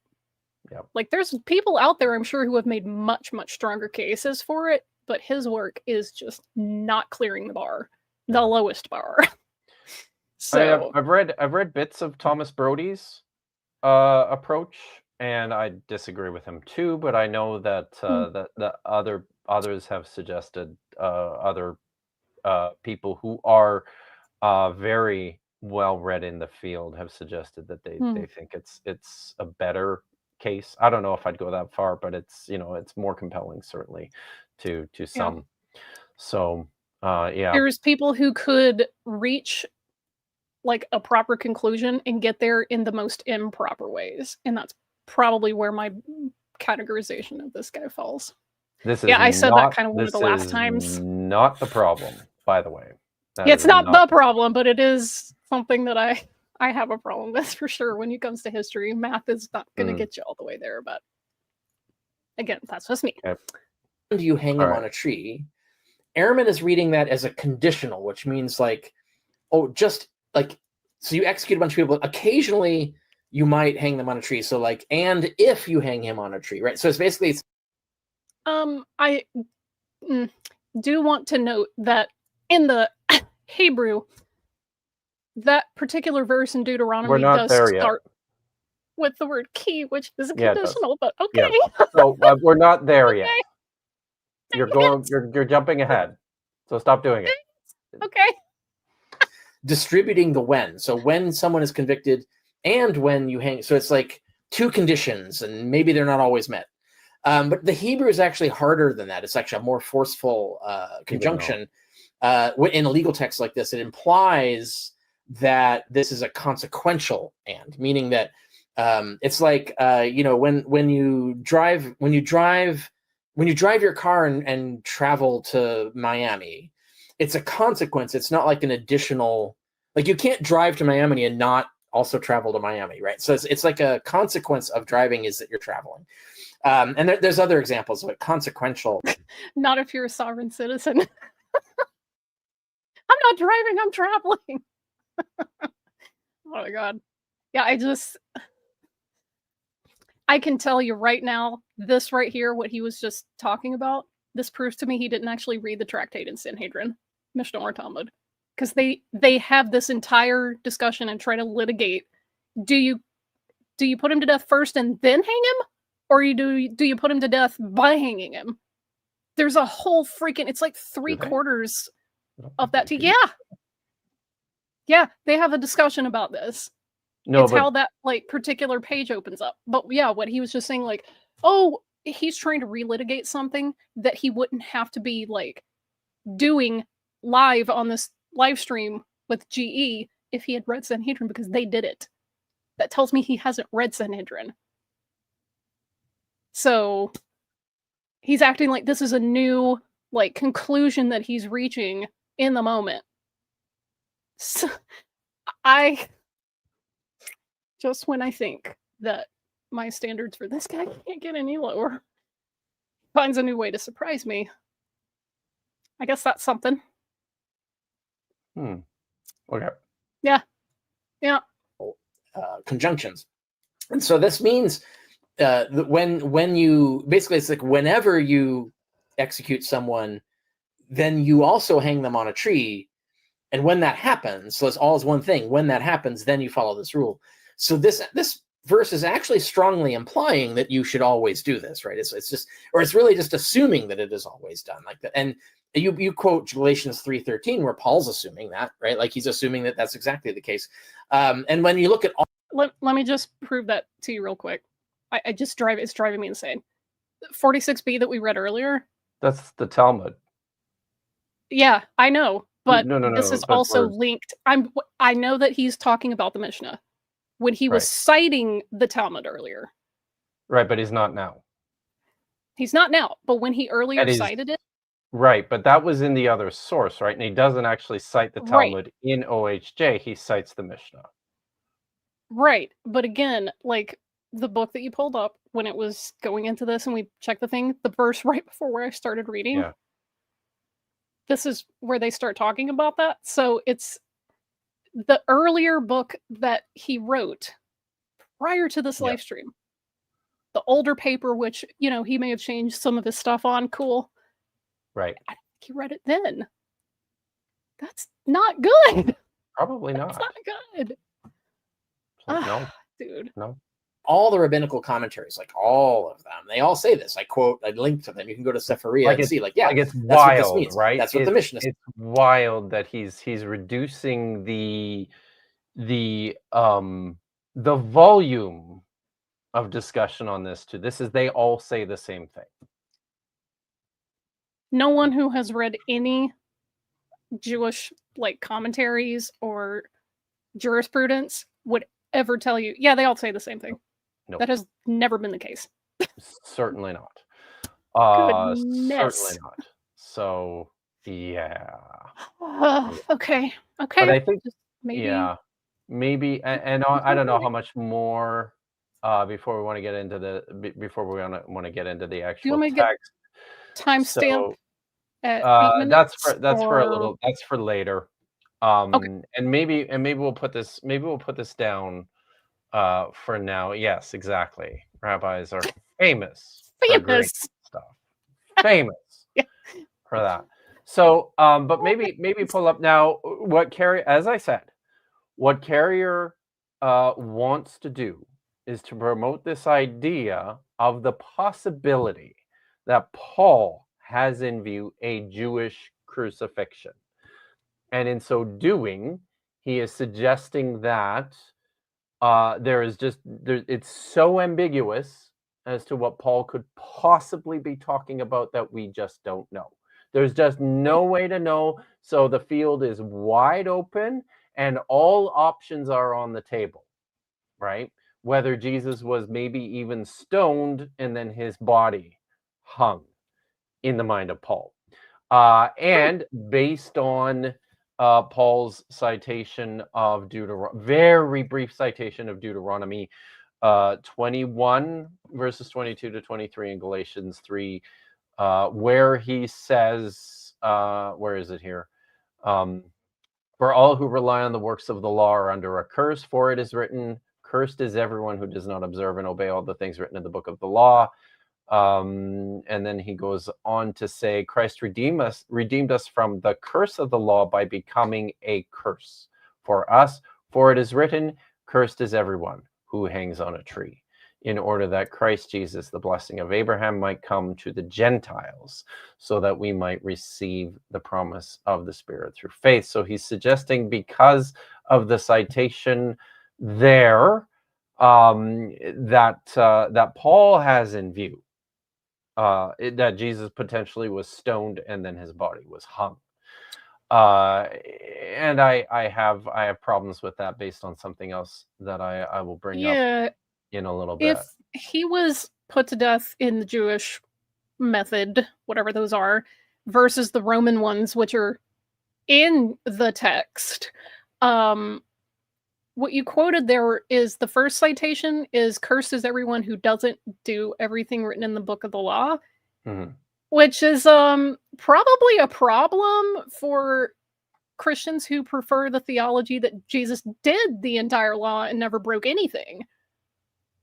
Yep. Like, there's people out there, I'm sure, who have made much stronger cases for it, but his work is just not clearing the bar, the lowest bar. So I've read bits of Thomas Brody's approach and I disagree with him too. But I know that that others have suggested other people who are very well read in the field have suggested that they think it's a better case. I don't know if I'd go that far, but it's it's more compelling certainly to some. So yeah, There's people who could reach like a proper conclusion and get there in the most improper ways, and that's probably where my categorization of this guy falls. this is Yeah, I said that not, kind of one of this the last is times. not the problem, by the way. That Yeah, it's is not the problem, but it is something that I have a problem with for sure when it comes to history. Math is not going to get you all the way there, but again, that's just me. Okay. Do you hang him All right. on a tree? Ehrman is reading that as a conditional, which means like, oh, just like, so you execute a bunch of people. Occasionally, you might hang them on a tree. So like, and if you hang him on a tree, right? So it's basically. I do want to note that in the Hebrew, that particular verse in Deuteronomy does start with the word key, which is a conditional, but okay. Yeah. So we're not there Okay. yet. You're jumping ahead. So stop doing it. Okay. Distributing the when. So when someone is convicted and when you hang. So it's like two conditions, and maybe they're not always met. But the Hebrew is actually harder than that. It's actually a more forceful conjunction. In a legal text like this, it implies that this is a consequential and, meaning that it's like when you drive your car and travel to Miami, it's a consequence. It's not like an additional, like you can't drive to Miami and not also travel to Miami, right? So it's like a consequence of driving is that you're traveling. And there's other examples of it, consequential. Not if you're a sovereign citizen. I'm not driving, I'm traveling. Oh my God. Yeah, I can tell you right now, this right here, what he was just talking about, this proves to me he didn't actually read the tractate in Sanhedrin, Mishnah or Talmud. Because they have this entire discussion and try to litigate, do you put him to death first and then hang him? Or do you put him to death by hanging him? There's a whole freaking, it's like 3/4 of that. Yeah, they have a discussion about this. No, it's how that like particular page opens up. But yeah, what he was just saying, like, oh, he's trying to relitigate something that he wouldn't have to be like doing live on this live stream with GE if he had read Sanhedrin, because they did it. That tells me he hasn't read Sanhedrin. So he's acting like this is a new like conclusion that he's reaching in the moment. So just when I think that my standards for this guy can't get any lower, finds a new way to surprise me. I guess that's something. Okay. Yeah. Conjunctions. And so this means when you basically, it's like whenever you execute someone, then you also hang them on a tree. And when that happens, so it's all is one thing. When that happens, then you follow this rule. So this verse is actually strongly implying that you should always do this, right? It's just, or it's really just assuming that it is always done like that. And you quote Galatians 3:13, where Paul's assuming that, right? Like he's assuming that that's exactly the case. And when you look at all, let me just prove that to you real quick. It's driving me insane. 46b that we read earlier. That's the Talmud. Yeah, I know, but no, this is also linked. I know that he's talking about the Mishnah when he was citing the Talmud earlier. Right, but he's not now. He's not now, but when he earlier cited it. Right, but that was in the other source, right? And he doesn't actually cite the Talmud in OHJ. He cites the Mishnah. Right, but again, like the book that you pulled up when it was going into this and we checked the thing, the verse right before where I started reading. Yeah. This is where they start talking about that. So it's the earlier book that he wrote prior to this live stream. The older paper, which, he may have changed some of his stuff on. Cool. Right. I think he read it then. That's not good. Probably not. That's not good. No. Dude. No. all the rabbinical commentaries, like all of them, they all say this. I link to them. You can go to Sepharia and see, like, yeah, it's that's wild, what this means. right? That's what the mission is. It's wild that he's reducing the volume of discussion on this to this is they all say the same thing. No one who has read any Jewish like commentaries or jurisprudence would ever tell you, yeah, they all say the same thing. Nope. That has never been the case. Certainly not. Goodness. Certainly not. So yeah. Okay. But I think maybe. Yeah, maybe, and I don't know how much more before we want to get into the actual text. Timestamp at 8 That's minutes. That's for later. And maybe we'll put this down for now. Yes, exactly. Rabbis are famous for great stuff. Famous for that. So, but maybe pull up now what Carrier, as I said, what Carrier wants to do is to promote this idea of the possibility that Paul has in view a Jewish crucifixion. And in so doing, he is suggesting that it's so ambiguous as to what Paul could possibly be talking about that we just don't know. There's just no way to know. So the field is wide open and all options are on the table, right? Whether Jesus was maybe even stoned and then his body hung in the mind of Paul. And based on Paul's citation of very brief citation of Deuteronomy 21 verses 22 to 23 in Galatians 3, where he says, where is it here? For all who rely on the works of the law are under a curse, for it is written, cursed is everyone who does not observe and obey all the things written in the book of the law. And then he goes on to say, Christ redeemed us from the curse of the law by becoming a curse for us. For it is written, cursed is everyone who hangs on a tree, in order that Christ Jesus, the blessing of Abraham, might come to the Gentiles, so that we might receive the promise of the Spirit through faith. So he's suggesting, because of the citation there, that Paul has in view, that Jesus potentially was stoned and then his body was hung. And I have problems with that based on something else that I will bring up in a little bit. If he was put to death in the Jewish method, whatever those are, versus the Roman ones, which are in the text, what you quoted there is the first citation is cursed is everyone who doesn't do everything written in the book of the law, which is probably a problem for Christians who prefer the theology that Jesus did the entire law and never broke anything.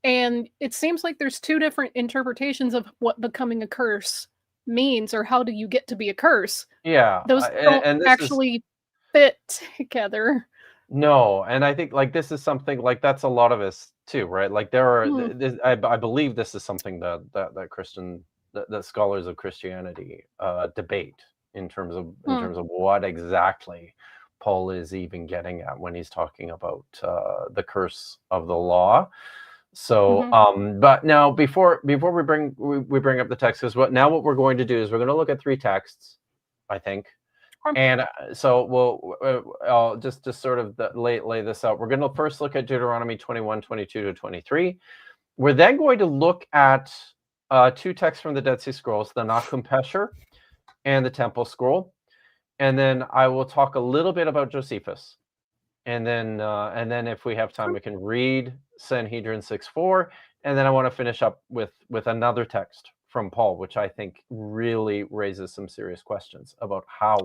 And it seems like there's two different interpretations of what becoming a curse means, or how do you get to be a curse. Yeah. Those don't actually fit together. No, and I think like this is something like that's a lot of us too, right? Like there are, I believe this is something that scholars of Christianity debate in terms of what exactly Paul is even getting at when he's talking about the curse of the law. So, but now before we bring up the text, because what we're going to do is we're going to look at three texts, I think. And so we'll just sort of lay this out. We're going to first look at Deuteronomy 21, 22 to 23. We're then going to look at two texts from the Dead Sea Scrolls, the Nahum Pesher and the Temple Scroll. And then I will talk a little bit about Josephus. And then if we have time, we can read Sanhedrin 6:4. And then I want to finish up with another text from Paul, which I think really raises some serious questions about how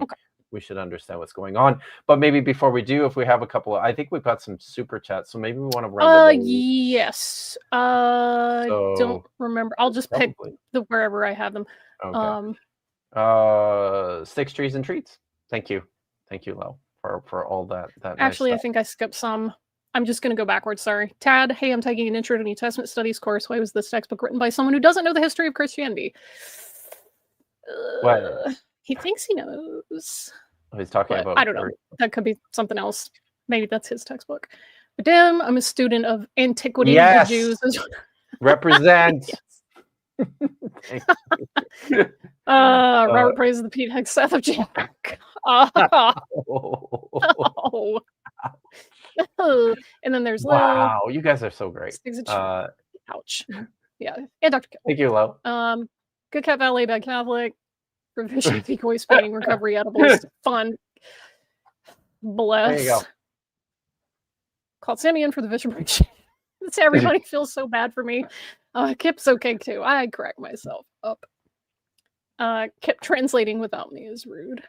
we should understand what's going on. But maybe before we do, if we have a couple of, I think we've got some super chats, so maybe we want to run yes. Don't remember. I'll just pick wherever I have them. Sticks, Trees, and Treats. Thank you, Lo, for all that. Actually, nice I think I skipped some. I'm just going to go backwards. Sorry. Tad, hey, I'm taking an Intro to New Testament Studies course. Why was this textbook written by someone who doesn't know the history of Christianity? What? He thinks he knows. He's talking But about. I don't know. That could be something else. Maybe that's his textbook. But damn, I'm a student of Antiquity Yes. of the Jews. Represent. Yes. Robert praises the Pete Hegseth of Jack. Oh. And then there's Lil. Wow, you guys are so great. Ouch. Yeah. And Dr. Kill. Thank you, Lo. Good Cat Valley, Bad Catholic. Revision, decoy spinning, recovery edibles. Fun. Bless. There you go. Called Simeon for the vision break. Everybody feels so bad for me. Kip's okay too. I crack myself up. Kip translating without me is rude.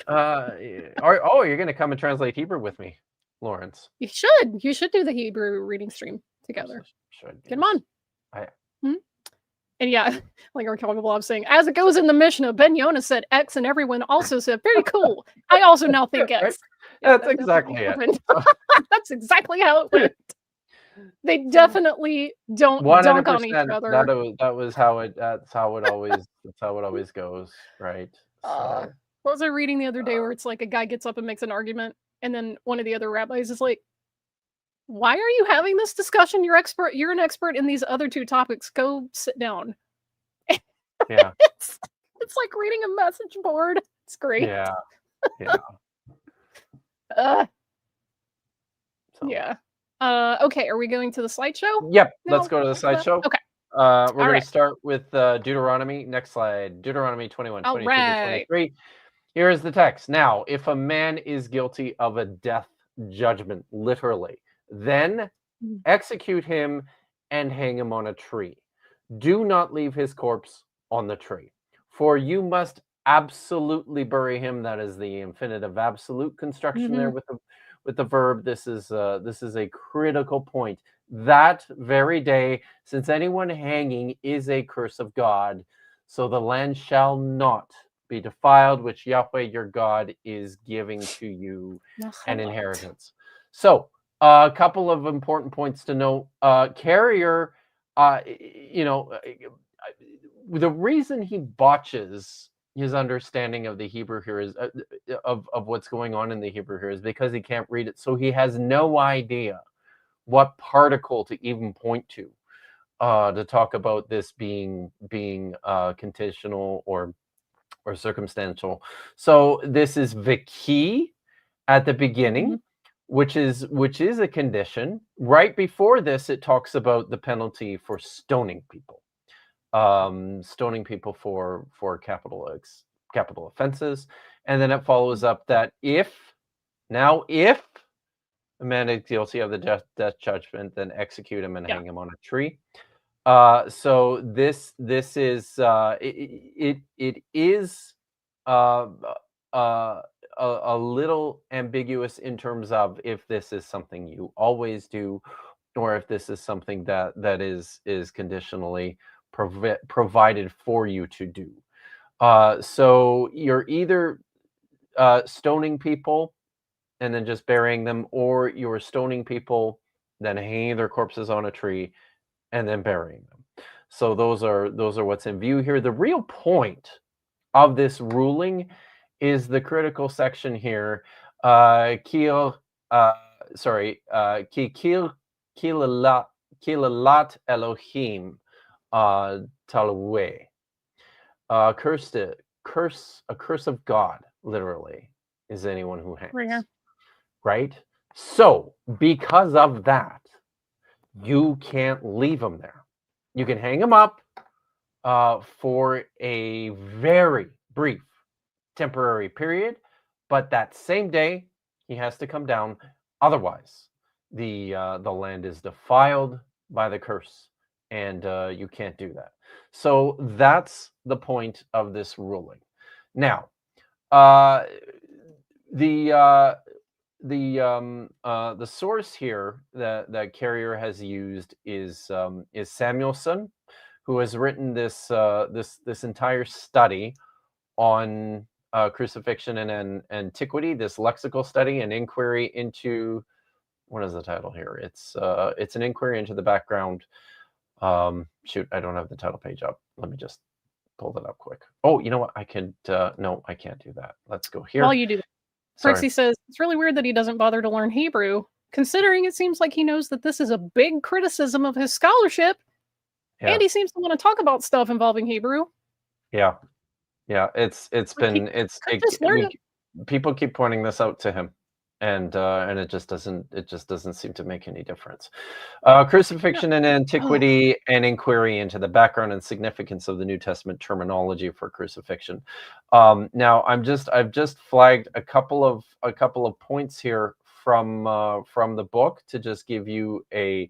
You're gonna come and translate Hebrew with me, Lawrence. You should. You should do the Hebrew reading stream together. Should. Get him on. And yeah, like our Calvin Blob saying, as it goes in the Mishnah, Ben Yonah said X, and everyone also said, very cool. I also now think X. Right? Yeah, That's exactly it. That's exactly how it went. They definitely don't dunk on each other. That's how it always goes, right? So. What was I reading the other day where it's like a guy gets up and makes an argument, and then one of the other rabbis is like, why are you having this discussion? You're an expert in these other two topics. Go sit down. Yeah. It's like reading a message board. It's great. Yeah. Yeah. Okay, are we going to the slideshow? Yep, No? let's go to the slideshow. Okay. We're going to start with Deuteronomy. Next slide. Deuteronomy 21, 22 to 23. Here is the text. Now, if a man is guilty of a death judgment, literally, then execute him and hang him on a tree. Do not leave his corpse on the tree, for you must absolutely bury him. That is the infinitive absolute construction there with the verb. This is a critical point. That very day, since anyone hanging is a curse of God, so the land shall not be defiled, which Yahweh your God is giving to you an inheritance. So a couple of important points to note. Carrier, the reason he botches his understanding of the Hebrew here is of what's going on in the Hebrew here is because he can't read it. So he has no idea what particle to even point to talk about this being conditional or circumstantial. So this is v'ki at the beginning, which is a condition. Right before this, it talks about the penalty for stoning people. Stoning people for capital offenses, and then it follows up that if a man is guilty of the death judgment, then execute him and hang him on a tree. So this is it is a little ambiguous in terms of if this is something you always do, or if this is something that is conditionally provided for you to do. So you're either stoning people and then just burying them, or you're stoning people, then hanging their corpses on a tree, and then burying them. So those are what's in view here. The real point of this ruling is the critical section here. Kilat Elohim Talwe. A curse of God, literally, is anyone who hangs. Right? So, because of that, you can't leave him there. You can hang him up for a very brief temporary period, but that same day, he has to come down. Otherwise, the land is defiled by the curse, and you can't do that. So that's the point of this ruling. Now, the source here that Carrier has used is Samuelson, who has written this entire study on crucifixion and antiquity, this lexical study and inquiry into what is the title here? It's an inquiry into the background. Shoot, I don't have the title page up. Let me just pull that up quick. Oh, you know what? I could. No, I can't do that. Let's go here. While you do that, Sorry. Prixie says it's really weird that he doesn't bother to learn Hebrew, considering it seems like he knows that this is a big criticism of his scholarship, Yeah. and he seems to want to talk about stuff involving Hebrew. Yeah. It's Like, been he could just learn it. people keep pointing this out to him, and it just doesn't seem to make any difference. Crucifixion and antiquity, an inquiry into the background and significance of the New Testament terminology for crucifixion. Now I've just flagged a couple of points here from the book to just give you a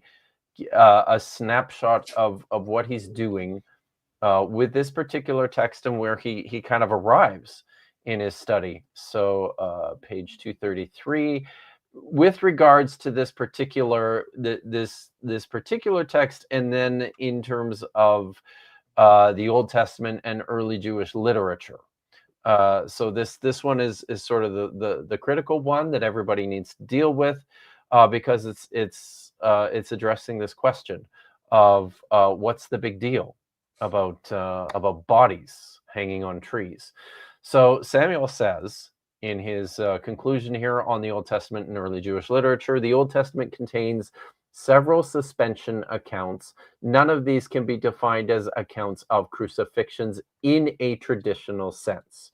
snapshot of what he's doing with this particular text and where he kind of arrives in his study. So page 233, with regards to this particular this particular text, and then in terms of the Old Testament and early Jewish literature. So this one is sort of the critical one that everybody needs to deal with, because it's addressing this question of what's the big deal about bodies hanging on trees. So Samuel says in his conclusion here on the Old Testament and early Jewish literature, the Old Testament contains several suspension accounts. None of these can be defined as accounts of crucifixions in a traditional sense.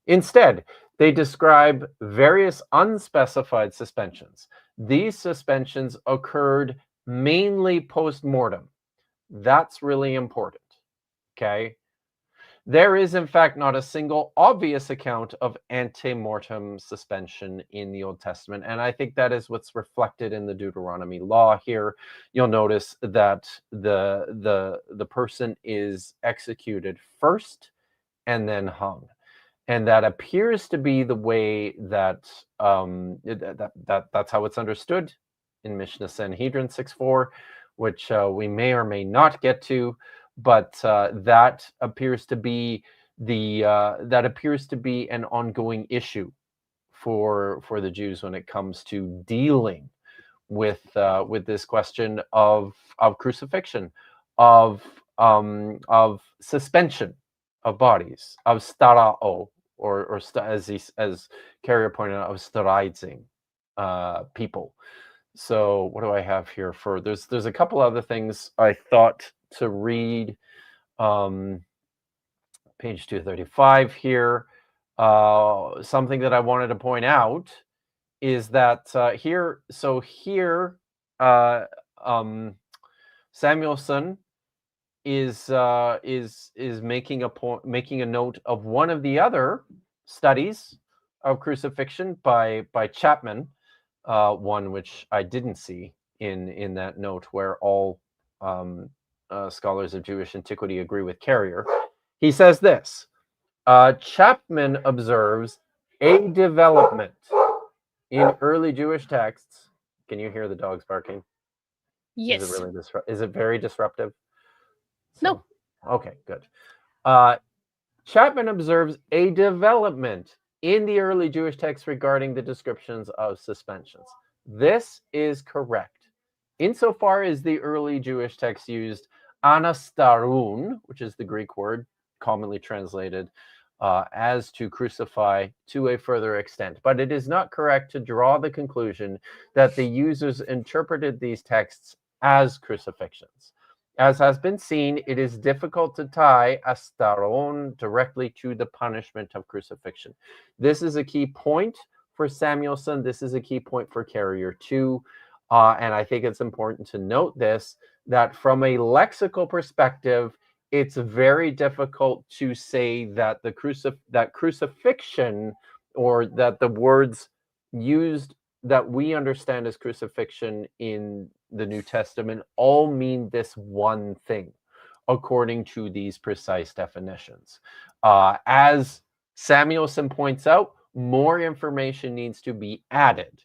Instead, they describe various unspecified suspensions. These suspensions occurred mainly post-mortem. That's really important. Okay. There is, in fact, not a single obvious account of ante-mortem suspension in the Old Testament. And I think that is what's reflected in the Deuteronomy law here. You'll notice that the person is executed first and then hung. And that appears to be the way that that's how it's understood in Mishnah Sanhedrin 6:4, which we may or may not get to. But that appears to be an ongoing issue for the Jews when it comes to dealing with this question of crucifixion, of suspension of bodies, of starao, or as Carrier pointed out, of staraizing people. So what do I have here for? There's a couple other things I thought to read. Page 235 here. Something that I wanted to point out is that here Samuelson is making a note of one of the other studies of crucifixion by Chapman, one which I didn't see in that note, where all scholars of Jewish antiquity agree with Carrier. He says this: Chapman observes a development in early Jewish texts. Can you hear the dogs barking? Yes. Is it very disruptive? No. Okay, good. Chapman observes a development in the early Jewish texts regarding the descriptions of suspensions. This is correct. Insofar as the early Jewish text used anastarun, which is the Greek word commonly translated as to crucify to a further extent. But it is not correct to draw the conclusion that the users interpreted these texts as crucifixions. As has been seen, it is difficult to tie astaron directly to the punishment of crucifixion. This is a key point for Samuelson. This is a key point for Carrier too. And I think it's important to note this, that from a lexical perspective, it's very difficult to say that that crucifixion, or that the words used that we understand as crucifixion in the New Testament all mean this one thing, according to these precise definitions. As Samuelson points out, more information needs to be added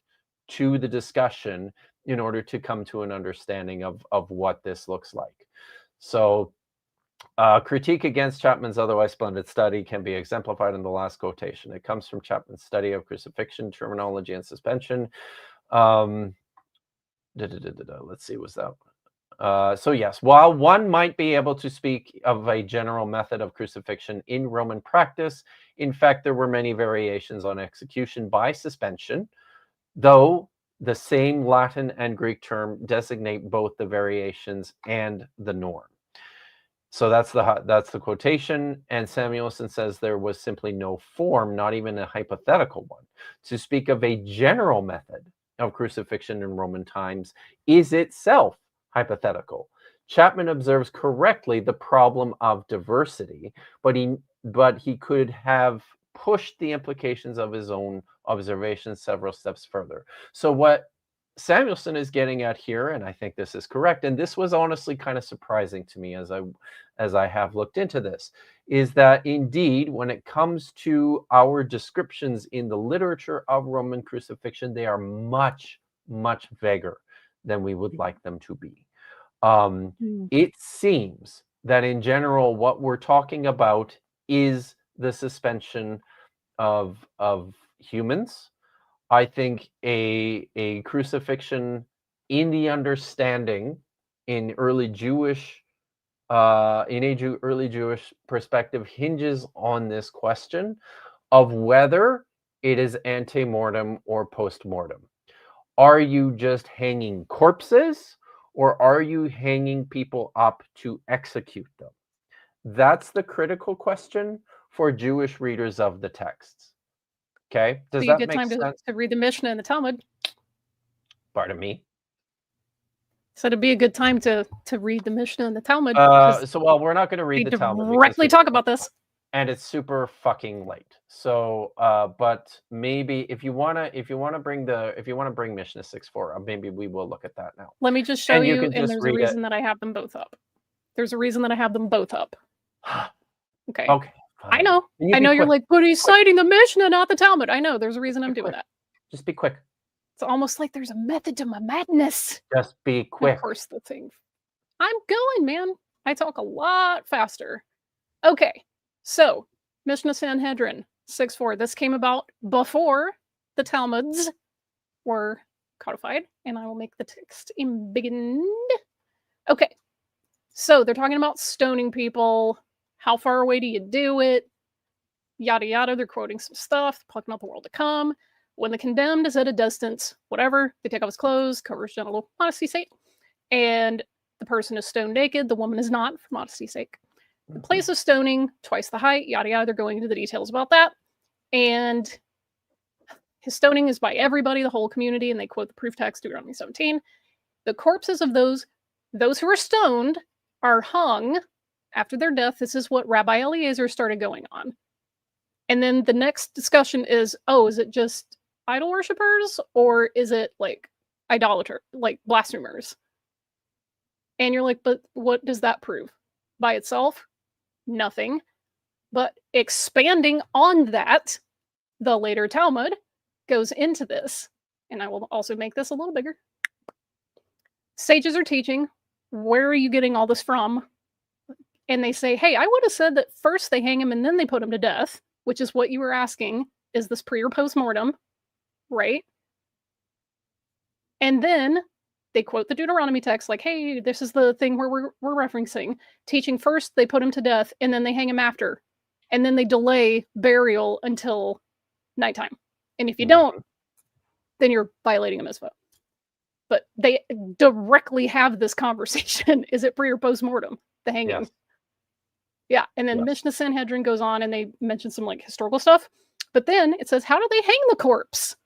to the discussion in order to come to an understanding of what this looks like. So critique against Chapman's otherwise splendid study can be exemplified in the last quotation. It comes from Chapman's study of crucifixion, terminology, and suspension. let's see, was that? So yes, while one might be able to speak of a general method of crucifixion in Roman practice, in fact, there were many variations on execution by suspension, though the same Latin and Greek term designate both the variations and the norm. So that's the quotation, and Samuelson says there was simply no form, not even a hypothetical one, to speak of a general method of crucifixion in Roman times is itself hypothetical. Chapman observes correctly the problem of diversity, but he could have pushed the implications of his own observations several steps further. So what Samuelson is getting at here, and I think this is correct, and this was honestly kind of surprising to me as I have looked into this, is that indeed, when it comes to our descriptions in the literature of Roman crucifixion, they are much, much vaguer than we would like them to be. It seems that in general, what we're talking about is the suspension of humans. I think a crucifixion in the understanding in early Jewish perspective hinges on this question of whether it is ante-mortem or post-mortem. Are you just hanging corpses, or are you hanging people up to execute them? That's the critical question for Jewish readers of the texts. Okay, does that make sense? To read the Mishnah and the Talmud. Pardon me. So it'd be a good time to read the Mishnah and the Talmud. So well, we're not going to read the Talmud. Directly talk about this. And it's super fucking late. So, but maybe if you wanna bring Mishnah 6:4, maybe we will look at that now. Let me just show you, and there's a reason that I have them both up. There's a reason that I have them both up. Okay. Okay. Fine. I know. I know you're like, but he's citing the Mishnah, not the Talmud. I know. There's a reason I'm doing that. Just be quick. It's almost like there's a method to my madness. Just be quick. Of course, the thing. I'm going, man. I talk a lot faster. Okay. So, Mishnah Sanhedrin 6:4. This came about before the Talmuds were codified, and I will make the text embiggened. Okay. So, they're talking about stoning people. How far away do you do it? Yada, yada. They're quoting some stuff, talking about the world to come. When the condemned is at a distance, whatever, they take off his clothes, cover his genital modesty's sake, and the person is stoned naked. The woman is not, for modesty's sake. The place of stoning, twice the height, yada, yada. They're going into the details about that. And his stoning is by everybody, the whole community, and they quote the proof text, Deuteronomy 17. The corpses of those who are stoned are hung after their death. This is what Rabbi Eliezer started going on. And then the next discussion is, is it just idol worshippers, or is it like idolater, like blasphemers? And you're like, but what does that prove? By itself? Nothing. But expanding on that, the later Talmud goes into this. And I will also make this a little bigger. Sages are teaching, where are you getting all this from? And they say, hey, I would have said that first they hang him and then they put him to death, which is what you were asking. Is this pre or post-mortem? Right? And then they quote the Deuteronomy text like, hey, this is the thing where we're referencing. Teaching first, they put him to death, and then they hang him after. And then they delay burial until nighttime. And if you don't, then you're violating a mitzvah. But they directly have this conversation. Is it pre or post-mortem? The hanging. Yes. Yeah, and then Mishnah Sanhedrin goes on and they mention some like historical stuff. But then it says, how do they hang the corpse?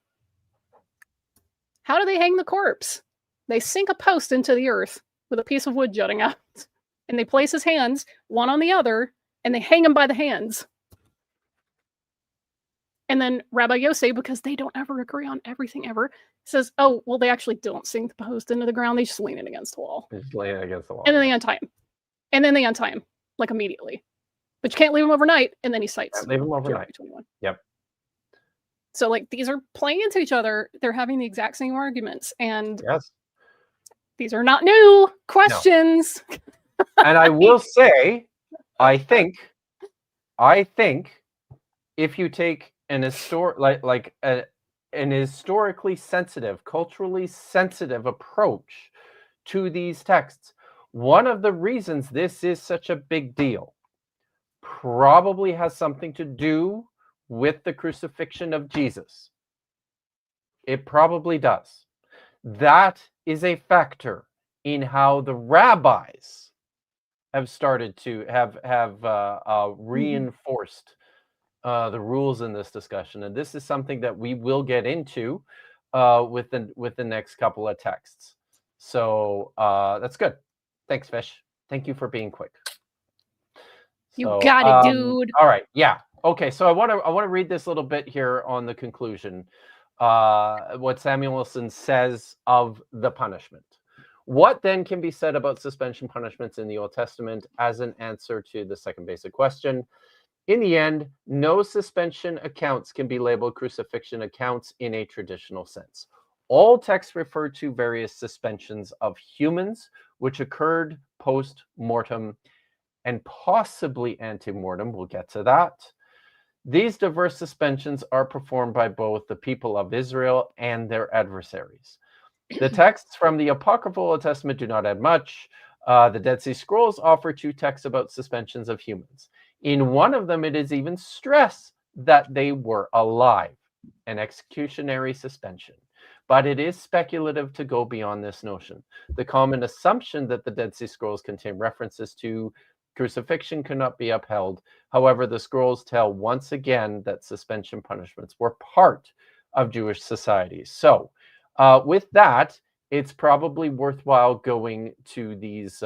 How do they hang the corpse? They sink a post into the earth with a piece of wood jutting out. And they place his hands one on the other, and they hang him by the hands. And then Rabbi Yosef, because they don't ever agree on everything ever, says, oh, well, they actually don't sink the post into the ground. They just lean it against the wall. Just lean it against the wall. And then they untie him. Like immediately. But you can't leave him overnight, and then he cites. Leave him overnight. Yep. So like these are playing into each other. They're having the exact same arguments, and these are not new questions. No. And I will say, I think if you take an an historically sensitive, culturally sensitive approach to these texts. One of the reasons this is such a big deal probably has something to do with the crucifixion of Jesus. It probably does. That is a factor in how the rabbis have started to have reinforced the rules in this discussion, and this is something that we will get into with the next couple of texts. So that's good. Thanks, Fish. Thank you for being quick. You got it, dude. All right. Yeah. Okay. So I want to read this little bit here on the conclusion. What Samuelson says of the punishment. What then can be said about suspension punishments in the Old Testament as an answer to the second basic question? In the end, no suspension accounts can be labeled crucifixion accounts in a traditional sense. All texts refer to various suspensions of humans which occurred post-mortem and possibly ante-mortem. We'll get to that. These diverse suspensions are performed by both the people of Israel and their adversaries. The texts from the Apocryphal Old Testament do not add much. The Dead Sea Scrolls offer 2 texts about suspensions of humans. In one of them, it is even stressed that they were alive, an executionary suspension. But it is speculative to go beyond this notion. The common assumption that the Dead Sea Scrolls contain references to crucifixion cannot be upheld. However, the scrolls tell once again that suspension punishments were part of Jewish society. So, with that, it's probably worthwhile going to these.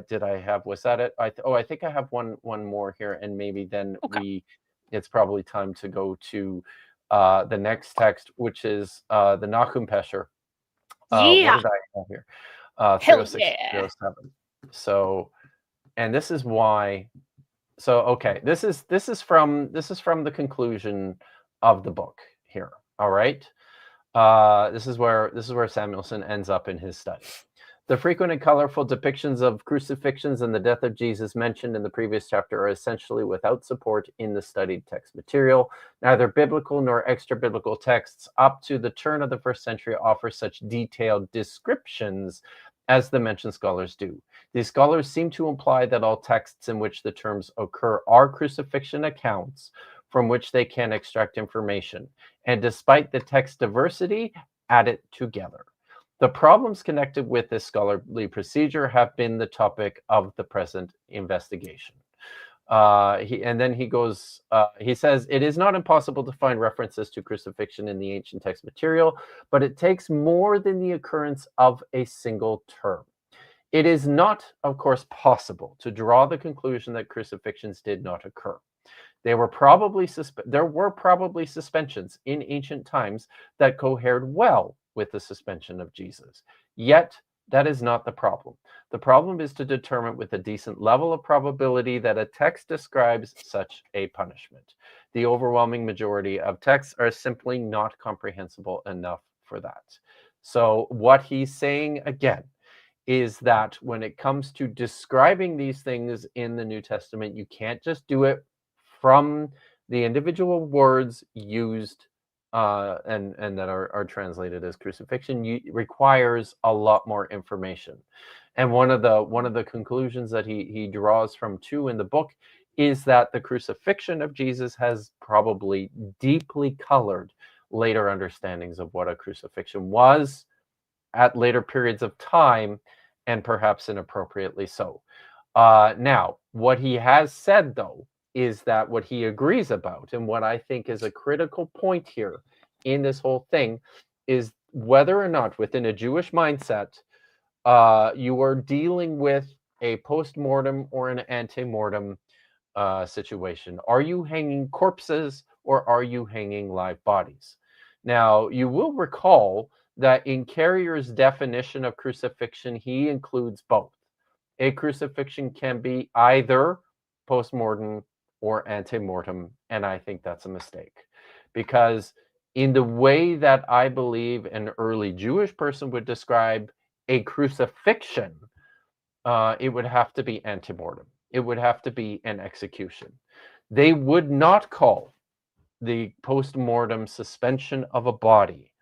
Did I have? Was that it? I think I have one more here, and maybe then it's probably time to go to the next text, which is the Nahum Pesher. Yeah. What did I have here? Hell 306, yeah. 307. So, and this is why. So, okay, this is from the conclusion of the book here. All right. This is where Samuelson ends up in his study. The frequent and colorful depictions of crucifixions and the death of Jesus mentioned in the previous chapter are essentially without support in the studied text material. Neither biblical nor extra-biblical texts up to the turn of the 1st century offer such detailed descriptions as the mentioned scholars do. These scholars seem to imply that all texts in which the terms occur are crucifixion accounts from which they can extract information, and despite the text diversity, add it together. The problems connected with this scholarly procedure have been the topic of the present investigation. He says, it is not impossible to find references to crucifixion in the ancient text material, but it takes more than the occurrence of a single term. It is not, of course, possible to draw the conclusion that crucifixions did not occur. There were probably suspensions in ancient times that cohered well with the suspension of Jesus. Yet, that is not the problem. The problem is to determine with a decent level of probability that a text describes such a punishment. The overwhelming majority of texts are simply not comprehensible enough for that. So what he's saying again is that when it comes to describing these things in the New Testament, you can't just do it from the individual words used and that are translated as crucifixion. Requires a lot more information. And one of the conclusions that he draws from too in the book is that the crucifixion of Jesus has probably deeply colored later understandings of what a crucifixion was at later periods of time, and perhaps inappropriately so. Now, what he has said, though, is that what he agrees about, and what I think is a critical point here in this whole thing, is whether or not within a Jewish mindset, you are dealing with a post-mortem or an ante-mortem situation. Are you hanging corpses or are you hanging live bodies? Now, you will recall that in Carrier's definition of crucifixion, he includes both. A crucifixion can be either post-mortem or ante-mortem, and I think that's a mistake. Because in the way that I believe an early Jewish person would describe a crucifixion, it would have to be ante-mortem. It would have to be an execution. They would not call the post-mortem suspension of a body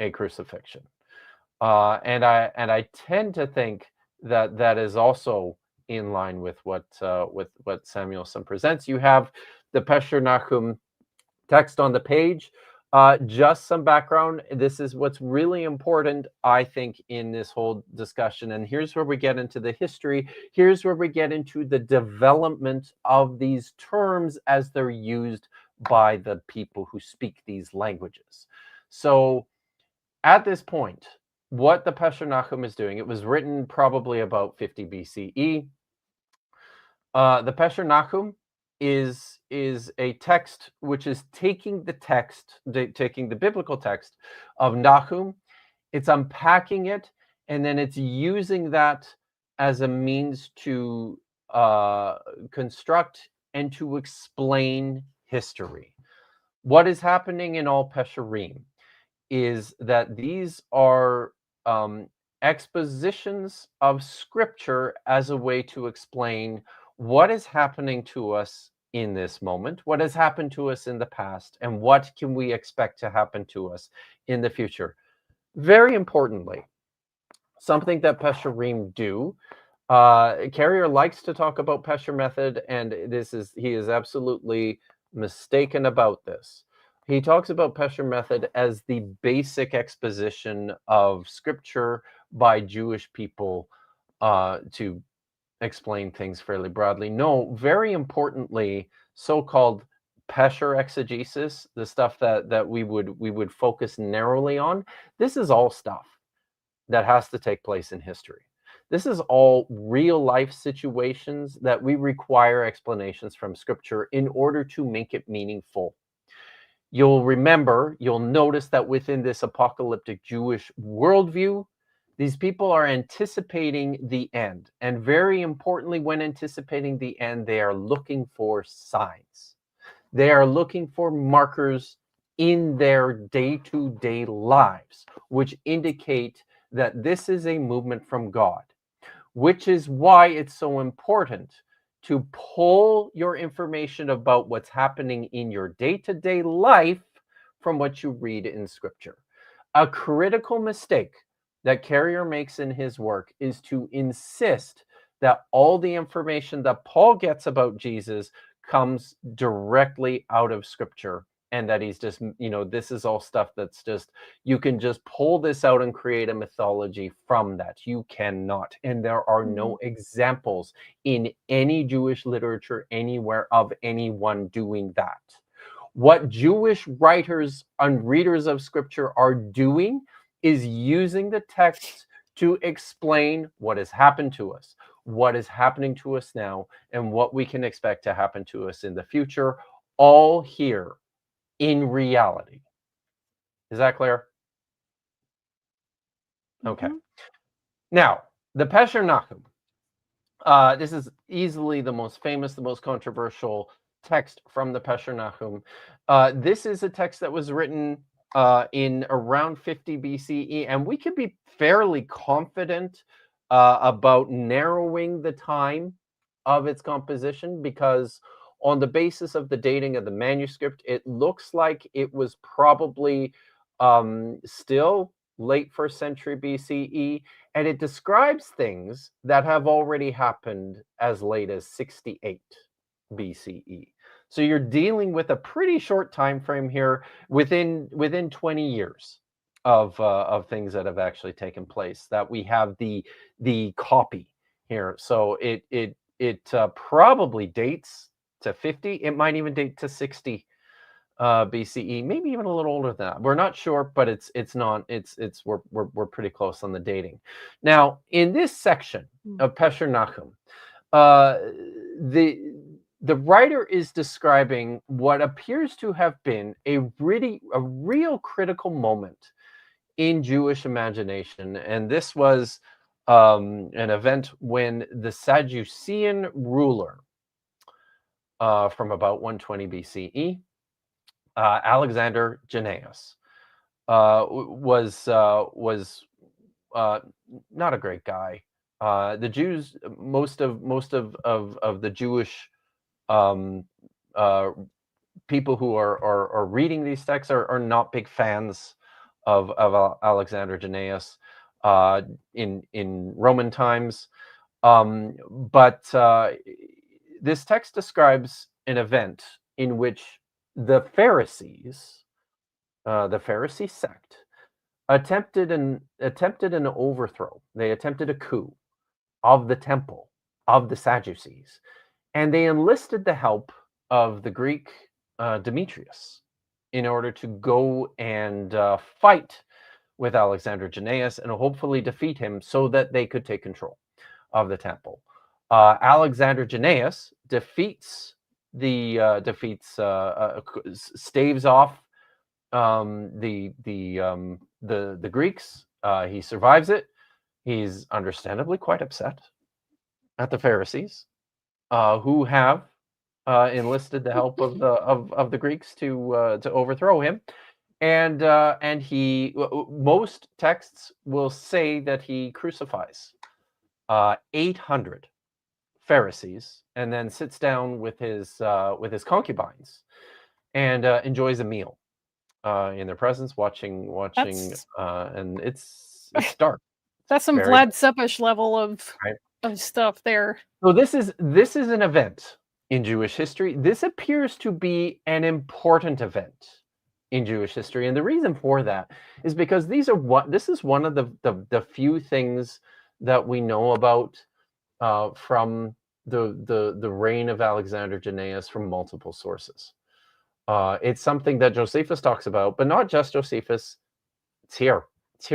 a crucifixion. And I tend to think that that is also in line with what Samuelson presents. You have the Pesher Nahum text on the page. Just some background. This is what's really important, I think, in this whole discussion. And here's where we get into the history. Here's where we get into the development of these terms as they're used by the people who speak these languages. So at this point, what the Pesher Nahum is doing, it was written probably about 50 BCE. The Pesher Nahum is a text which is taking the biblical text of Nahum, it's unpacking it, and then it's using that as a means to construct and to explain history. What is happening in all Pesherim is that these are expositions of scripture as a way to explain what is happening to us in this moment, what has happened to us in the past, and what can we expect to happen to us in the future. Very importantly, something that Pesherim do, Carrier likes to talk about Pesher method, and he is absolutely mistaken about this. He talks about Pesher method as the basic exposition of scripture by Jewish people to explain things fairly broadly. No, very importantly, so-called Pesher exegesis, the stuff that we would focus narrowly on, this is all stuff that has to take place in history. This is all real life situations that we require explanations from scripture in order to make it meaningful. You'll notice that within this apocalyptic Jewish worldview, these people are anticipating the end. And very importantly, when anticipating the end, they are looking for signs. They are looking for markers in their day-to-day lives, which indicate that this is a movement from God, which is why it's so important to pull your information about what's happening in your day-to-day life from what you read in scripture. A critical mistake that Carrier makes in his work is to insist that all the information that Paul gets about Jesus comes directly out of scripture, and that he's just, this is all stuff that's just, you can just pull this out and create a mythology from that. You cannot. And there are no examples in any Jewish literature anywhere of anyone doing that. What Jewish writers and readers of scripture are doing is using the text to explain what has happened to us, what is happening to us now, and what we can expect to happen to us in the future, all here in reality. Is that clear? Okay. Now, the Pesher Nahum. This is easily the most famous, the most controversial text from the Pesher Nahum. This is a text that was written in around 50 BCE, and we can be fairly confident about narrowing the time of its composition, because on the basis of the dating of the manuscript, it looks like it was probably still late 1st century BCE, and it describes things that have already happened as late as 68 BCE. So you're dealing with a pretty short time frame here, within 20 years of things that have actually taken place, that we have the copy here. So it probably dates to 50. It might even date to 60 BCE, maybe even a little older than that. We're not sure, but we're pretty close on the dating. Now, in this section of Pesher Nahum, the writer is describing what appears to have been a real critical moment in Jewish imagination, and this was an event when the Sadducean ruler from about 120 BCE, Alexander Jannaeus, was not a great guy. The Jews, most of the Jewish people who are reading these texts are not big fans of Alexander Jannaeus in Roman times. But this text describes an event in which the Pharisees, the Pharisee sect, attempted an overthrow. They attempted a coup of the temple of the Sadducees, and they enlisted the help of the Greek Demetrius in order to go and fight with Alexander Jannaeus and hopefully defeat him so that they could take control of the temple. Alexander Jannaeus staves off the Greeks. He survives it. He's understandably quite upset at the Pharisees, who have enlisted the help of the Greeks to overthrow him. And he, most texts will say that he crucifies 800 Pharisees and then sits down with his concubines and enjoys a meal in their presence, watching, and it's dark. That's some Vlad Tepes level of stuff there. So this is an event in Jewish history. This appears to be an important event in Jewish history, and the reason for that is because this is one of the few things that we know about from the reign of Alexander Jannaeus from multiple sources. It's something that Josephus talks about, but not just Josephus. It's here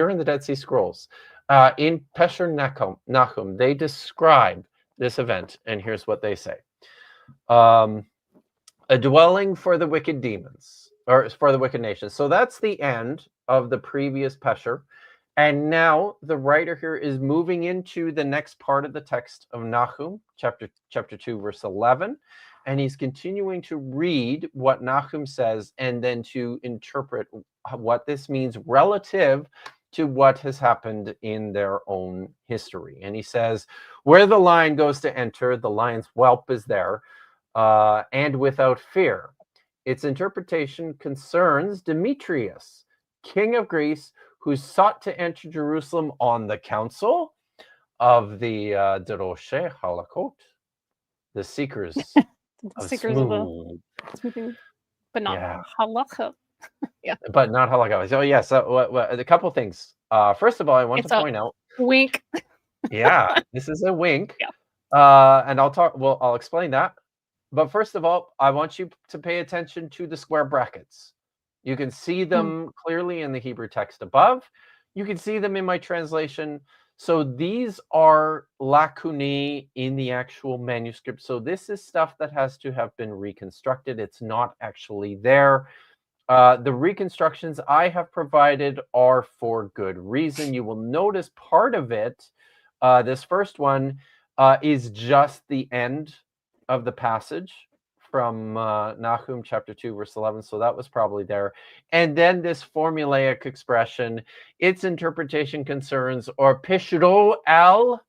in the Dead Sea Scrolls. In Pesher Nahum, they describe this event, and here's what they say. A dwelling for the wicked demons, or for the wicked nations. So that's the end of the previous Pesher. And now the writer here is moving into the next part of the text of Nahum, chapter 2, verse 11. And he's continuing to read what Nahum says and then to interpret what this means relative to what has happened in their own history. And he says, where the lion goes to enter, the lion's whelp is there, and without fear. Its interpretation concerns Demetrius, king of Greece, who sought to enter Jerusalem on the council of the Deroshe Halakot, the seekers of smooth, but not halakha. Yeah, but not halakha. So yes, a couple things. First of all, I want to point out wink. Yeah, this is a wink. Yeah. And I'll explain that. But first of all, I want you to pay attention to the square brackets. You can see them clearly in the Hebrew text above. You can see them in my translation. So these are lacunae in the actual manuscript. So this is stuff that has to have been reconstructed. It's not actually there. The reconstructions I have provided are for good reason. You will notice part of it, this first one, is just the end of the passage from Nahum chapter 2, verse 11. So that was probably there. And then this formulaic expression, its interpretation concerns, or pishro al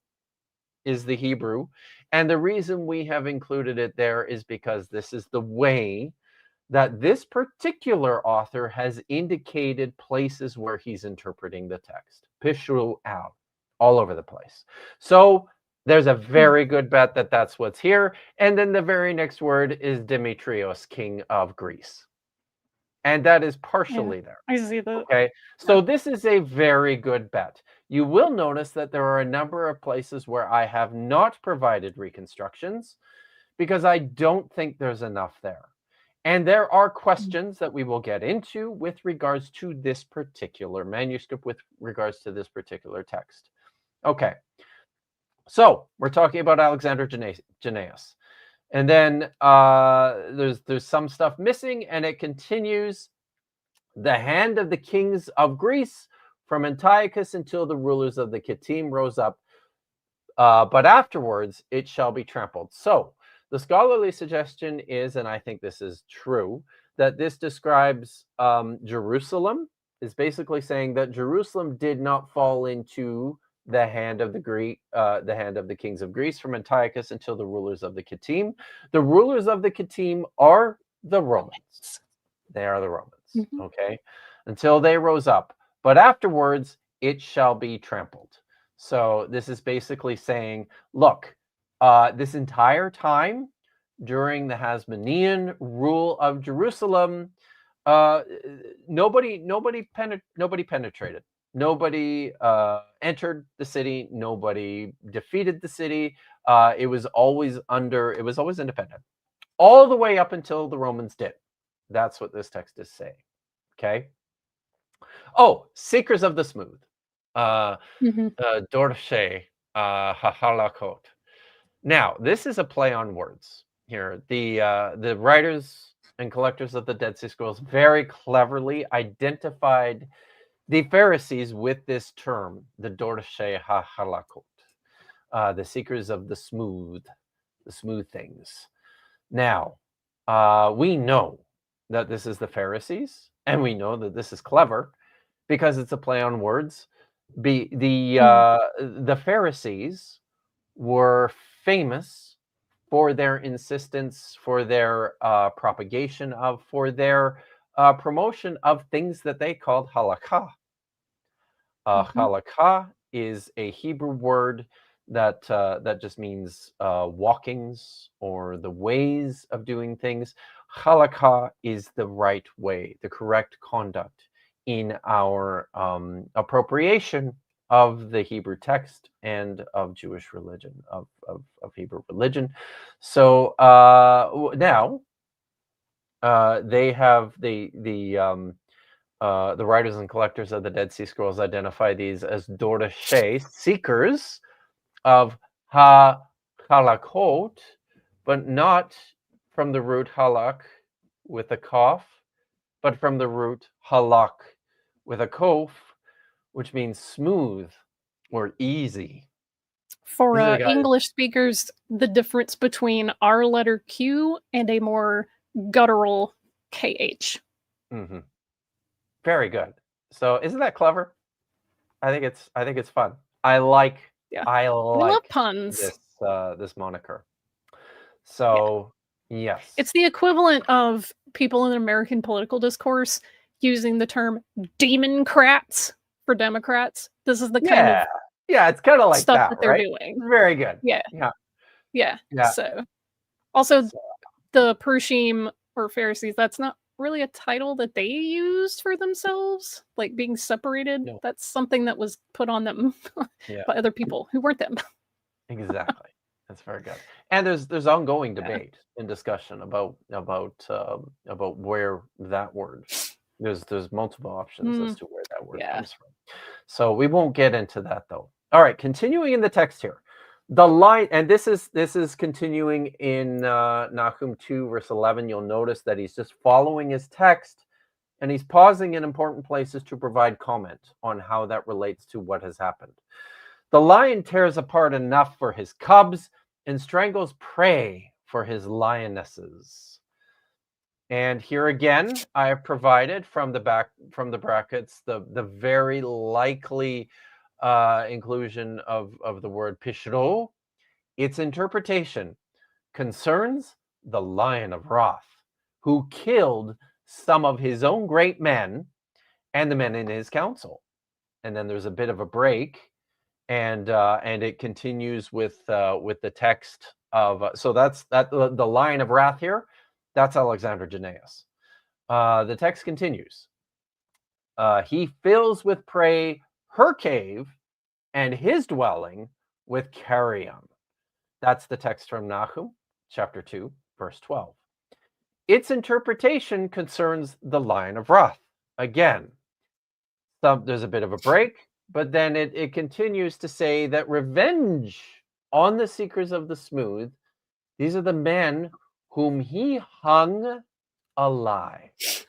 is the Hebrew. And the reason we have included it there is because this is the way that this particular author has indicated places where he's interpreting the text. Pishru al, all over the place. So there's a very good bet that that's what's here. And then the very next word is Demetrios, king of Greece. And that is partially there. I see that. Okay, so this is a very good bet. You will notice that there are a number of places where I have not provided reconstructions because I don't think there's enough there. And there are questions that we will get into with regards to this particular manuscript, with regards to this particular text. Okay, so we're talking about Alexander Jannaeus. And then there's some stuff missing, and it continues. The hand of the kings of Greece from Antiochus until the rulers of the Kittim rose up, but afterwards it shall be trampled. So the scholarly suggestion is, and I think this is true, that this describes Jerusalem, is basically saying that Jerusalem did not fall into the hand of the kings of Greece from Antiochus until the rulers of the Kittim. The rulers of the Kittim are The Romans. They are the Romans. Mhm. Okay. Until they rose up. But afterwards, it shall be trampled. So this is basically saying, look, this entire time during the Hasmonean rule of Jerusalem, nobody penetrated. Nobody entered the city. Nobody defeated the city. It was always independent, all the way up until the Romans did. That's what this text is saying. Okay. Oh, seekers of the smooth. Dorshe Hahalakot. Now, this is a play on words here. The writers and collectors of the Dead Sea Scrolls very cleverly identified the Pharisees with this term, the Dorshe HaHalakot, the seekers of the smooth things. Now, we know that this is the Pharisees, and we know that this is clever because it's a play on words. The Pharisees were famous for their insistence, for their propagation of, for their promotion of things that they called halakha. Halakha is a Hebrew word that just means walkings or the ways of doing things. Halakha is the right way, the correct conduct in our appropriation of the Hebrew text and of Jewish religion, of Hebrew religion. So now they have the writers and collectors of the Dead Sea Scrolls identify these as Dorshe, seekers of halakot, but not from the root halak with a kof, but from the root halak with a kof, which means smooth or easy. For English speakers, the difference between our letter Q and a more guttural KH. Mm-hmm. Very good. So isn't that clever? I think it's fun. I like love puns. This moniker. So yes, it's the equivalent of people in American political discourse using the term "democrats" for Democrats. This is the kind of it's kind of like stuff that they're right? doing. Very good. Yeah. So also the Pershim or Pharisees, that's not really a title that they used for themselves, like being separated. No. That's something that was put on them by other people who weren't them. Exactly. That's very good. And there's ongoing debate and discussion about where that word. There's multiple options as to where that word comes from. So we won't get into that though. All right, continuing in the text here. The line, and this is continuing in Nahum 2 verse 11. You'll notice that he's just following his text, and he's pausing in important places to provide comment on how that relates to what has happened. The lion tears apart enough for his cubs and strangles prey for his lionesses. And here again, I have provided from the brackets the very likely inclusion of the word pishro. Its interpretation concerns the Lion of Wrath, who killed some of his own great men and the men in his council. And then there's a bit of a break, and it continues with the text of so that's the Lion of Wrath here. That's Alexander Jannaeus. The text continues. He fills with prey her cave and his dwelling with carrion. That's the text from Nahum, chapter 2, verse 12. Its interpretation concerns the Lion of Wrath. Again, there's a bit of a break, but then it continues to say that revenge on the seekers of the smooth, these are the men whom he hung alive.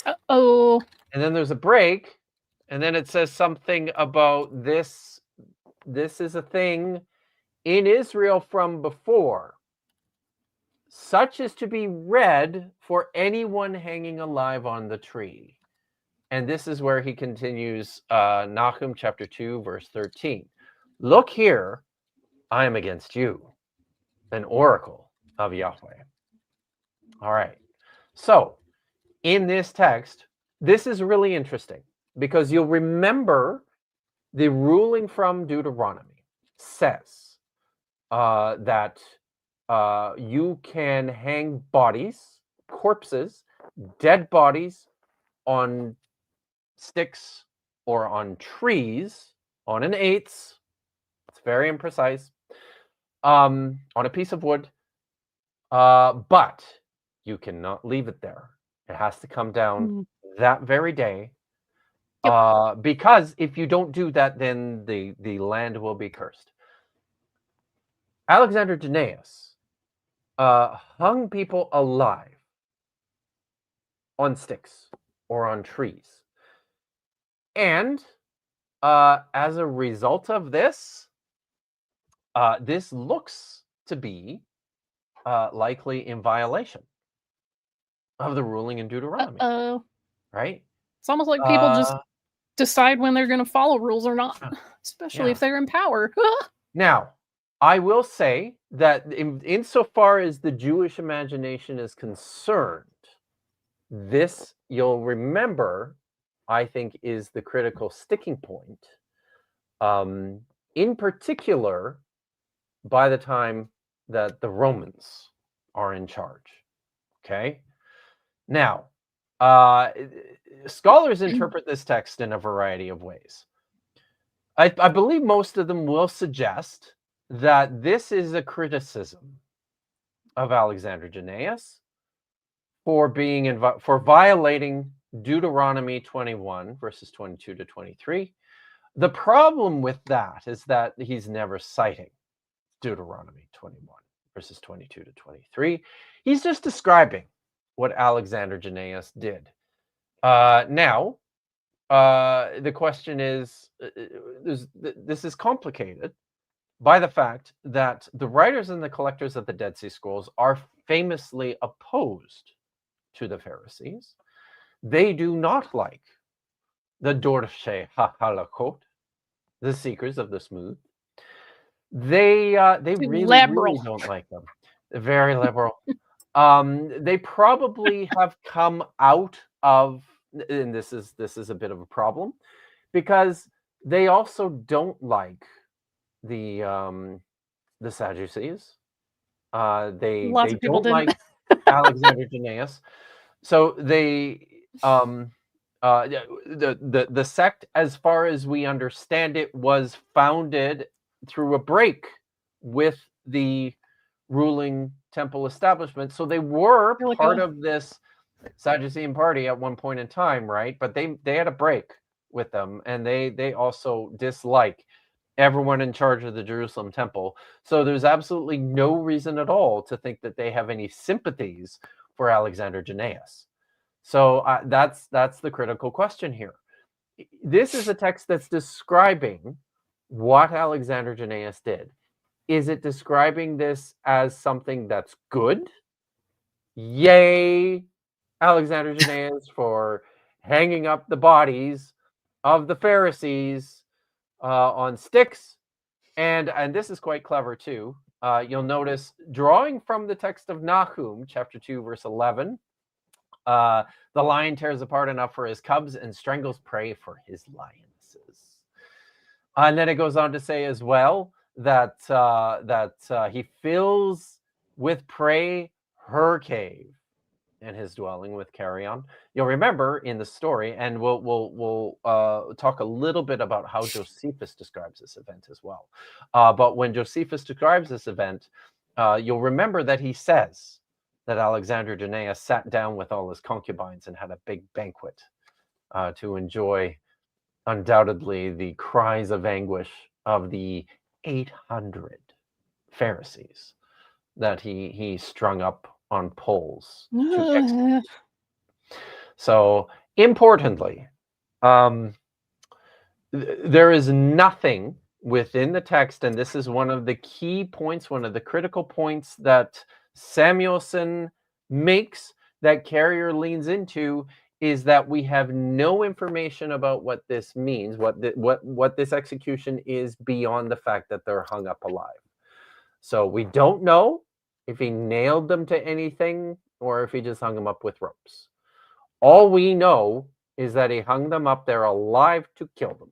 Uh-oh. And then there's a break, and then it says something about this. This is a thing in Israel from before, such as to be read for anyone hanging alive on the tree. And this is where he continues, Nahum chapter 2, verse 13. Look here, I am against you, an oracle of Yahweh. All right. So in this text, this is really interesting because you'll remember the ruling from Deuteronomy says that you can hang bodies, corpses, dead bodies on sticks or on trees, on an eighth, it's very imprecise, on a piece of wood, but you cannot leave it there. It has to come down that very day. Because if you don't do that, then the land will be cursed. Alexander Jannaeus hung people alive on sticks or on trees. And as a result of this, this looks to be likely in violation of the ruling in Deuteronomy. Right? It's almost like people just decide when they're going to follow rules or not, especially if they're in power. Now, I will say that insofar as the Jewish imagination is concerned, this, you'll remember, I think, is the critical sticking point. In particular, by the time that the Romans are in charge. Okay? Now, scholars interpret this text in a variety of ways. I believe most of them will suggest that this is a criticism of Alexander Jannaeus for violating Deuteronomy 21 verses 22 to 23. The problem with that is that he's never citing Deuteronomy 21 verses 22 to 23. He's just describing what Alexander Jannaeus did. Now, the question is, this is complicated by the fact that the writers and the collectors of the Dead Sea Scrolls are famously opposed to the Pharisees. They do not like the Dorshei HaHalakot, the seekers of the smooth. They really don't like them. They're very liberal. They probably have come out of, and this is a bit of a problem, because they also don't like the Sadducees. They don't like Alexander Jannaeus. So they the sect, as far as we understand it, was founded through a break with the ruling temple establishment. So they were part of this Sadducean party at one point in time, right? But they had a break with them, and they also dislike everyone in charge of the Jerusalem temple. So there's absolutely no reason at all to think that they have any sympathies for Alexander Jannaeus. So that's the critical question here. This is a text that's describing what Alexander Jannaeus did. Is it describing this as something that's good? Yay, Alexander Jannaeus, for hanging up the bodies of the Pharisees on sticks. And this is quite clever too. You'll notice, drawing from the text of Nahum, chapter 2, verse 11, the lion tears apart enough for his cubs and strangles prey for his lionesses. And then it goes on to say as well that he fills with prey her cave and his dwelling with carrion. You'll remember in the story, and we'll talk a little bit about how Josephus describes this event as well. But when Josephus describes this event, you'll remember that he says that Alexander Jannaeus sat down with all his concubines and had a big banquet to enjoy, undoubtedly, the cries of anguish of the 800 Pharisees that he strung up on poles to execute. So, importantly, there is nothing within the text, and this is one of the key points, one of the critical points that Samuelson makes, that Carrier leans into, is that we have no information about what this means, what this execution is, beyond the fact that they're hung up alive. So we don't know if he nailed them to anything or if he just hung them up with ropes. All we know is that he hung them up there alive to kill them.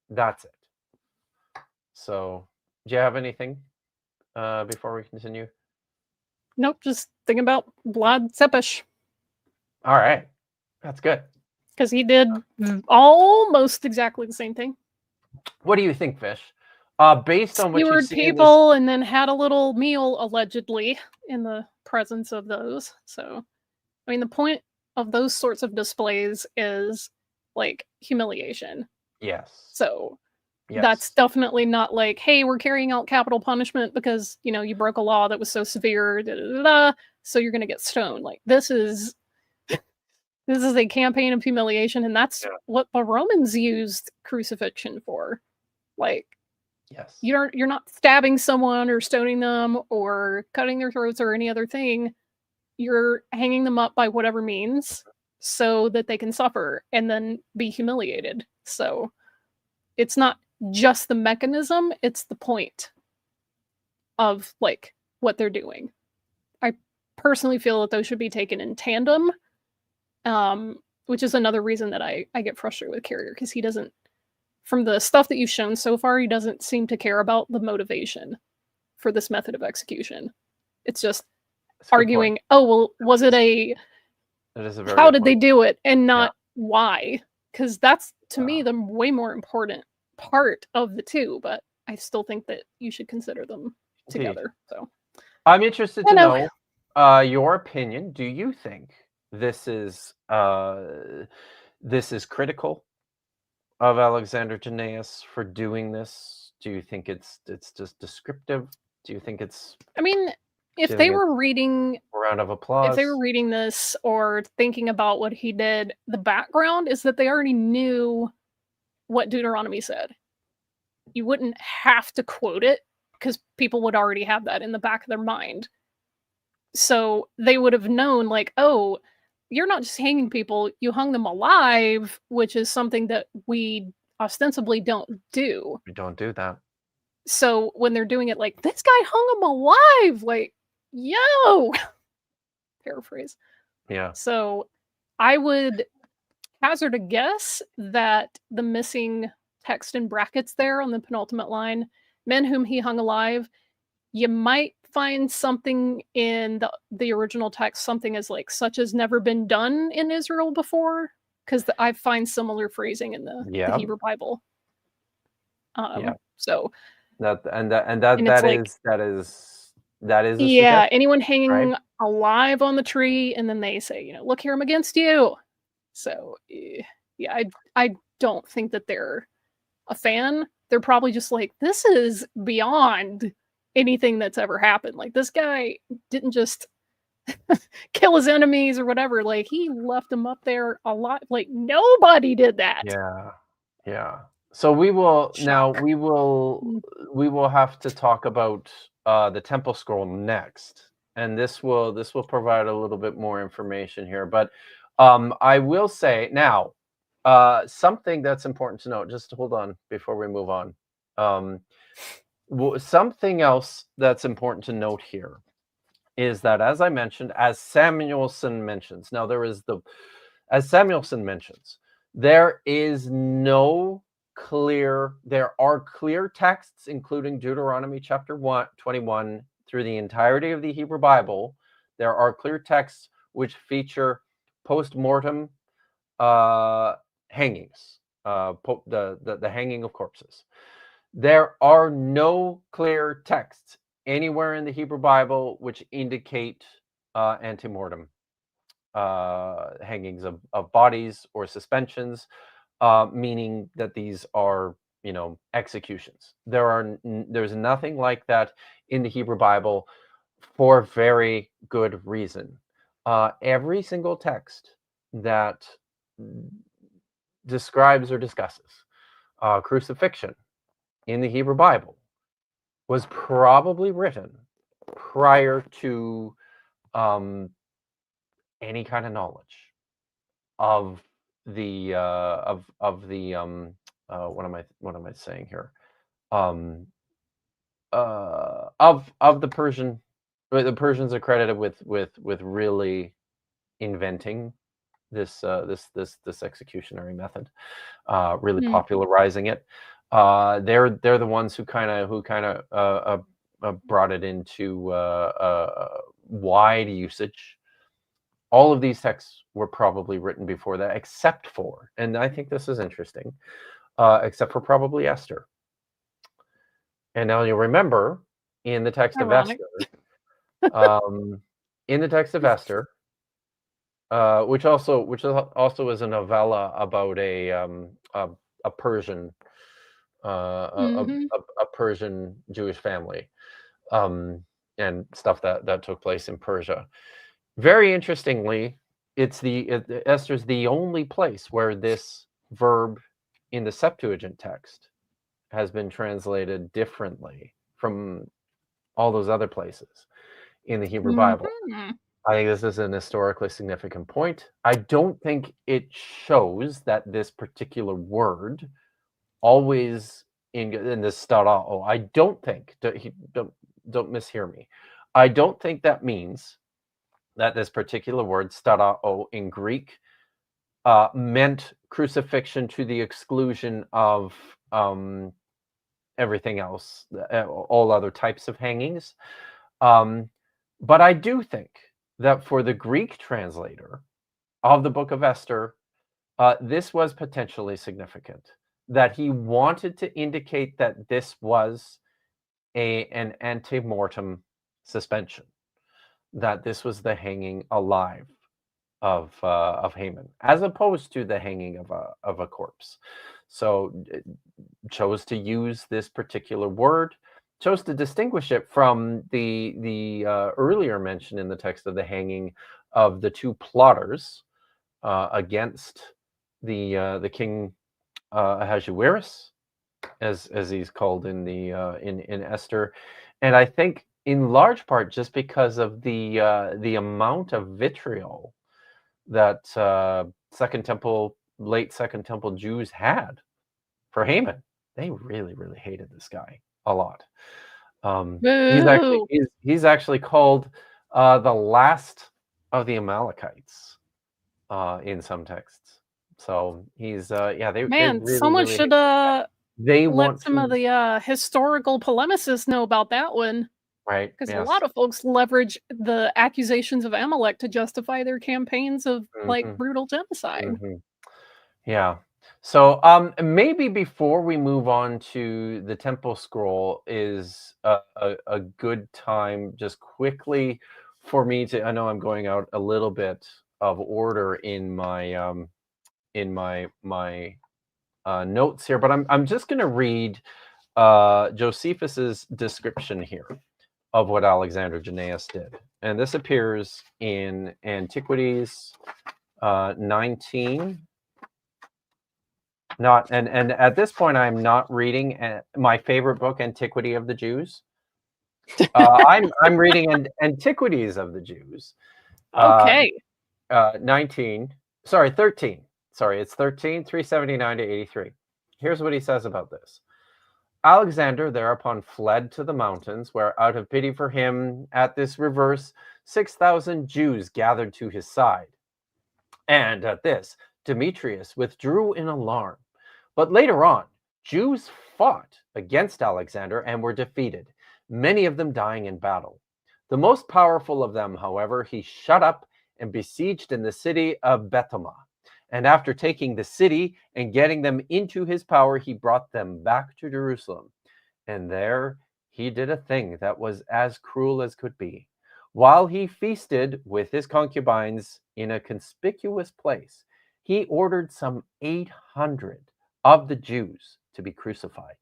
That's it. So, do you have anything before we continue? Nope, just thinking about Vlad Tepes, All right. That's good. because he did almost exactly the same thing. What do you think, Fish? Based on what you've Skewered seen in this, people and then had a little meal, allegedly, in the presence of those. So, I mean, the point of those sorts of displays is, like, humiliation. yes. So, Yes. that's definitely not like, hey, we're carrying out capital punishment because, you know, you broke a law that was so severe, da, da, da, da, so you're going to get stoned. Like, this is a campaign of humiliation, and that's Yeah. what the Romans used crucifixion for. Like, Yes. you're not stabbing someone or stoning them or cutting their throats or any other thing. You're hanging them up by whatever means so that they can suffer and then be humiliated. So it's not just the mechanism, it's the point of, like, what they're doing. I personally feel that those should be taken in tandem, which is another reason that I get frustrated with Carrier, because he doesn't, from the stuff that you've shown so far, he doesn't seem to care about the motivation for this method of execution. It's just That's a good arguing, point. oh, well, was it a, That is a very how good did they point. do it, and not why? Because that's, to me, Yeah. the way more important part of the two, but I still think that you should consider them Indeed. together. So I'm interested I to know. know your opinion. Do you think this is critical of Alexander Jannaeus for doing this? Do you think it's just descriptive? Do you think it's I mean, if giving they it were reading a round of if applause? they were reading this or thinking about what he did, the background is that they already knew what Deuteronomy said. You wouldn't have to quote it because people would already have that in the back of their mind. So they would have known, like, oh, you're not just hanging people, you hung them alive, which is something that we ostensibly don't do. We don't do that. So when they're doing it like, this guy hung him alive, like, yo, paraphrase. Yeah. So I would hazard a guess that the missing text in brackets there on the penultimate line, men whom he hung alive, you might find something in the original text, something as like, such as never been done in Israel before, because I find similar phrasing in the Hebrew Bible. So that is a yeah, suggestion, anyone hanging right? alive on the tree, and then they say, you know, look here, I'm against you. So yeah, I don't think that they're a fan. They're probably just like, this is beyond anything that's ever happened. Like, this guy didn't just kill his enemies or whatever. Like, he left them up there a lot. Like, nobody did that. Yeah. So we will now Shock. we will have to talk about the Temple Scroll next, and this will provide a little bit more information here. But I will say now something that's important to note. Just hold on before we move on. Something else that's important to note here is that, as I mentioned, as Samuelson mentions, now there are clear texts, including Deuteronomy chapter 21 through the entirety of the Hebrew Bible. There are clear texts which feature post-mortem hangings, the hanging of corpses. There are no clear texts anywhere in the Hebrew Bible which indicate ante-mortem hangings of bodies or suspensions, meaning that these are, executions. There's nothing like that in the Hebrew Bible, for very good reason. Every single text that describes or discusses crucifixion in the Hebrew Bible was probably written prior to any kind of knowledge of the what am I saying here, of the Persian But the Persians are credited with really inventing this this executionary method, really Hmm. popularizing it. They're the ones who kind of brought it into wide usage. All of these texts were probably written before that, except for, and I think this is interesting, except for probably Esther. And now you'll remember in the text of Ironic. Esther, in the text of Esther, which also is a novella about a Persian Hmm. a Persian Jewish family, and stuff that took place in Persia. Very interestingly, Esther's the only place where this verb in the Septuagint text has been translated differently from all those other places in the Hebrew Bible. Hmm. I think this is an historically significant point. I don't think it shows that this particular word always in this starao. I don't think, don't mishear me. I don't think that means that this particular word starao in Greek meant crucifixion to the exclusion of everything else, all other types of hangings. But I do think that for the Greek translator of the book of Esther, this was potentially significant, that he wanted to indicate that this was an ante-mortem suspension, that this was the hanging alive of Haman, as opposed to the hanging of a corpse. So chose to use this particular word, chose to distinguish it from the earlier mention in the text of the hanging of the two plotters against the king Ahasuerus, as he's called in the in Esther, and I think in large part just because of the amount of vitriol that late Second Temple Jews had for Haman. They really hated this guy a lot. Boo. He's actually called the last of the Amalekites in some texts. So he's they Man, really someone hate should they let want some of to, the historical polemicists know about that one, right, because a yes. lot of folks leverage the accusations of Amalek to justify their campaigns of like Mhm, brutal genocide. mhm. Yeah. So maybe before we move on to the Temple Scroll is a good time just quickly for me to, I know I'm going out a little bit of order in my notes here, but I'm just going to read Josephus's description here of what Alexander Jannaeus did. And this appears in Antiquities 19. Not and at this point, I'm not reading my favorite book, Antiquity of the Jews. I'm reading Antiquities of the Jews. Okay. 13. Sorry, it's 13, 379 to 83. Here's what he says about this. Alexander thereupon fled to the mountains, where out of pity for him at this reverse, 6,000 Jews gathered to his side. And at this, Demetrius withdrew in alarm. But later on, Jews fought against Alexander and were defeated, many of them dying in battle. The most powerful of them, however, he shut up and besieged in the city of Bethama. And after taking the city and getting them into his power, he brought them back to Jerusalem. And there he did a thing that was as cruel as could be. While he feasted with his concubines in a conspicuous place, he ordered some 800 of the Jews to be crucified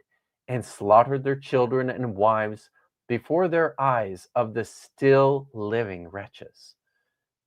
and slaughtered their children and wives before their eyes of the still living wretches.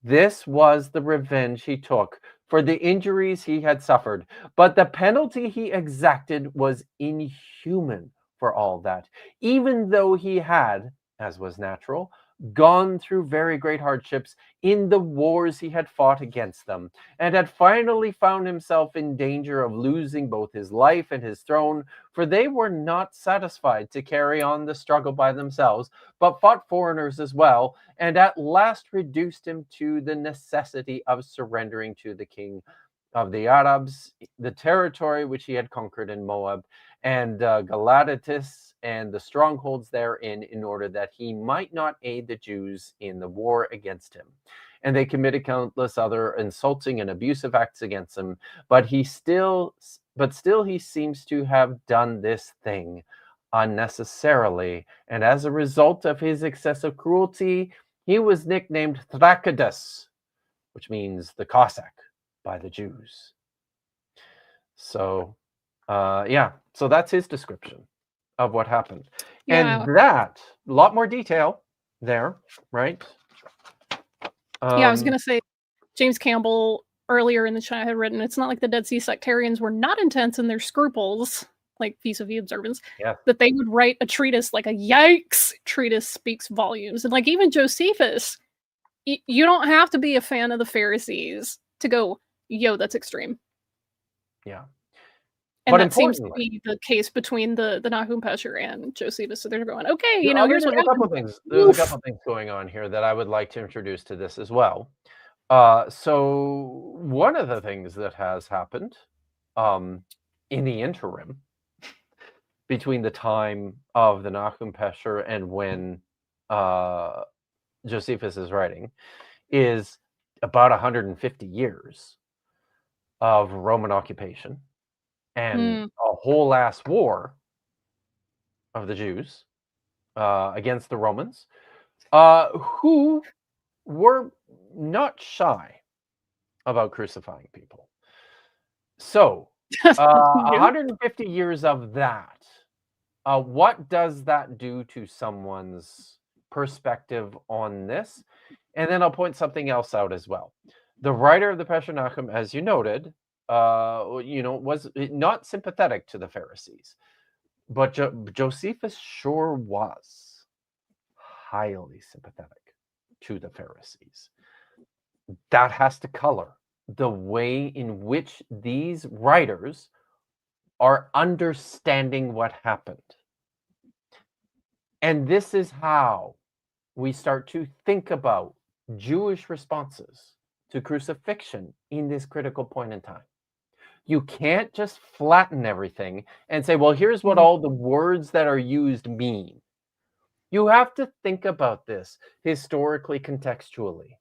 This was the revenge he took for the injuries he had suffered, but the penalty he exacted was inhuman for all that, even though he had, as was natural, gone through very great hardships in the wars he had fought against them, and had finally found himself in danger of losing both his life and his throne, for they were not satisfied to carry on the struggle by themselves, but fought foreigners as well, and at last reduced him to the necessity of surrendering to the king of the Arabs the territory which he had conquered in Moab, and Galadatis and the strongholds therein, in order that he might not aid the Jews in the war against him. And they committed countless other insulting and abusive acts against him, but still he seems to have done this thing unnecessarily, and as a result of his excessive cruelty, he was nicknamed Thracidas, which means the Cossack, by the Jews. So so that's his description of what happened. Yeah. And that, a lot more detail there, right? I was going to say, James Campbell earlier in the chat had written, it's not like the Dead Sea sectarians were not intense in their scruples, like vis-a-vis observance, that they would write a treatise, like a yikes treatise speaks volumes. And like even Josephus, you don't have to be a fan of the Pharisees to go, yo, that's extreme. Yeah. And but that seems to be the case between the Nahum Pesher and Josephus. So they're going, okay, here's there's what a couple happened. things. There's a couple things going on here that I would like to introduce to this as well. So one of the things that has happened in the interim between the time of the Nahum Pesher and when Josephus is writing is about 150 years of Roman occupation and a whole ass war of the Jews against the Romans, who were not shy about crucifying people. So 150 years of that, what does that do to someone's perspective on this? And then I'll point something else out as well. The writer of the Pesher Nahum, as you noted, was not sympathetic to the Pharisees, but Josephus sure was highly sympathetic to the Pharisees. That has to color the way in which these writers are understanding what happened. And this is how we start to think about Jewish responses to crucifixion in this critical point in time. You can't just flatten everything and say, well, here's what all the words that are used mean. You have to think about this historically, contextually.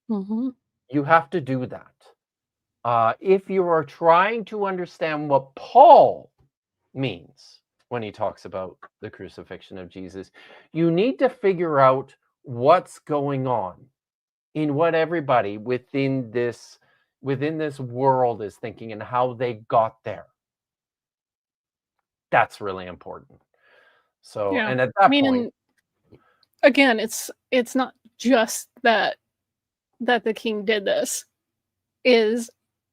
You have to do that. If you are trying to understand what Paul means when he talks about the crucifixion of Jesus, you need to figure out what's going on in what everybody within this world is thinking and how they got there. That's really important. So, and at that point, again, it's not just that the king did this. Is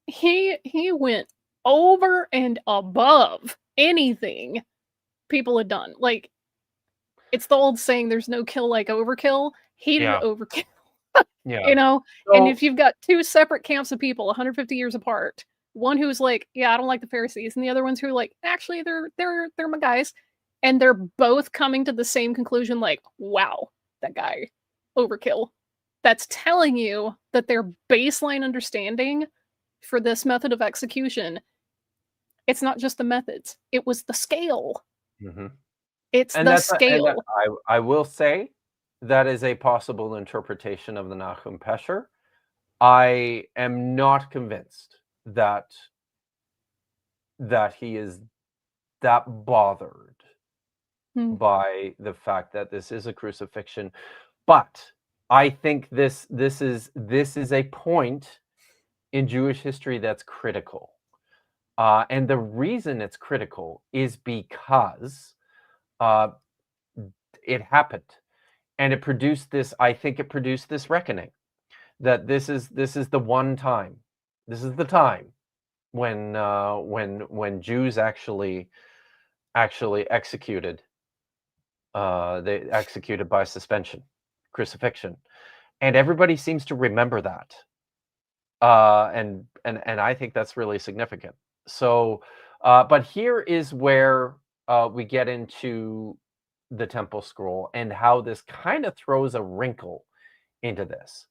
he went over and above anything people had done. Like, it's the old saying, there's no kill like overkill. He did overkill. And if you've got two separate camps of people 150 years apart, one who's like, I don't like the Pharisees, and the other ones who are like, actually they're my guys, and they're both coming to the same conclusion, like, wow, that guy overkill. That's telling you that their baseline understanding for this method of execution, it's not just the methods, it was the scale. It's the scale. I will say that is a possible interpretation of the Nahum Pesher. I am not convinced that he is that bothered by the fact that this is a crucifixion, but I think this is a point in Jewish history that's critical, and the reason it's critical is because it happened. And it produced this, I think it produced this reckoning that this is the one time, this is the time when Jews actually executed, they executed by suspension crucifixion, and everybody seems to remember that. And I think that's really significant. So, but here is where we get into the temple scroll and how this kind of throws a wrinkle into this.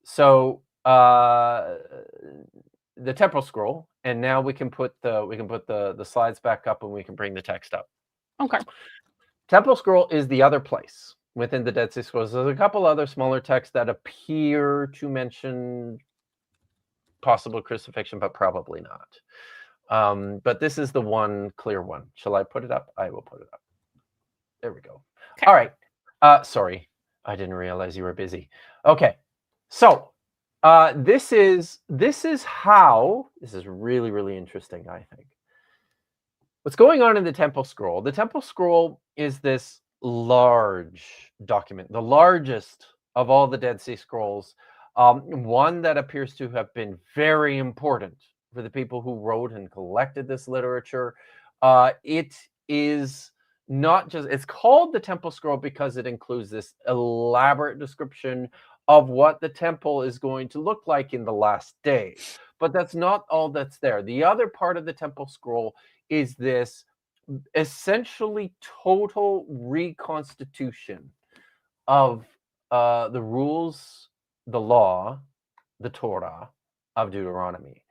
So the temple scroll, and now we can put the slides back up, and we can bring the text up. Okay. Temple scroll is the other place within the Dead Sea Scrolls. There's a couple other smaller texts that appear to mention possible crucifixion, but probably not. But this is the one clear one. Shall I put it up? I will put it up. There we go. Okay. All right. Sorry, I didn't realize you were busy. Okay, so this is how this is really, really interesting, I think. What's going on in the temple scroll? The temple scroll is this large document, the largest of all the Dead Sea Scrolls, one that appears to have been very important for the people who wrote and collected this literature. It is not just, it's called the temple scroll because it includes this elaborate description of what the temple is going to look like in the last days. But that's not all that's there. The other part of the temple scroll is this essentially total reconstitution of the rules, the law, the Torah of Deuteronomy.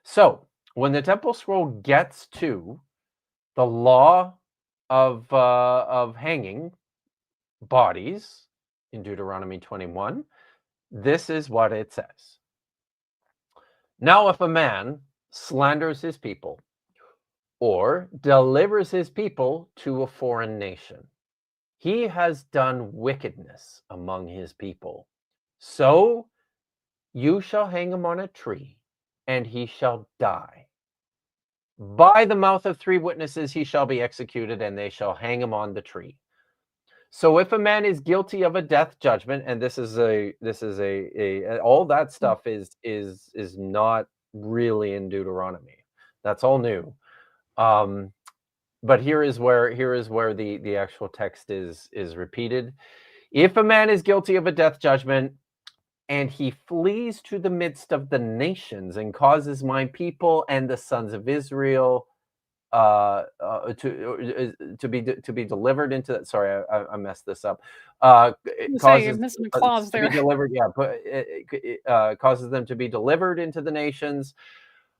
So when the temple scroll gets to the law of hanging bodies in Deuteronomy 21, this is what it says. Now, if a man slanders his people or delivers his people to a foreign nation, he has done wickedness among his people. So you shall hang him on a tree, and he shall die. By the mouth of 3 witnesses he shall be executed, and they shall hang him on the tree. So if a man is guilty of a death judgment, and this is all that stuff is not really in Deuteronomy. That's all new. But here is where the actual text is repeated. If a man is guilty of a death judgment, and he flees to the midst of the nations and causes my people and the sons of Israel to be delivered into. Sorry, I messed this up. You're missing a clause there. To be delivered, yeah, causes them to be delivered into the nations.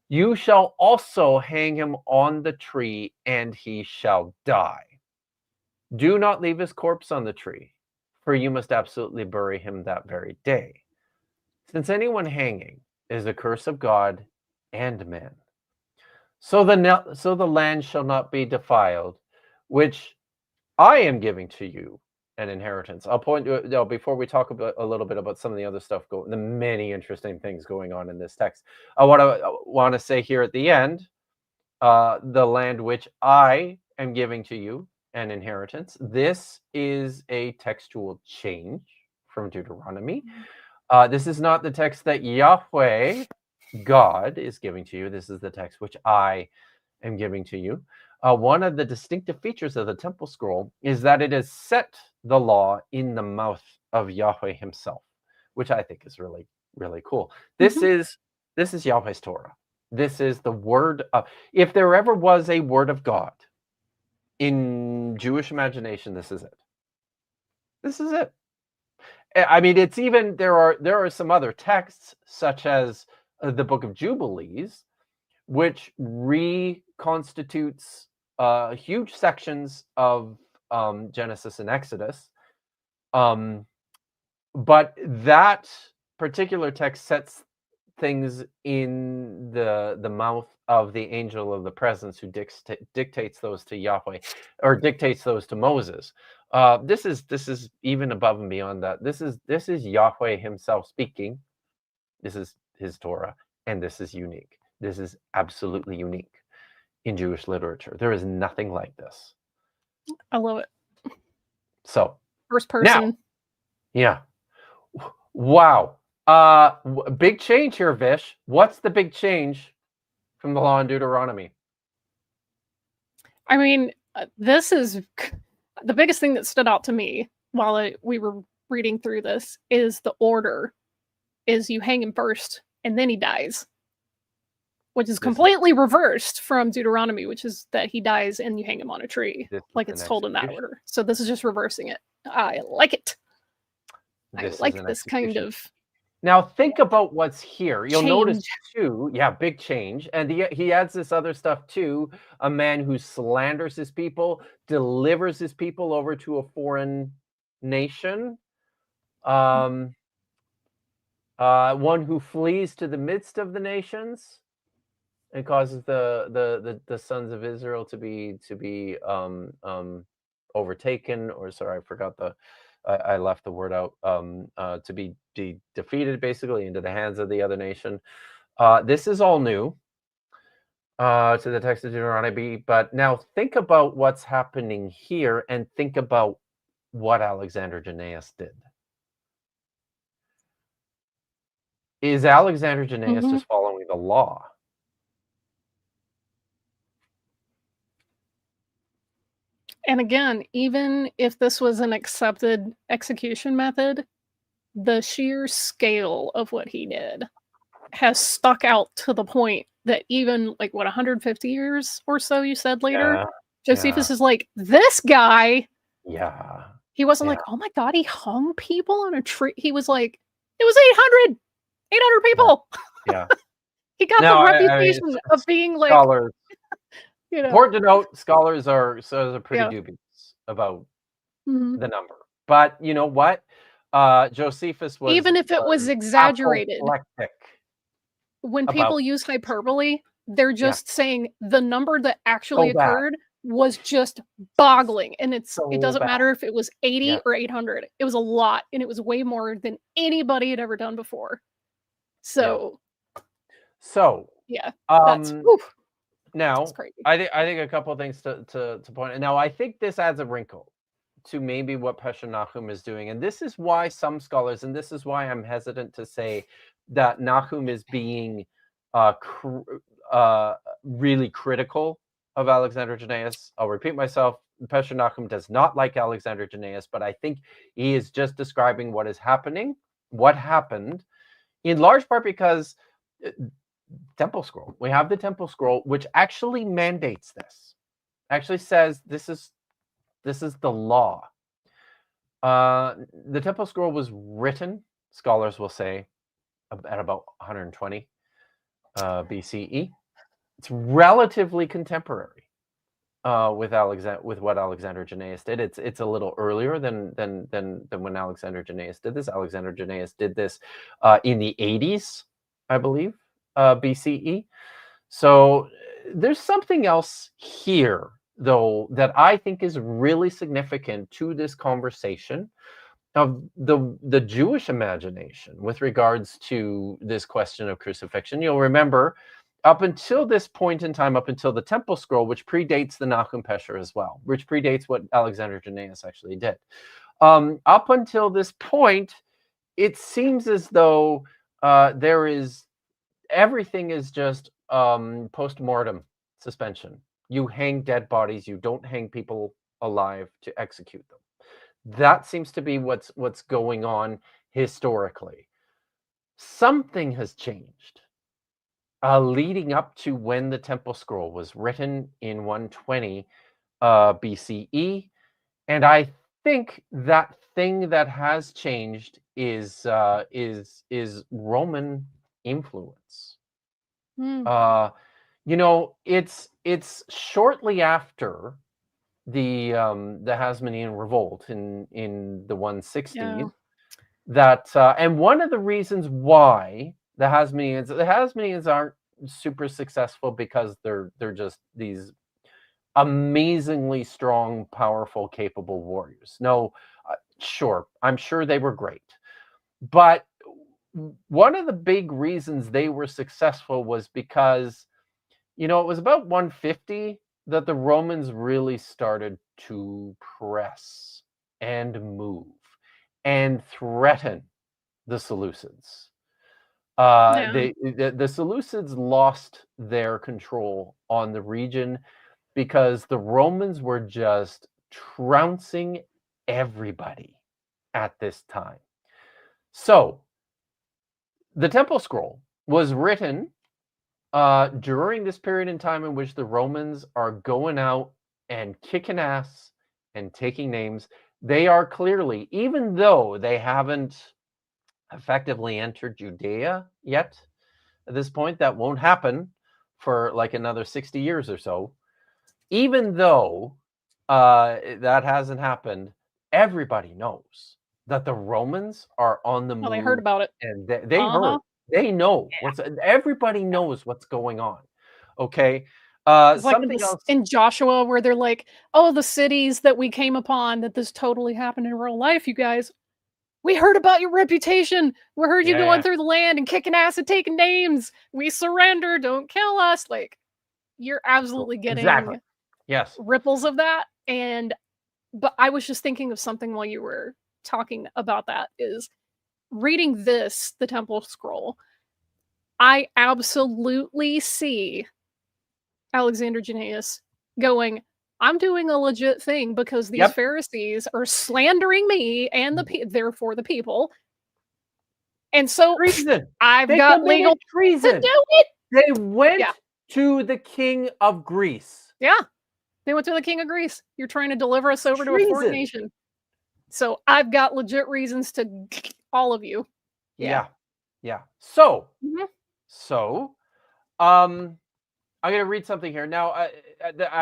You shall also hang him on the tree, and he shall die. Do not leave his corpse on the tree, for you must absolutely bury him that very day. Since anyone hanging is a curse of God and men, so the land shall not be defiled, which I am giving to you an inheritance. I'll point to before we talk about a little bit about some of the other stuff, the many interesting things going on in this text. I want to say here at the end, the land which I am giving to you an inheritance. This is a textual change from Deuteronomy. This is not the text that Yahweh, God, is giving to you. This is the text which I am giving to you. One of the distinctive features of the temple scroll is that it has set the law in the mouth of Yahweh himself, which I think is really, really cool. This is Yahweh's Torah. This is the word of, if there ever was a word of God in Jewish imagination, this is it. This is it. I mean, it's even, there are some other texts, such as the Book of Jubilees, which reconstitutes huge sections of Genesis and Exodus. But that particular text sets things in the mouth of the angel of the presence, who dictates those to Yahweh, or dictates those to Moses. This is even above and beyond that. This is Yahweh himself speaking. This is his Torah, and this is unique. This is absolutely unique in Jewish literature. There is nothing like this. I love it. So first person. Now, yeah. Wow. Big change here, Vish. What's the big change from the law in Deuteronomy? I mean, this is the biggest thing that stood out to me while we were reading through this is the order is you hang him first and then he dies, which is completely reversed from Deuteronomy, which is that he dies and you hang him on a tree, like it's told in that order. So this is just reversing it. I like it. I like this kind of. Now think about what's here. You'll notice change. too, big change. And he adds this other stuff too. A man who slanders his people, delivers his people over to a foreign nation. One who flees to the midst of the nations and causes the sons of Israel to be overtaken, or sorry, I forgot I left the word out, to be defeated basically into the hands of the other nation. This is all new to the text of Deuteronomy, but now think about what's happening here and think about what Alexander Jannaeus did. Is Alexander Jannaeus just following the law? And again, even if this was an accepted execution method, the sheer scale of what he did has stuck out to the point that even like 150 years or so you said later, Josephus is like, this guy. Yeah. He wasn't like, oh my God, he hung people on a tree. He was like, it was 800 people. Yeah. He got the reputation of being like, scholars. Important to note, scholars are pretty dubious about the number. But you know what? Josephus was, even if it was exaggerated, apoplectic. When people use hyperbole, they're just saying the number that actually occurred was just boggling. And it doesn't matter if it was 80 or 800. It was a lot, and it was way more than anybody had ever done before. So that's now I think a couple of things to point out. Now I think this adds a wrinkle to maybe what Pesha Nahum is doing, and this is why some scholars, and this is why I'm hesitant to say that Nahum is being really critical of Alexander Jannaeus. I'll repeat myself. Pesha Nahum does not like Alexander Jannaeus, but I think he is just describing what is happening, what happened, in large part because Temple Scroll. We have the Temple Scroll, which actually mandates this. Actually says this is the law. The Temple Scroll was written, scholars will say, at about 120 BCE. It's relatively contemporary with what Alexander Jannaeus did. It's a little earlier than when Alexander Jannaeus did this. Alexander Jannaeus did this in the 80s, I believe, BCE. So there's something else here, though, that I think is really significant to this conversation of the Jewish imagination with regards to this question of crucifixion. You'll remember, up until this point in time, up until the Temple Scroll, which predates the Nahum Pesher as well, which predates what Alexander Jannaeus actually did. Up until this point, it seems as though everything is just post-mortem suspension. You hang dead bodies. You don't hang people alive to execute them. That seems to be what's going on historically. Something has changed leading up to when the Temple Scroll was written in 120 BCE, and I think that thing that has changed is Roman influence. It's shortly after the Hasmonean revolt in the 160s that and one of the reasons why the Hasmoneans aren't super successful because they're just these amazingly strong, powerful, capable warriors. No, sure, I'm sure they were great, but one of the big reasons they were successful was because it was about 150 that the Romans really started to press and move and threaten the Seleucids. The Seleucids lost their control on the region because the Romans were just trouncing everybody at this time. So the Temple Scroll was written during this period in time in which the Romans are going out and kicking ass and taking names. They are clearly, even though they haven't effectively entered Judea yet at this point, that won't happen for like another 60 years or so. Even though that hasn't happened, everybody knows that the Romans are on the move. Well, they heard about it. And they heard. They know everybody knows what's going on. Okay. It's like Something else in Joshua where they're like, oh, the cities that we came upon, that this totally happened in real life, you guys. We heard about your reputation. We heard you going through the land and kicking ass and taking names. We surrender. Don't kill us. Like, you're absolutely getting ripples of that. But I was just thinking of something while you were talking about that, is reading this, the Temple Scroll, I absolutely see Alexander Jannaeus going, I'm doing a legit thing because these Pharisees are slandering me and therefore the people. And so I've got legal treason to do it. They went to the king of Greece. Yeah. They went to the king of Greece. You're trying to deliver us over to a foreign nation. So I've got legit reasons to all of you. Yeah. So, I'm going to read something here now,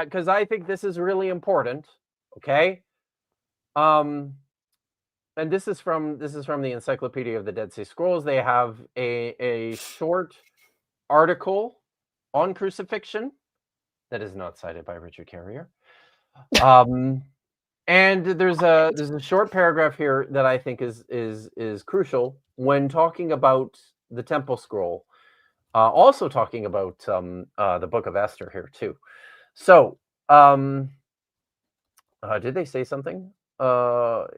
because I think this is really important. Okay. And this is from the Encyclopedia of the Dead Sea Scrolls. They have a short article on crucifixion that is not cited by Richard Carrier. And there's a short paragraph here that I think is crucial when talking about the Temple Scroll. Also talking about the Book of Esther here too. So, did they say something? Remember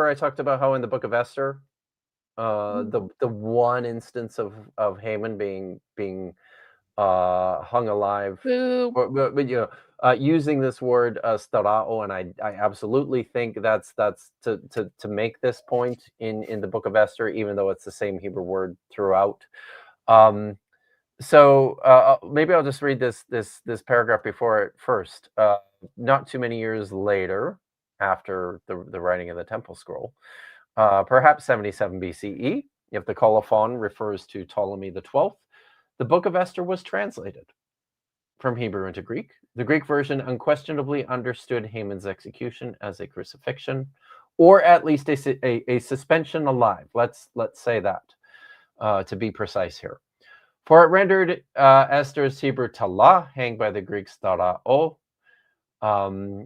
I talked about how in the Book of Esther, the one instance of Haman being hung alive, using this word starao, and I absolutely think that's to make this point in the Book of Esther, even though it's the same Hebrew word throughout. So maybe I'll just read this paragraph before it first. Not too many years later, after the writing of the Temple Scroll, perhaps 77 BCE, if the colophon refers to Ptolemy the 12th, the Book of Esther was translated from Hebrew into Greek. The Greek version unquestionably understood Haman's execution as a crucifixion, or at least a suspension alive. Let's say that, to be precise here. For it rendered Esther's Hebrew talah, hanged by the Greek starao,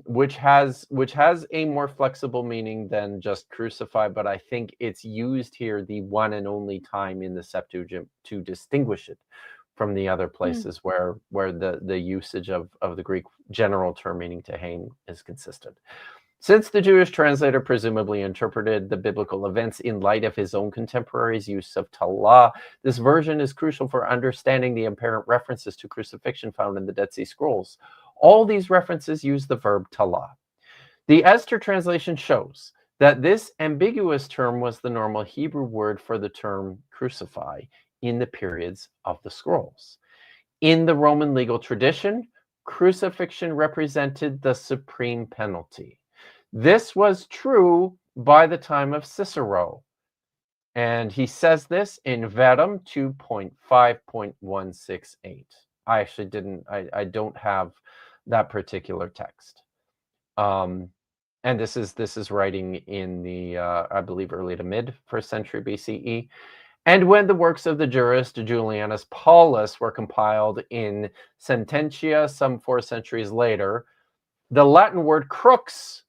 which has a more flexible meaning than just crucify, but I think it's used here the one and only time in the Septuagint to distinguish it from the other places where the usage of the Greek general term meaning to hang is consistent. Since the Jewish translator presumably interpreted the biblical events in light of his own contemporaries' use of talah, this version is crucial for understanding the apparent references to crucifixion found in the Dead Sea Scrolls. All these references use the verb talah. The Esther translation shows that this ambiguous term was the normal Hebrew word for the term crucify in the periods of the scrolls. In the Roman legal tradition, crucifixion represented the supreme penalty. This was true by the time of Cicero, and he says this in Verum 2.5.168. I actually I don't have that particular text. And this is writing in the, I believe, early to mid 1st century BCE. And when the works of the jurist Julianus Paulus were compiled in Sententia some 4 centuries later, the Latin word crux,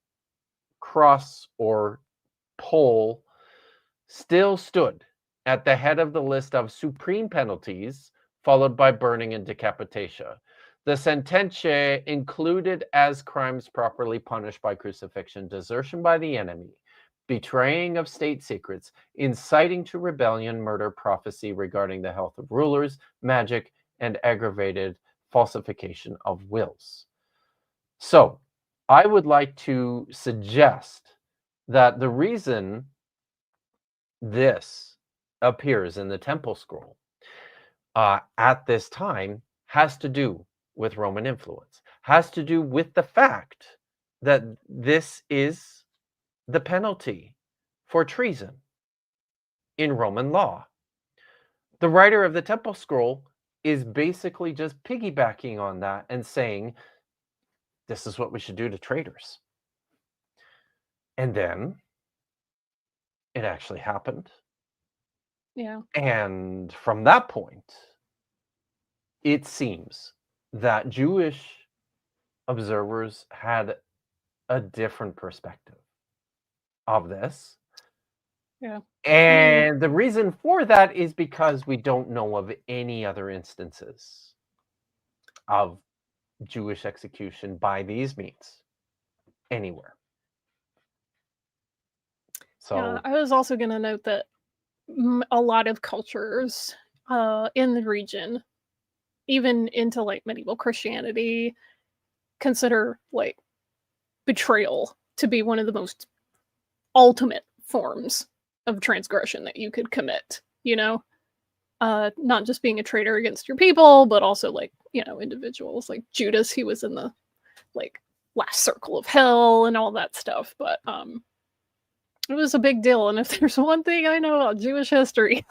cross or pole, still stood at the head of the list of supreme penalties, followed by burning and decapitation. The sententiae included as crimes properly punished by crucifixion: desertion by the enemy, betraying of state secrets, inciting to rebellion, murder, prophecy regarding the health of rulers, magic, and aggravated falsification of wills. So, I would like to suggest that the reason this appears in the Temple Scroll at this time has to do with Roman influence, has to do with the fact that this is the penalty for treason in Roman law. The writer of the Temple Scroll is basically just piggybacking on that and saying, this is what we should do to traitors. And then it actually happened. Yeah. And from that point, it seems that Jewish observers had a different perspective of this. Yeah. And the reason for that is because we don't know of any other instances of Jewish execution by these means anywhere. So Yeah, I was also going to note that a lot of cultures in the region, even into like medieval Christianity, consider like betrayal to be one of the most ultimate forms of transgression that you could commit, you know? Not just being a traitor against your people, but also like, you know, individuals like Judas, he was in the like last circle of hell and all that stuff. But it was a big deal. And if there's one thing I know about Jewish history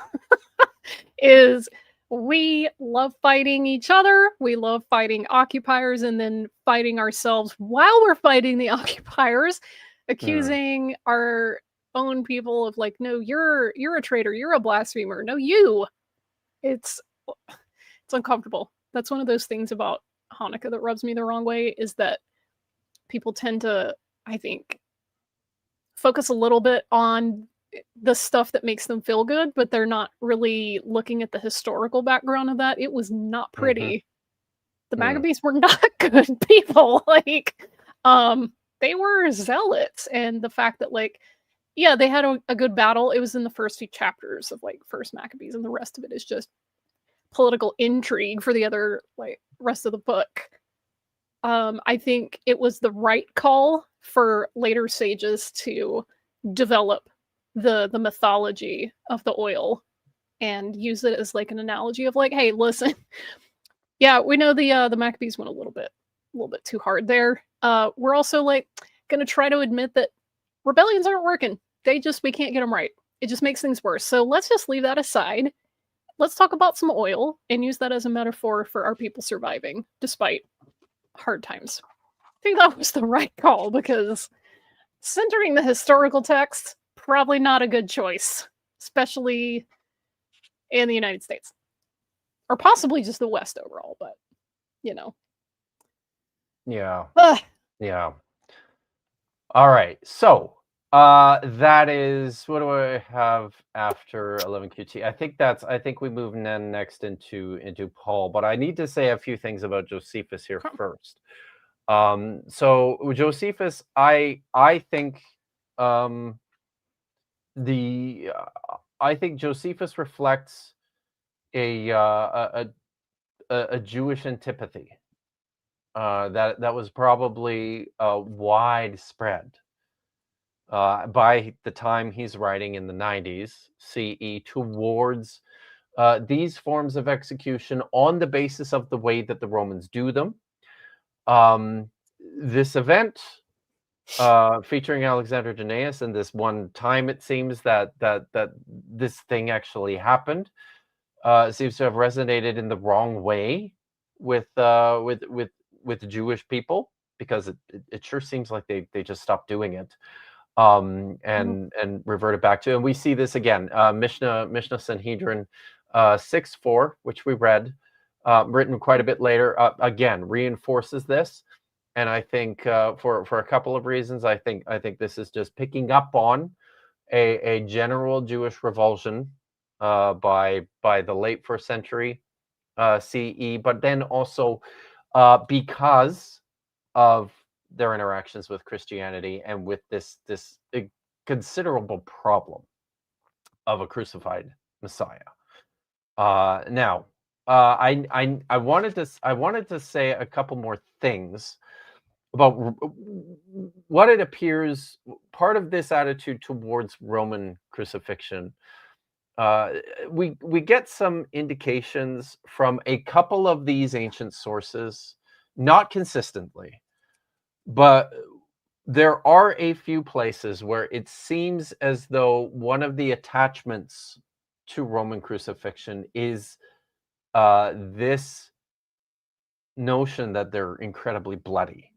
is we love fighting each other. We love fighting occupiers and then fighting ourselves while we're fighting the occupiers, accusing our own people of like, no, you're a traitor, you're a blasphemer. No, you. It's uncomfortable. That's one of those things about Hanukkah that rubs me the wrong way, is that people tend to, I think, focus a little bit on the stuff that makes them feel good, but they're not really looking at the historical background of that. It was not pretty. The Maccabees were not good people. Like, they were zealots, and the fact that like, yeah, they had a good battle. It was in the first few chapters of like First Maccabees, and the rest of it is just political intrigue for the other like rest of the book. I think it was the right call for later sages to develop the mythology of the oil and use it as like an analogy of like, hey, listen, yeah, we know the Maccabees went a little bit too hard there. We're also like gonna try to admit that rebellions aren't working. We can't get them right. It just makes things worse. So let's just leave that aside. Let's talk about some oil and use that as a metaphor for our people surviving despite hard times. I think that was the right call, because centering the historical text, probably not a good choice, especially in the United States. Or possibly just the West overall, but, you know. yeah. Yeah. All right. So that is, what do I have after 11QT? I think we move next into Paul, but I need to say a few things about Josephus here first. So Josephus, I think I think Josephus reflects a Jewish antipathy that was probably widespread by the time he's writing in the 90s CE towards these forms of execution on the basis of the way that the Romans do them. This event featuring Alexander Janaeus, and this one time it seems that this thing actually happened, seems to have resonated in the wrong way with Jewish people, because it sure seems like they just stopped doing it. And reverted back to, and we see this again, Mishnah Sanhedrin 6:4, which we read, written quite a bit later, again reinforces this, and I think for a couple of reasons, I think this is just picking up on a general Jewish revulsion by the late first century CE, but then also because of their interactions with Christianity and with this considerable problem of a crucified Messiah. Now, I wanted to say a couple more things what it appears, part of this attitude towards Roman crucifixion. We get some indications from a couple of these ancient sources, not consistently, but there are a few places where it seems as though one of the attachments to Roman crucifixion is this notion that they're incredibly bloody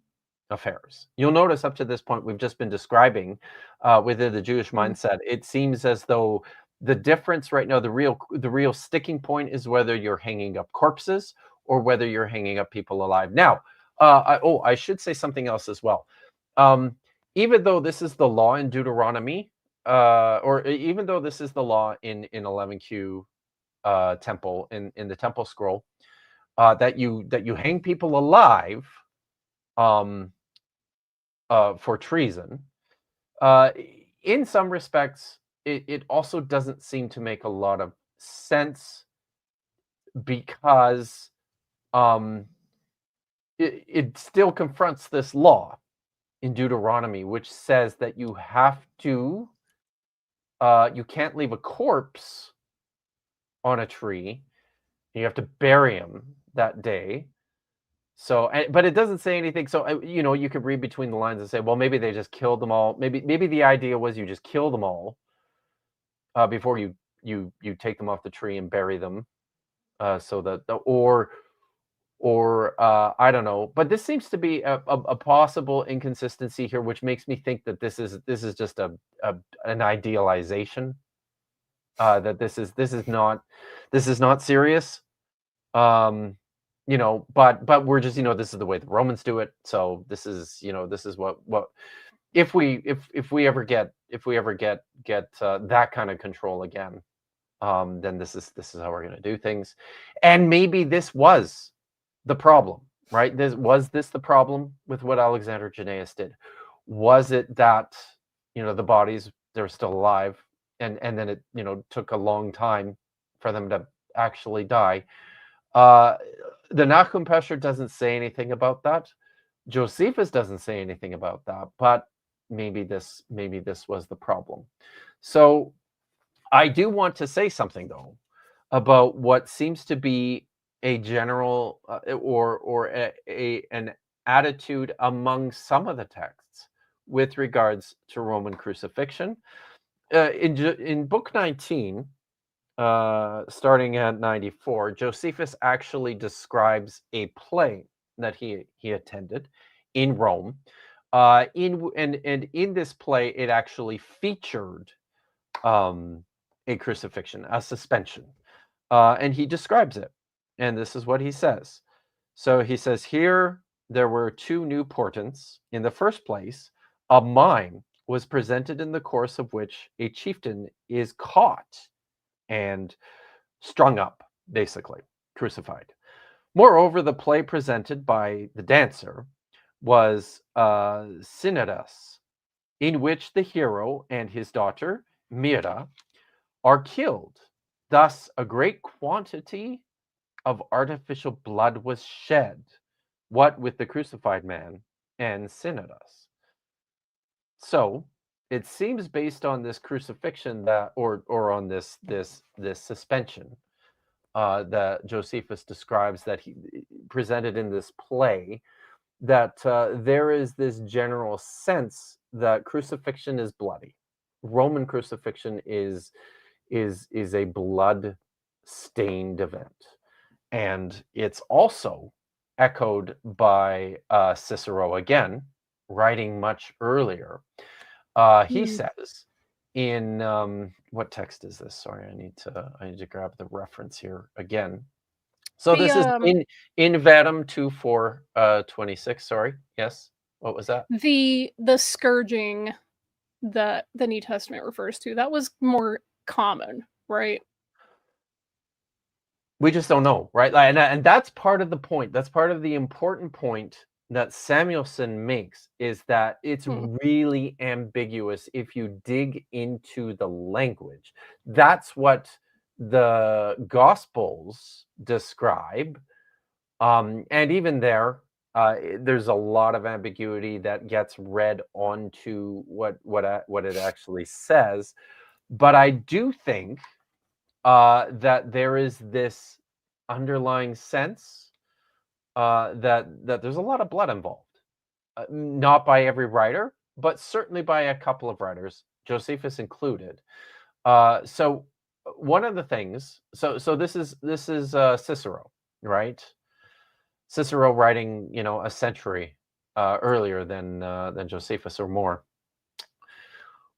affairs. You'll notice up to this point, we've just been describing within the Jewish mindset, it seems as though the difference right now, the real sticking point is whether you're hanging up corpses or whether you're hanging up people alive. Now, I should say something else as well. Even though this is the law in Deuteronomy, or even though this is the law in 11Q temple, in the temple scroll, that you hang people alive for treason, in some respects, it also doesn't seem to make a lot of sense, because it still confronts this law in Deuteronomy, which says that you have to, you can't leave a corpse on a tree. You have to bury him that day. So, but it doesn't say anything. So, you could read between the lines and say, well, maybe they just killed them all. Maybe the idea was you just kill them all before you take them off the tree and bury them, so that or I don't know. But this seems to be a possible inconsistency here, which makes me think that this is just an idealization. That this is not serious. But we're just, this is the way the Romans do it. So this is what if we ever get that kind of control again, then this is how we're going to do things. And maybe this was the problem, right? Was this the problem with what Alexander Jannaeus did? Was it that, the bodies, they're still alive, and then it, took a long time for them to actually die? The Nahum Pesher doesn't say anything about that. Josephus doesn't say anything about that, but maybe this was the problem. So I do want to say something, though, about what seems to be a general an attitude among some of the texts with regards to Roman crucifixion. In book 19, starting at 94, Josephus actually describes a play that he attended in Rome. In this play, it actually featured a crucifixion, a suspension, and he describes it. And this is what he says. So he says, here there were two new portents. In the first place, a mime was presented, in the course of which a chieftain is caught and strung up, basically crucified. Moreover, the play presented by the dancer was Synedas, in which the hero and his daughter Mira are killed. Thus, a great quantity of artificial blood was shed, what with the crucified man and Synedas. So it seems, based on this crucifixion that, or on this suspension that Josephus describes, that he presented in this play, that there is this general sense that crucifixion is bloody. Roman crucifixion is a blood-stained event, and it's also echoed by Cicero again, writing much earlier. He says in what text is this? Sorry, I need to grab the reference here again. So this is in Verum 2:4-26. Sorry, yes. What was that? The scourging that the New Testament refers to, that was more common, right? We just don't know, right? And that's part of the point. That's part of the important point that Samuelson makes, is that it's really ambiguous if you dig into the language. That's what the Gospels describe. And even there, there's a lot of ambiguity that gets read onto what it actually says. But I do think that there is this underlying sense that there's a lot of blood involved. Not by every writer, but certainly by a couple of writers, Josephus included. So one of the things, so this is Cicero, right? Cicero writing, a century earlier than Josephus or more.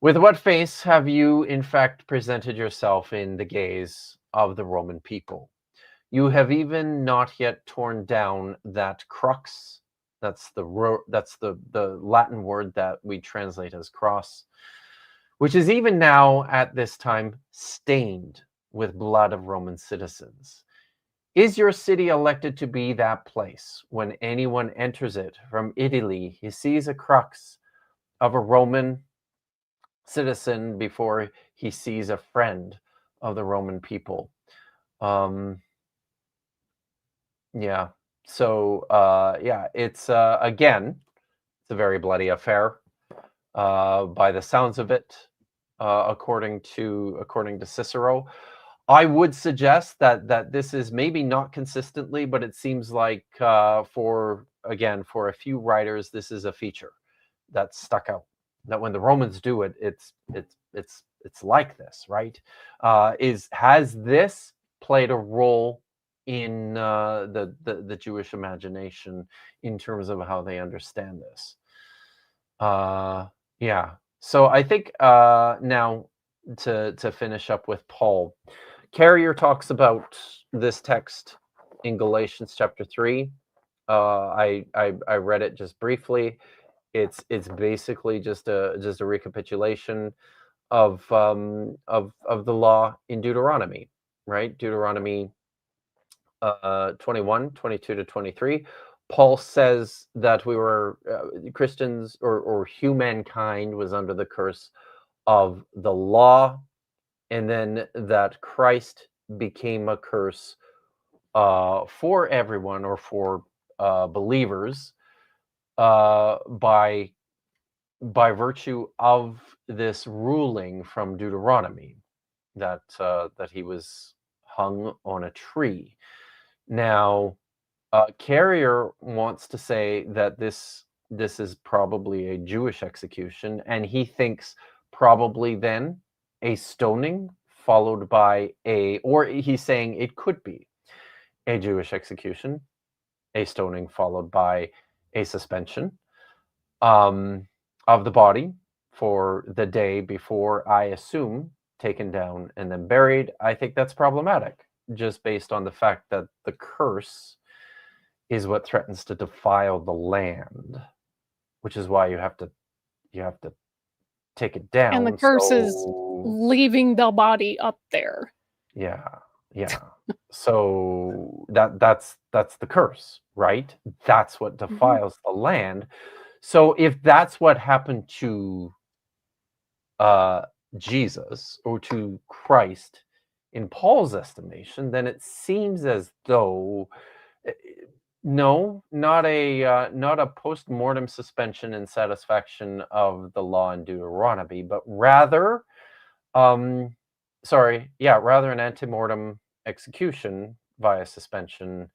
With what face have you, in fact, presented yourself in the gaze of the Roman people? You have even not yet torn down that crux. That's the Latin word that we translate as cross, which is even now at this time stained with blood of Roman citizens. Is your city elected to be that place? When anyone enters it from Italy, he sees a crux of a Roman citizen before he sees a friend of the Roman people. Yeah. So it's again, it's a very bloody affair. By the sounds of it, according to Cicero. I would suggest that this is maybe not consistently, but it seems like for a few writers, this is a feature that's stuck out. That when the Romans do it, it's like this, right? Has this played a role in the Jewish imagination in terms of how they understand this? Yeah. So I think now to finish up with Paul, Carrier talks about this text in Galatians chapter 3. I read it just briefly. It's basically just a recapitulation of the law in Deuteronomy, right? Deuteronomy 21, 22 to 23. Paul says that we were Christians or humankind was under the curse of the law, and then that Christ became a curse for everyone or for believers by virtue of this ruling from Deuteronomy that he was hung on a tree. Now, Carrier wants to say that this is probably a Jewish execution, and he thinks probably then a stoning followed by or he's saying it could be a Jewish execution, a stoning followed by a suspension of the body for the day before, I assume, taken down and then buried. I think that's problematic, just based on the fact that the curse is what threatens to defile the land, which is why you have to take it down. And the curse is leaving the body up there. Yeah. So that's the curse, right? That's what defiles the land. So if that's what happened to Jesus or to Christ in Paul's estimation, then it seems as though no, not a post-mortem suspension and satisfaction of the law in Deuteronomy, but rather rather an ante-mortem execution via suspension,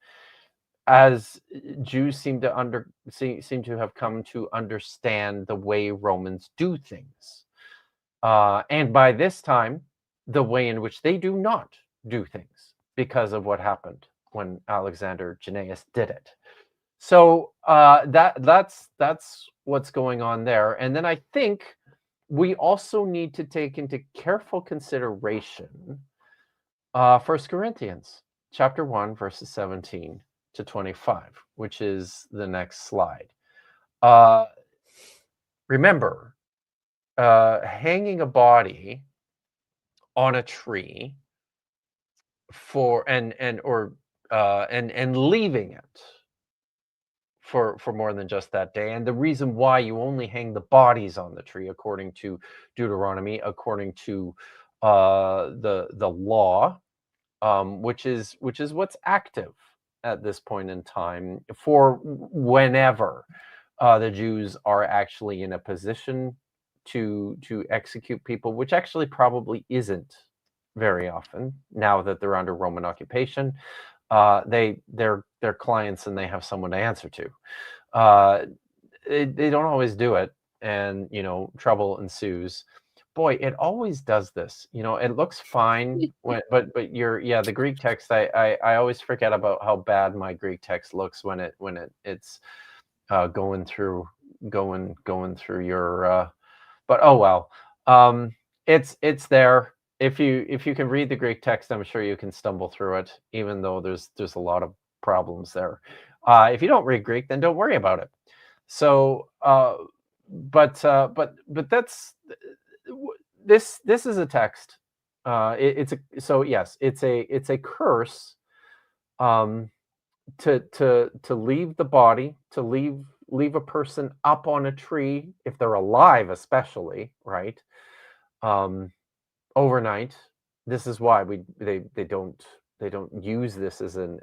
as Jews seem to have come to understand the way Romans do things, and by this time, the way in which they do not do things because of what happened when Alexander Jannaeus did it. So that's what's going on there. And then I think we also need to take into careful consideration 1 Corinthians chapter 1, verses 17 to 25, which is the next slide. Remember, hanging a body on a tree and leaving it for more than just that day. And the reason why you only hang the bodies on the tree, according to Deuteronomy, according to the law, which is what's active at this point in time for whenever the Jews are actually in a position to execute people, which actually probably isn't very often now that they're under Roman occupation. They're clients and they have someone to answer to. They don't always do it, and trouble ensues. Boy, it always does this. It looks fine when, but the Greek text. I always forget about how bad my Greek text looks when it's going through your. But oh well, it's there. If you can read the Greek text, I'm sure you can stumble through it, even though there's a lot of problems there. If you don't read Greek, then don't worry about it. So, but that's this is a text. It's a curse. To leave the body, to leave a person up on a tree if they're alive, especially, right? Overnight. This is why they don't use this as an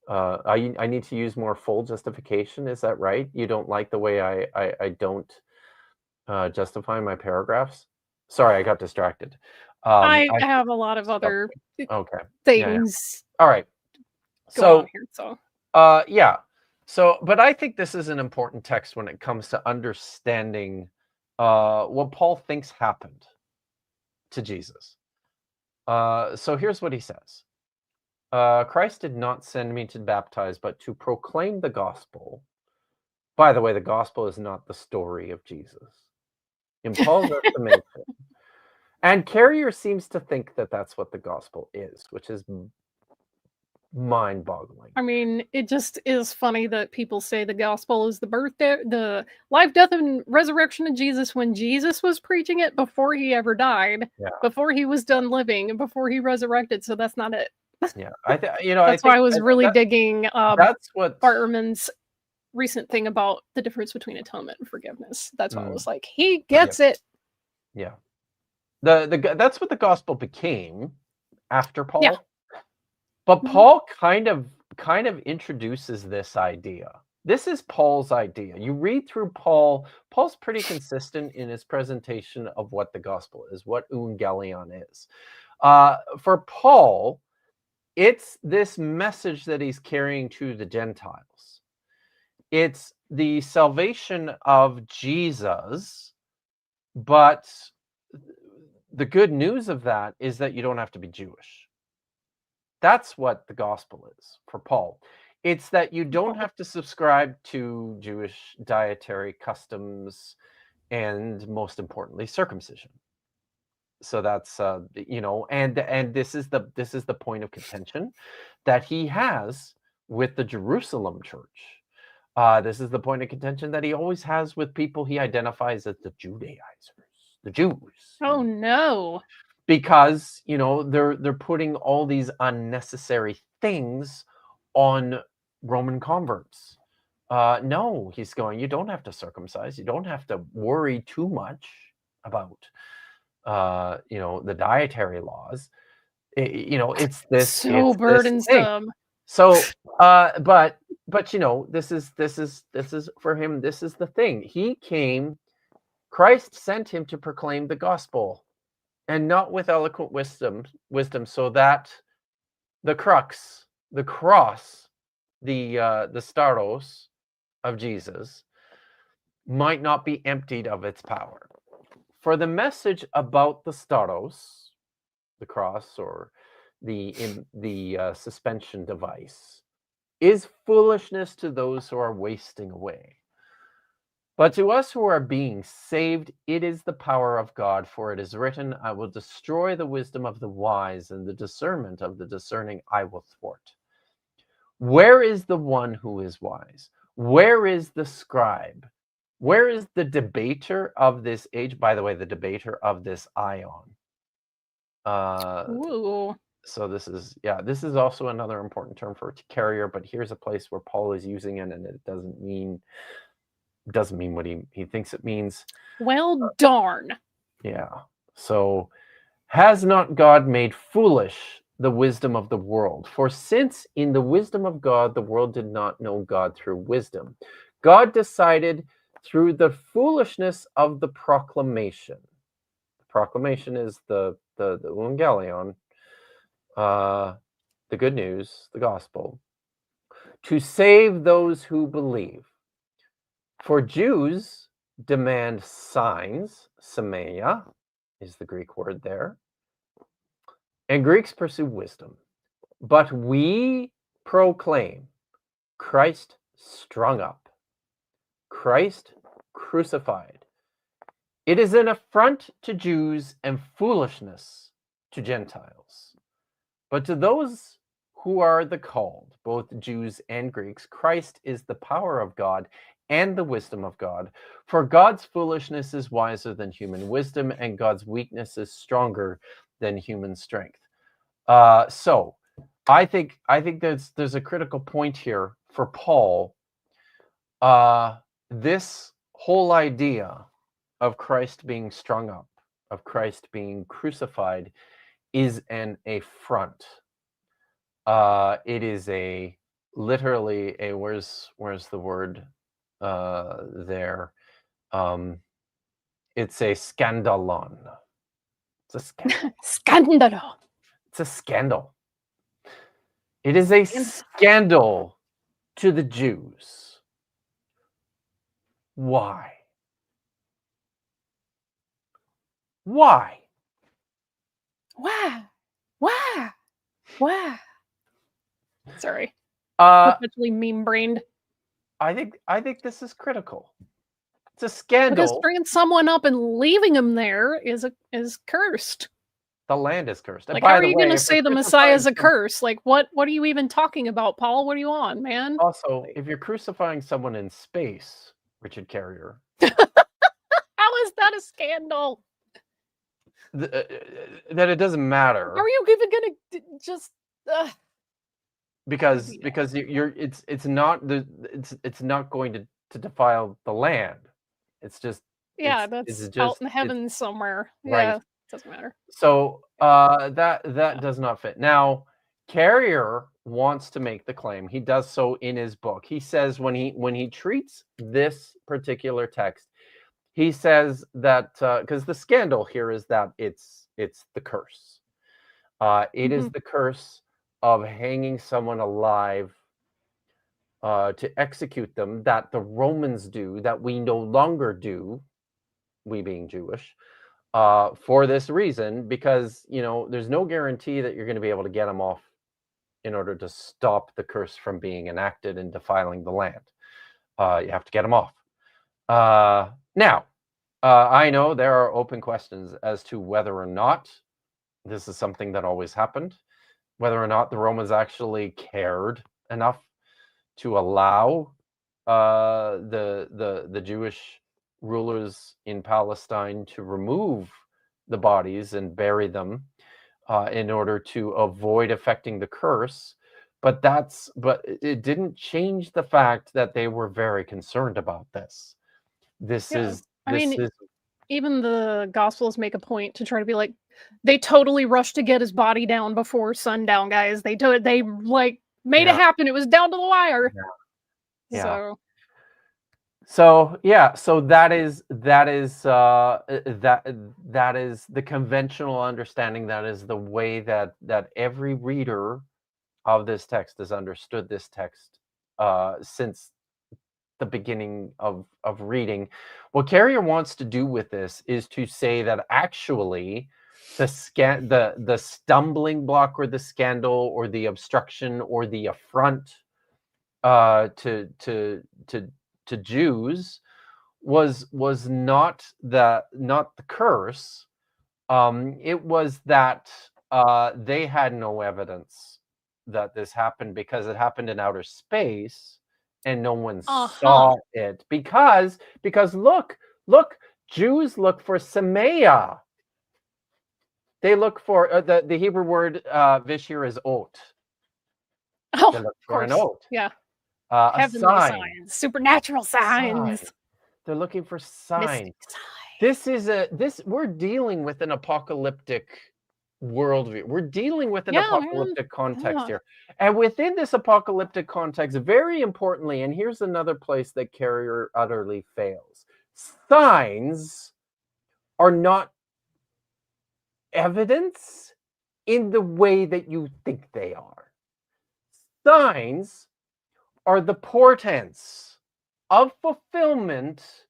I need to use more full justification. Is that right? You don't like the way I don't justify my paragraphs? Sorry, I got distracted. I have a lot of other things. All right. So here, so yeah. So, but I think this is an important text when it comes to understanding what Paul thinks happened to Jesus. So here's what he says. Christ did not send me to baptize, but to proclaim the gospel. By the way, the gospel is not the story of Jesus. In Paul's estimation. And Carrier seems to think that that's what the gospel is, which is mind-boggling. I mean, it just is funny that people say the gospel is the life, death, and resurrection of Jesus when Jesus was preaching it before he ever died, before he was done living, and before he resurrected. So that's not it. Yeah, that's why I was really digging that's what Bartman's recent thing about the difference between atonement and forgiveness. That's why I was like, he gets it. Yeah. That's what the gospel became after Paul. Yeah. But Paul kind of introduces this idea. This is Paul's idea. You read through Paul's pretty consistent in his presentation of what the gospel is, what euangelion is. For Paul, it's this message that he's carrying to the Gentiles. It's the salvation of Jesus, but the good news of that is that you don't have to be Jewish. That's what the gospel is for Paul. It's that you don't have to subscribe to Jewish dietary customs and, most importantly, circumcision. So that's and this is the point of contention that he has with the Jerusalem church. This is the point of contention that he always has with people he identifies as the Judaizers, the Jews. Oh no. Because they're putting all these unnecessary things on Roman converts. No, he's going, you don't have to circumcise. You don't have to worry too much about the dietary laws. It's this so burdensome. So but this is for him, this is the thing. He came, Christ sent him to proclaim the gospel, and not with eloquent wisdom, so that the crux, the cross, the staros of Jesus might not be emptied of its power. For the message about the staros, the cross, or the suspension device, is foolishness to those who are wasting away. But to us who are being saved, it is the power of God, for it is written, I will destroy the wisdom of the wise, and the discernment of the discerning I will thwart. Where is the one who is wise? Where is the scribe? Where is the debater of this age? By the way, the debater of this ion. Ooh. So this is also another important term for carrier, but here's a place where Paul is using it, and it doesn't mean what he thinks it means. Well, darn. Yeah. So, has not God made foolish the wisdom of the world. For since in the wisdom of God, the world did not know God through wisdom, God decided through the foolishness of the proclamation. The proclamation is the evangelion, the good news, the gospel, to save those who believe. For Jews demand signs, semeia is the Greek word there, and Greeks pursue wisdom. But we proclaim Christ strung up, Christ crucified. It is an affront to Jews and foolishness to Gentiles. But to those who are the called, both Jews and Greeks, Christ is the power of God and the wisdom of God. For God's foolishness is wiser than human wisdom, and God's weakness is stronger than human strength. So I think there's a critical point here for Paul. This whole idea of Christ being strung up, of Christ being crucified, is an affront. It is literally a where's the word there? It's a scandalon. It's a scandal. Scandalo. It's a scandal. It is a scandal to the Jews. Why? Why? Why? Why? Why? Sorry. Perpetually meme-brained. I think this is critical. It's a scandal. Because bringing someone up and leaving him there is cursed. The land is cursed. Like, how are you going to say the Messiah is a curse? Like, what are you even talking about, Paul? What are you on, man? Also, if you're crucifying someone in space, Richard Carrier, how is that a scandal? That it doesn't matter. How are you even going to just? Because it's not going to defile the land. It's just that's just out in the heavens somewhere. Right. Yeah, doesn't matter. So that does not fit. Now, Carrier wants to make the claim. He does so in his book. He says when he treats this particular text, he says that because the scandal here is that it's the curse. It is the curse of hanging someone alive to execute them, that the Romans do, that we no longer do, we being Jewish, for this reason, because there's no guarantee that you're going to be able to get them off in order to stop the curse from being enacted and defiling the land. You have to get them off. Now, I know there are open questions as to whether or not this is something that always happened, whether or not the Romans actually cared enough to allow the Jewish rulers in Palestine to remove the bodies and bury them in order to avoid affecting the curse. But it didn't change the fact that they were very concerned about this. Even the Gospels make a point to try to be like, they totally rushed to get his body down before sundown, guys. They like made it happen. It was down to the wire. Yeah. So that is the conventional understanding. That is the way that every reader of this text has understood this text since the beginning of reading. What Carrier wants to do with this is to say that actually the stumbling block or the scandal or the obstruction or the affront to Jews was not the curse. It was that they had no evidence that this happened because it happened in outer space and no one saw it because look, Jews look for semeia. They look for the Hebrew word vish here is oat. Oh, they look for an oat. Yeah. Heavenly signs, supernatural signs. They're looking for signs. We're dealing with an apocalyptic worldview. We're dealing with an Yeah, man. apocalyptic context Yeah. here. And within this apocalyptic context, very importantly, and here's another place that Carrier utterly fails. Signs are not evidence in the way that you think they are. Signs are the portents of fulfillment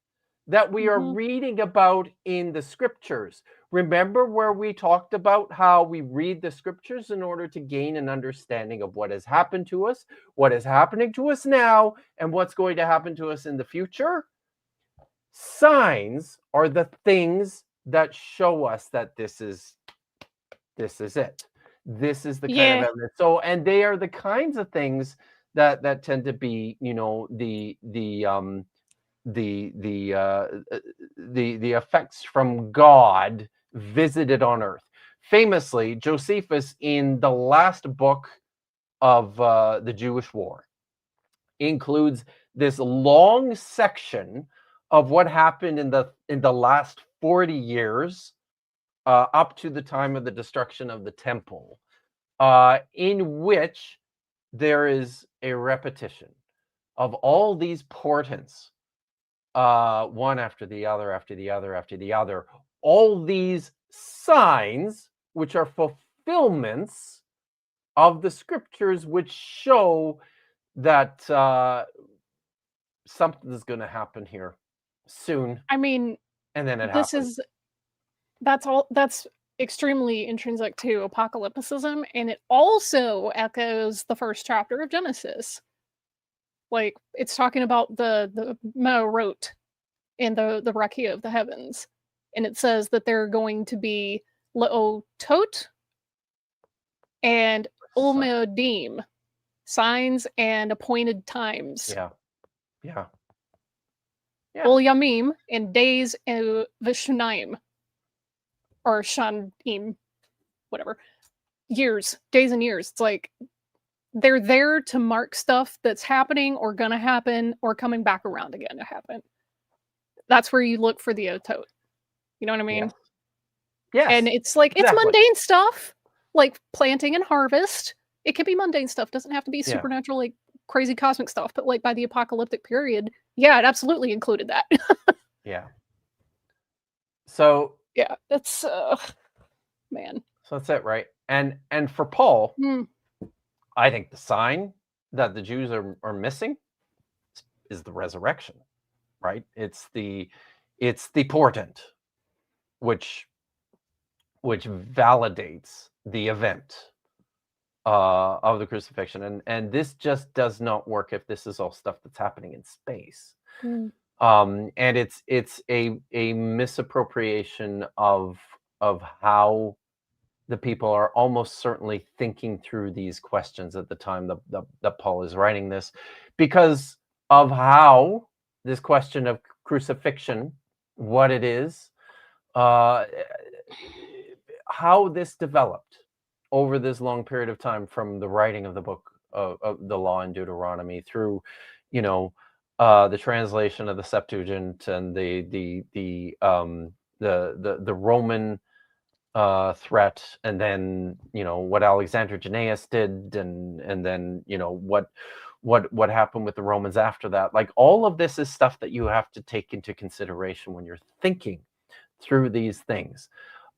that we are reading about in the scriptures. Remember where we talked about how we read the scriptures in order to gain an understanding of what has happened to us, what is happening to us now, and what's going to happen to us in the future? Signs are the things that show us that this is it. This is the kind of evidence. So, and they are the kinds of things that tend to be, you know, the effects from God visited on earth. Famously, Josephus, in the last book of the Jewish War, includes this long section of what happened in the last 40 years up to the time of the destruction of the temple, in which there is a repetition of all these portents, one after the other, after the other, after the other, all these signs, which are fulfillments of the scriptures, which show that something is going to happen here soon. I mean, and then it happens. That's extremely intrinsic to apocalypticism, and it also echoes the first chapter of Genesis. Like, it's talking about the Ma'orot in the Rakia of the heavens, and it says that they're going to be Le'otot and Ulmeodim, signs and appointed times. Yeah. Ul Yamim and days and Vishunaim, or Shanim, whatever. Years, days and years. It's like they're there to mark stuff that's happening or gonna happen or coming back around again to happen. That's where you look for the otot. You know what I mean? Yes. And it's like, exactly. It's mundane stuff, like planting and harvest. It can be mundane stuff. Doesn't have to be supernatural, like crazy cosmic stuff. But like by the apocalyptic period, it absolutely included that. Yeah. So yeah, that's man. So that's it, right? And for Paul, I think the sign that the Jews are missing is the resurrection, right? It's the portent which validates the event of the crucifixion, and this just does not work if this is all stuff that's happening in space. And it's a misappropriation of how the people are almost certainly thinking through these questions at the time that Paul is writing this, because of how this question of crucifixion, what it is, how this developed over this long period of time from the writing of the book of the Law in Deuteronomy through, the translation of the Septuagint and the Roman threat, and then what Alexander Jannaeus did, and then what happened with the Romans after that. Like, all of this is stuff that you have to take into consideration when you're thinking through these things.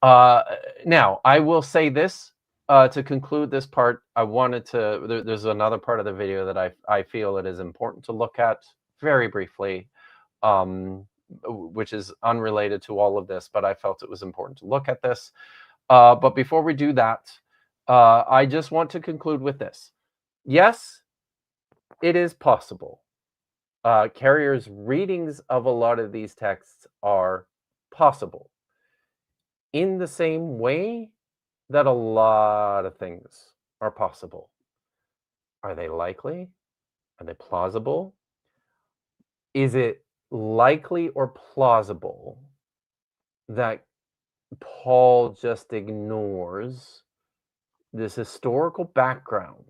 Now, I will say this to conclude this part. I wanted to. There's another part of the video that I feel it is important to look at very briefly, which is unrelated to all of this, but I felt it was important to look at this. But before we do that, I just want to conclude with this. Yes, it is possible. Carrier's readings of a lot of these texts are possible in the same way that a lot of things are possible. Are they likely? Are they plausible? Is it likely or plausible that Paul just ignores this historical background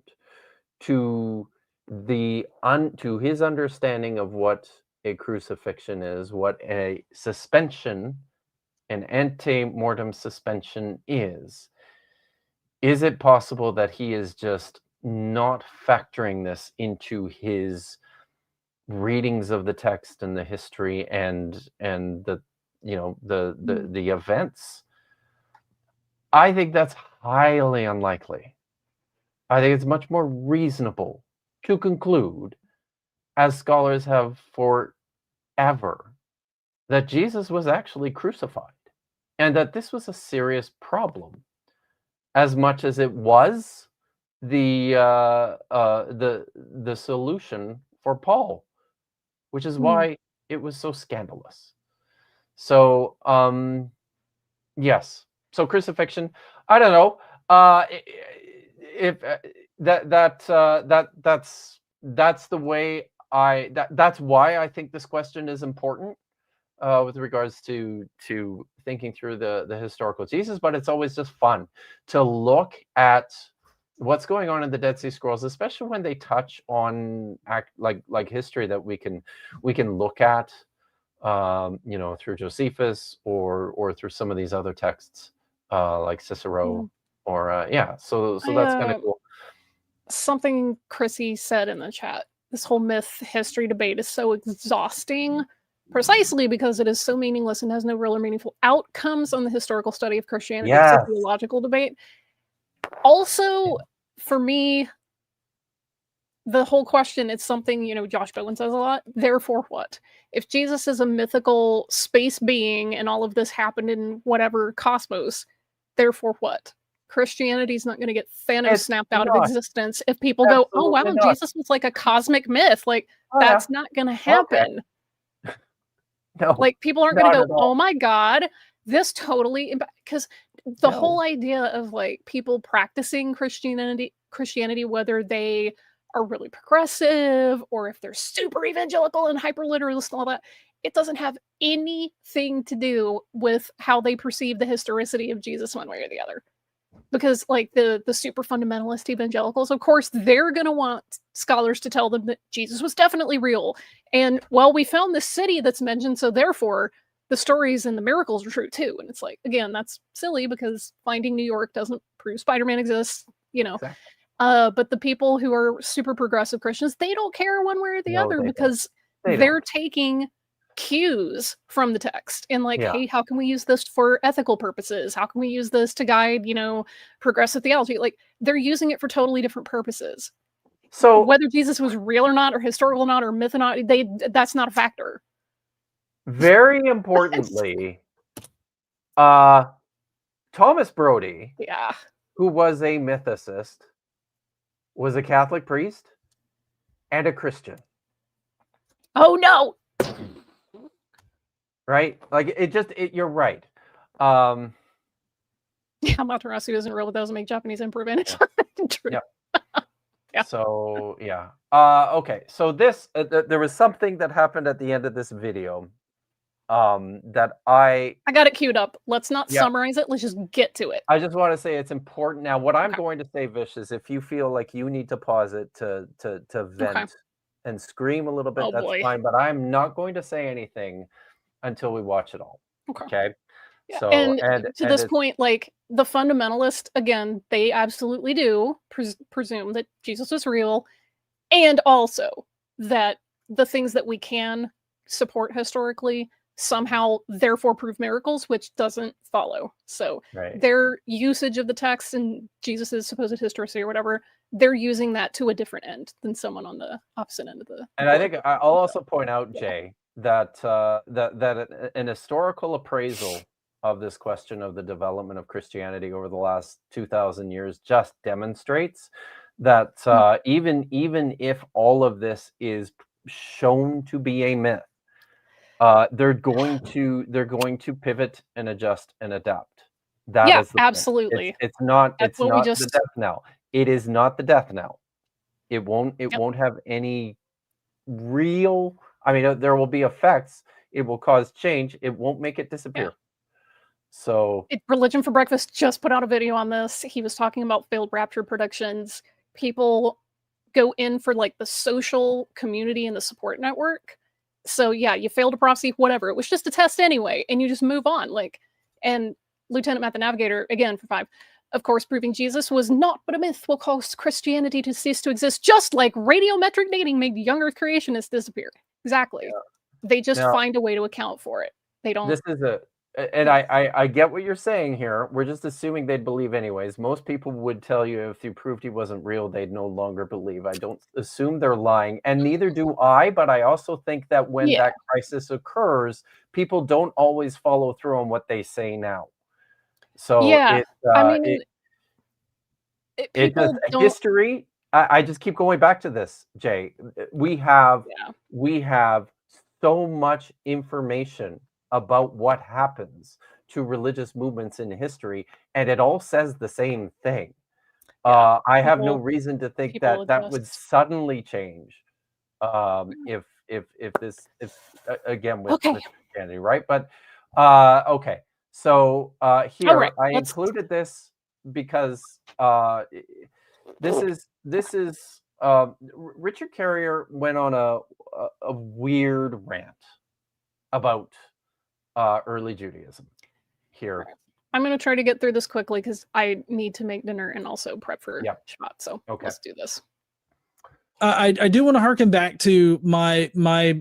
to his understanding of what a crucifixion is, what a suspension, an ante mortem suspension is, is it possible that he is just not factoring this into his readings of the text and the history and the the events? I think that's highly unlikely. I think it's much more reasonable to conclude, as scholars have forever, that Jesus was actually crucified and that this was a serious problem, as much as it was the solution for Paul, which is why it was so scandalous. So yes, so crucifixion. I don't know if that's the way that's why I think this question is important with regards to thinking through the historical Jesus. But it's always just fun to look at what's going on in the Dead Sea Scrolls, especially when they touch on like history that we can look at through Josephus or through some of these other texts like Cicero or so that's kind of cool. Something Chrissy said in the chat, this whole myth history debate is so exhausting precisely because it is so meaningless and has no real or meaningful outcomes on the historical study of Christianity. It's a theological debate. Also, for me, the whole question, it's something, Josh Bowen says a lot. Therefore what? If Jesus is a mythical space being and all of this happened in whatever cosmos, therefore what? Christianity's not going to get Thanos snapped out of existence if people go, oh wow, Jesus was like a cosmic myth. Like, that's not going to happen. Okay. No, like, people aren't going to go, oh my God, this totally, because the whole idea of like people practicing Christianity, whether they are really progressive or if they're super evangelical and hyper literalist and all that, it doesn't have anything to do with how they perceive the historicity of Jesus one way or the other. Because like the super fundamentalist evangelicals, of course, they're going to want scholars to tell them that Jesus was definitely real. And well, we found this city that's mentioned, so therefore the stories and the miracles are true too. And it's like, again, that's silly because finding New York doesn't prove Spider-Man exists, Exactly. But the people who are super progressive Christians, they don't care one way or the other because they're taking cues from the text and like, hey, how can we use this for ethical purposes? How can we use this to guide, progressive theology? Like, they're using it for totally different purposes. So whether Jesus was real or not, or historical or not, or myth or not, that's not a factor. Very importantly, Thomas Brodie, who was a mythicist, was a Catholic priest and a Christian. Oh no. Right? Like you're right. Amaterasu isn't real, but doesn't make Japanese emperor vanish. True. Yeah. So okay. So this there was something that happened at the end of this video that I got it queued up. Let's not summarize it. Let's just get to it. I just want to say it's important. Now, what I'm going to say, Vish, is if you feel like you need to pause it to vent and scream a little bit, that's fine. But I'm not going to say anything until we watch it all. Okay. Yeah. So and to this point, like the fundamentalist, again, they absolutely do presume that Jesus was real, and also that the things that we can support historically somehow therefore prove miracles, which doesn't follow. So their usage of the text and Jesus's supposed historicity or whatever, they're using that to a different end than someone on the opposite end of the And I think I'll also point out, Jay, that that an historical appraisal of this question of the development of Christianity over the last 2,000 years just demonstrates that even if all of this is shown to be a myth, they're going to pivot and adjust and adapt. That is the absolutely. It's not the death knell. It is not the death knell. It won't have any real. I mean, there will be effects. It will cause change. It won't make it disappear. Yeah. So Religion for Breakfast just put out a video on this. He was talking about failed rapture predictions. People go in for like the social community and the support network. So yeah, you failed a prophecy, whatever. It was just a test anyway, and you just move on. Like, and Lieutenant Matt the Navigator, again for 5, Of course, proving Jesus was not but a myth will cause Christianity to cease to exist, just like radiometric dating made young Earth creationists disappear. Exactly. Yeah. They just Now, find a way to account for it. They don't. this is and I get what you're saying here. We're just assuming they'd believe anyways. Most people would tell you if you proved he wasn't real, they'd no longer believe. I don't assume they're lying, and neither do I, but I also think that when Yeah. that crisis occurs, people don't always follow through on what they say now. So Yeah, I mean, it people does don't. history. I just keep going back to this, Jay. We have so much information about what happens to religious movements in history, and it all says the same thing. Yeah, I have no people- reason to think people that would adjust. suddenly change if again with Okay. Christianity, right? But okay, so here Alright, I let's- included this because this is Richard Carrier went on a weird rant about early Judaism here. I'm going to try to get through this quickly because I need to make dinner and also prep for Yep. shot. So Okay. let's do this. I do want to harken back to my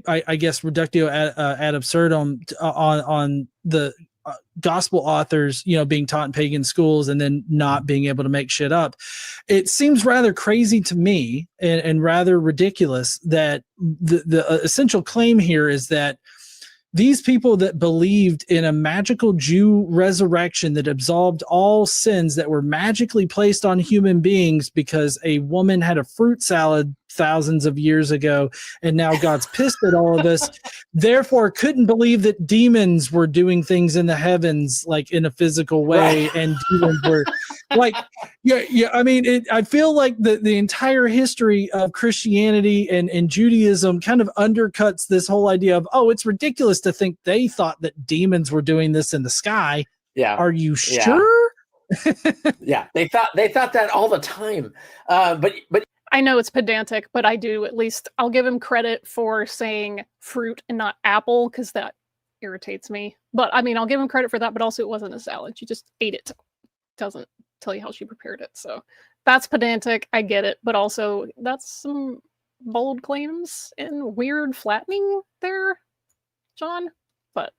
I guess reductio ad absurdum on the gospel authors, you know, being taught in pagan schools and then not being able to make shit up. It seems rather crazy to me and rather ridiculous that the essential claim here is that these people that believed in a magical Jew resurrection that absolved all sins that were magically placed on human beings because a woman had a fruit salad thousands of years ago, and now God's pissed at all of us, therefore couldn't believe that demons were doing things in the heavens, like in a physical way, Right. and demons were like, yeah. I mean, I feel like the entire history of Christianity and Judaism kind of undercuts this whole idea of, oh, it's ridiculous to think they thought that demons were doing this in the sky. Yeah. Are you Yeah. sure? Yeah. They thought that all the time. But I know it's pedantic, but I do at least. I'll give him credit for saying fruit and not apple because that irritates me. But I mean, I'll give him credit for that. But also, it wasn't a salad. She just ate it. Doesn't tell you how she prepared it. So that's pedantic. I get it. But also, that's some bold claims and weird flattening there, John. But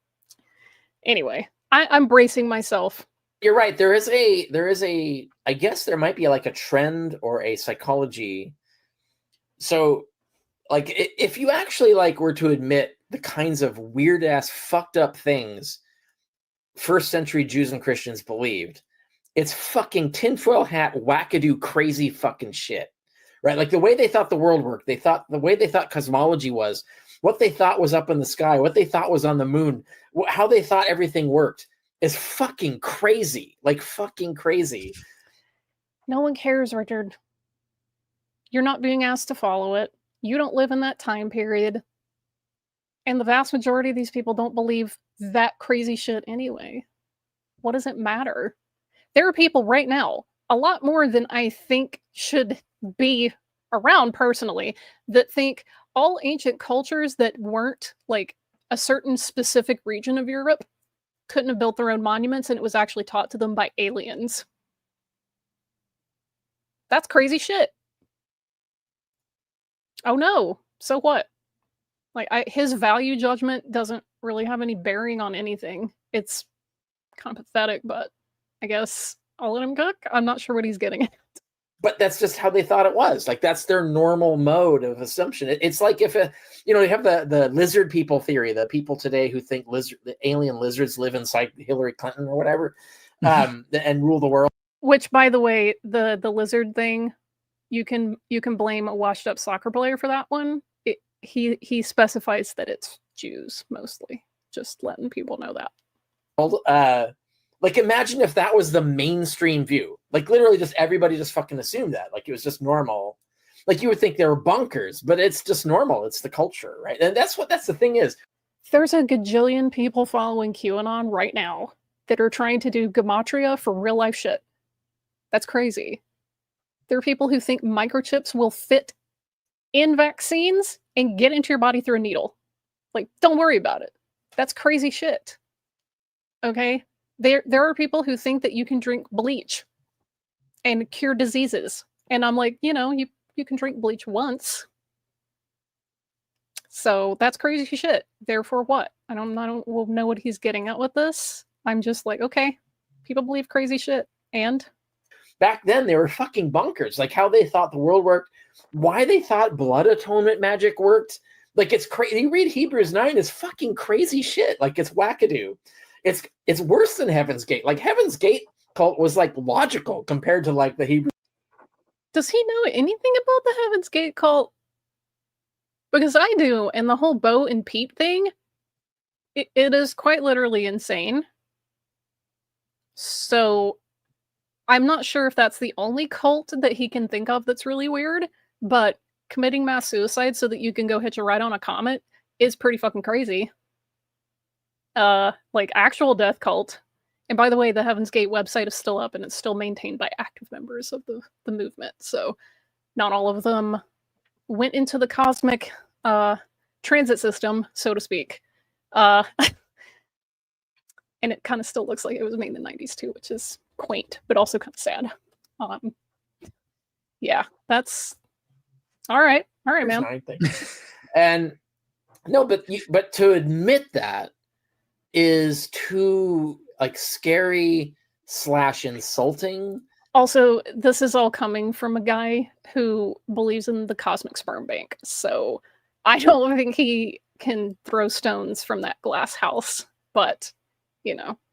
anyway, I'm bracing myself. you're right. There is a I guess there might be like a trend or a psychology. So like if you actually like were to admit the kinds of weird ass fucked up things first century Jews and Christians believed, it's fucking tinfoil hat wackadoo crazy fucking shit. Right? Like the way they thought the world worked, the way they thought cosmology was, what they thought was up in the sky, what they thought was on the moon, how they thought everything worked is fucking crazy. Like fucking crazy. No one cares, Richard. You're not being asked to follow it. You don't live in that time period. And the vast majority of these people don't believe that crazy shit anyway. What does it matter? There are people right now, a lot more than I think should be around personally, that think all ancient cultures that weren't like a certain specific region of Europe couldn't have built their own monuments and it was actually taught to them by aliens. That's crazy shit. Oh no, so what? Like his value judgment doesn't really have any bearing on anything. It's kind of pathetic, but I guess I'll let him cook. I'm not sure what he's getting at. But that's just how they thought it was. Like that's their normal mode of assumption. It's like if you have the lizard people theory, the people today who think the alien lizards live inside Hillary Clinton or whatever, and rule the world. Which, by the way, the lizard thing, you can blame a washed up soccer player for that one. He specifies that it's Jews mostly. Just letting people know that. Like imagine if that was the mainstream view. Like literally just everybody just fucking assumed that. Like it was just normal. Like you would think they were bunkers, but it's just normal. It's the culture, right? And that's the thing is. There's a gajillion people following QAnon right now that are trying to do gematria for real life shit. That's crazy. There are people who think microchips will fit in vaccines and get into your body through a needle. Like, don't worry about it. That's crazy shit. Okay? There are people who think that you can drink bleach and cure diseases. And I'm like, you can drink bleach once. So that's crazy shit. Therefore what? I don't know what he's getting at with this. I'm just like, okay, people believe crazy shit. And back then they were fucking bonkers. Like how they thought the world worked, why they thought blood atonement magic worked. Like it's crazy. You read Hebrews 9, it's fucking crazy shit. Like it's wackadoo. It's worse than Heaven's Gate. Like Heaven's Gate cult was like logical compared to like the Hebrew. Does he know anything about the Heaven's Gate cult? Because I do, and the whole Bo and Pete thing, it is quite literally insane. So I'm not sure if that's the only cult that he can think of that's really weird, but committing mass suicide so that you can go hitch a ride on a comet is pretty fucking crazy. Like actual death cult. And by the way, the Heaven's Gate website is still up and it's still maintained by active members of the movement. So not all of them went into the cosmic transit system, so to speak. And it kind of still looks like it was made in the 90s too, which is quaint, but also kind of sad. Yeah, that's all right, man. And no, but to admit that is too like scary / insulting. Also, this is all coming from a guy who believes in the cosmic sperm bank, so I don't think he can throw stones from that glass house, but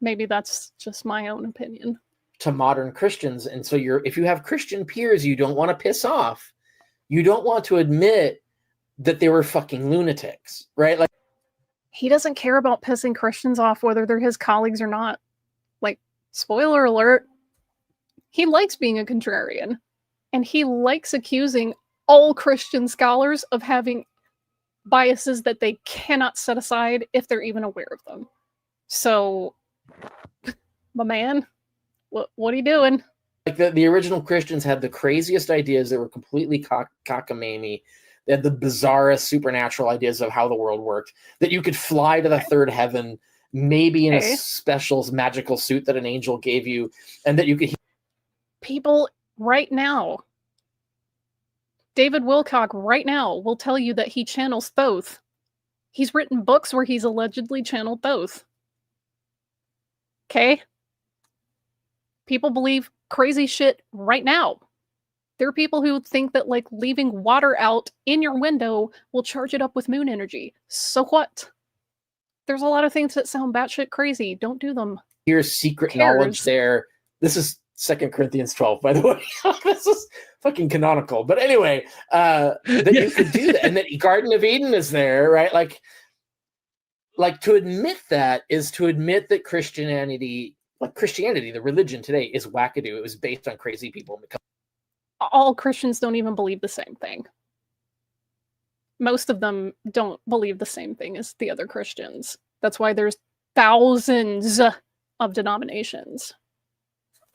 maybe that's just my own opinion. To modern Christians, and so if you have Christian peers you don't want to piss off, you don't want to admit that they were fucking lunatics, right? Like he doesn't care about pissing Christians off whether they're his colleagues or not. Like, spoiler alert, he likes being a contrarian, and he likes accusing all Christian scholars of having biases that they cannot set aside if they're even aware of them. So, my man, what are you doing? Like the original Christians had the craziest ideas that were completely cockamamie. They had the bizarrest supernatural ideas of how the world worked, that you could fly to the third heaven, maybe in a special magical suit that an angel gave you, and that you could... People right now, David Wilcock right now will tell you that he channels Thoth. He's written books where he's allegedly channeled Thoth. Okay? People believe crazy shit right now. There are people who think that like leaving water out in your window will charge it up with moon energy. So what? There's a lot of things that sound batshit crazy. Don't do them. Here's secret knowledge there. This is 2 Corinthians 12, by the way. This is fucking canonical. But anyway, that you could do that. And that Garden of Eden is there, right? Like to admit that is to admit that Christianity, the religion today, is wackadoo. It was based on crazy people. All Christians don't even believe the same thing. Most of them don't believe the same thing as the other Christians. That's why there's thousands of denominations.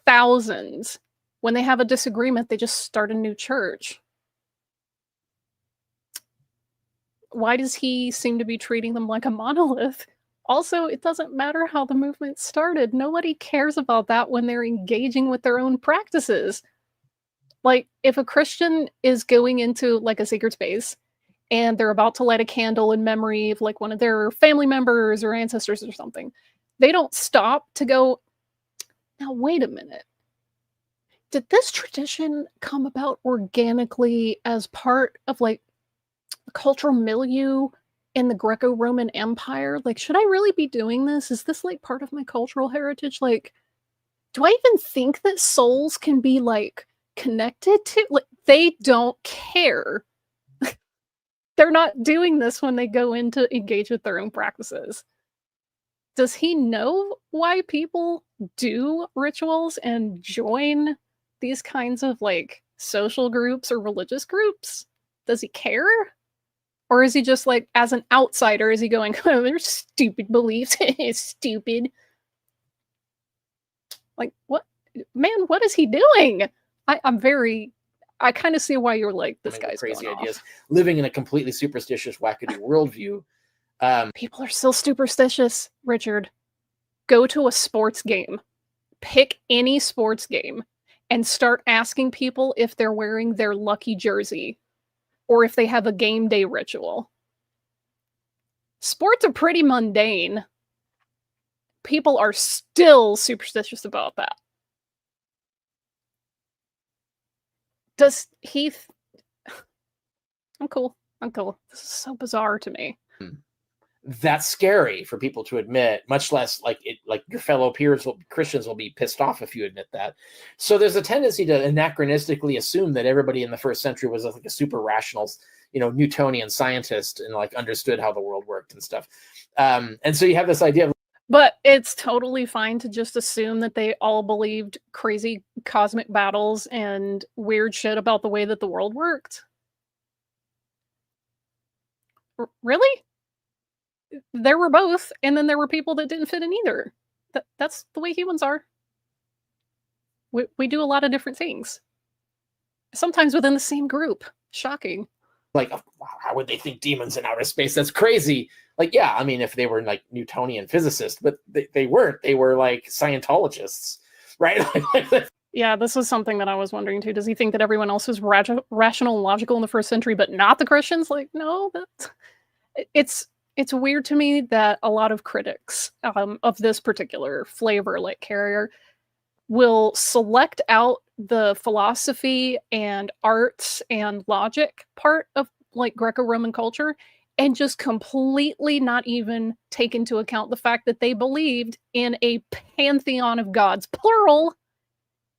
Thousands. When they have a disagreement, they just start a new church. Why does he seem to be treating them like a monolith? Also, it doesn't matter how the movement started. Nobody cares about that when they're engaging with their own practices. Like, if a Christian is going into like a sacred space and they're about to light a candle in memory of like one of their family members or ancestors or something, they don't stop to go, now wait a minute. Did this tradition come about organically as part of like a cultural milieu in the Greco-Roman Empire? Like, should I really be doing this? Is this like part of my cultural heritage? Like, do I even think that souls can be like connected to? Like, they don't care. They're not doing this when they go in to engage with their own practices. Does he know why people do rituals and join these kinds of like social groups or religious groups? Does he care? Or is he just like, as an outsider, is he going, oh, they're stupid beliefs, stupid? Like, what? Man, what is he doing? I kind of see why you're like, this guy's crazy going ideas. off. Living in a completely superstitious, wackadoo worldview. People are still superstitious, Richard. Go to a sports game. Pick any sports game and start asking people if they're wearing their lucky jersey or if they have a game day ritual. Sports are pretty mundane. People are still superstitious about that. Does he... I'm cool. This is so bizarre to me. That's scary for people to admit, much less like your fellow peers, Christians will be pissed off if you admit that. So there's a tendency to anachronistically assume that everybody in the first century was like a super rational, Newtonian scientist and like understood how the world worked and stuff. And so you have this idea of... But it's totally fine to just assume that they all believed crazy cosmic battles and weird shit about the way that the world worked. Really? There were both, and then there were people that didn't fit in either. That's the way humans are. We do a lot of different things. Sometimes within the same group. Shocking. Like, how would they think demons in outer space? That's crazy. Like, yeah, I mean, if they were like Newtonian physicists, but they weren't. They were like Scientologists, right? Yeah, this was something that I was wondering too. Does he think that everyone else was rational and logical in the first century, but not the Christians? Like, no, it's weird to me that a lot of critics of this particular flavor, like Carrier, will select out the philosophy and arts and logic part of like Greco-Roman culture and just completely not even take into account the fact that they believed in a pantheon of gods, plural,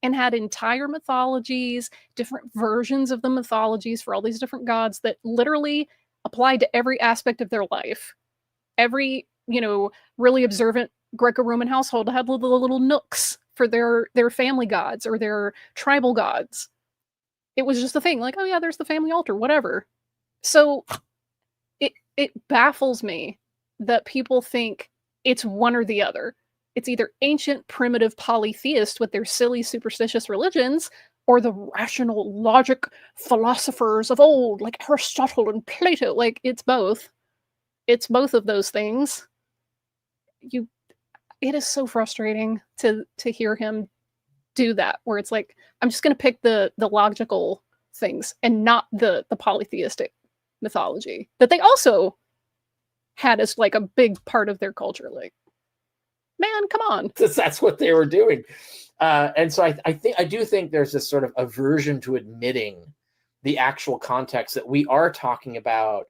and had entire mythologies, different versions of the mythologies for all these different gods that literally applied to every aspect of their life. Every, really observant Greco-Roman household had little nooks for their family gods or their tribal gods. It was just a thing, like, oh yeah, there's the family altar, whatever. So it baffles me that people think it's one or the other. It's either ancient, primitive polytheists with their silly, superstitious religions, or the rational, logic philosophers of old, like Aristotle and Plato. Like, it's both. It's both of those things. It is so frustrating to hear him do that, where it's like, I'm just going to pick the logical things and not the polytheistic mythology that they also had as like a big part of their culture. Like, man, come on. That's what they were doing. And so I do think there's this sort of aversion to admitting the actual context that we are talking about,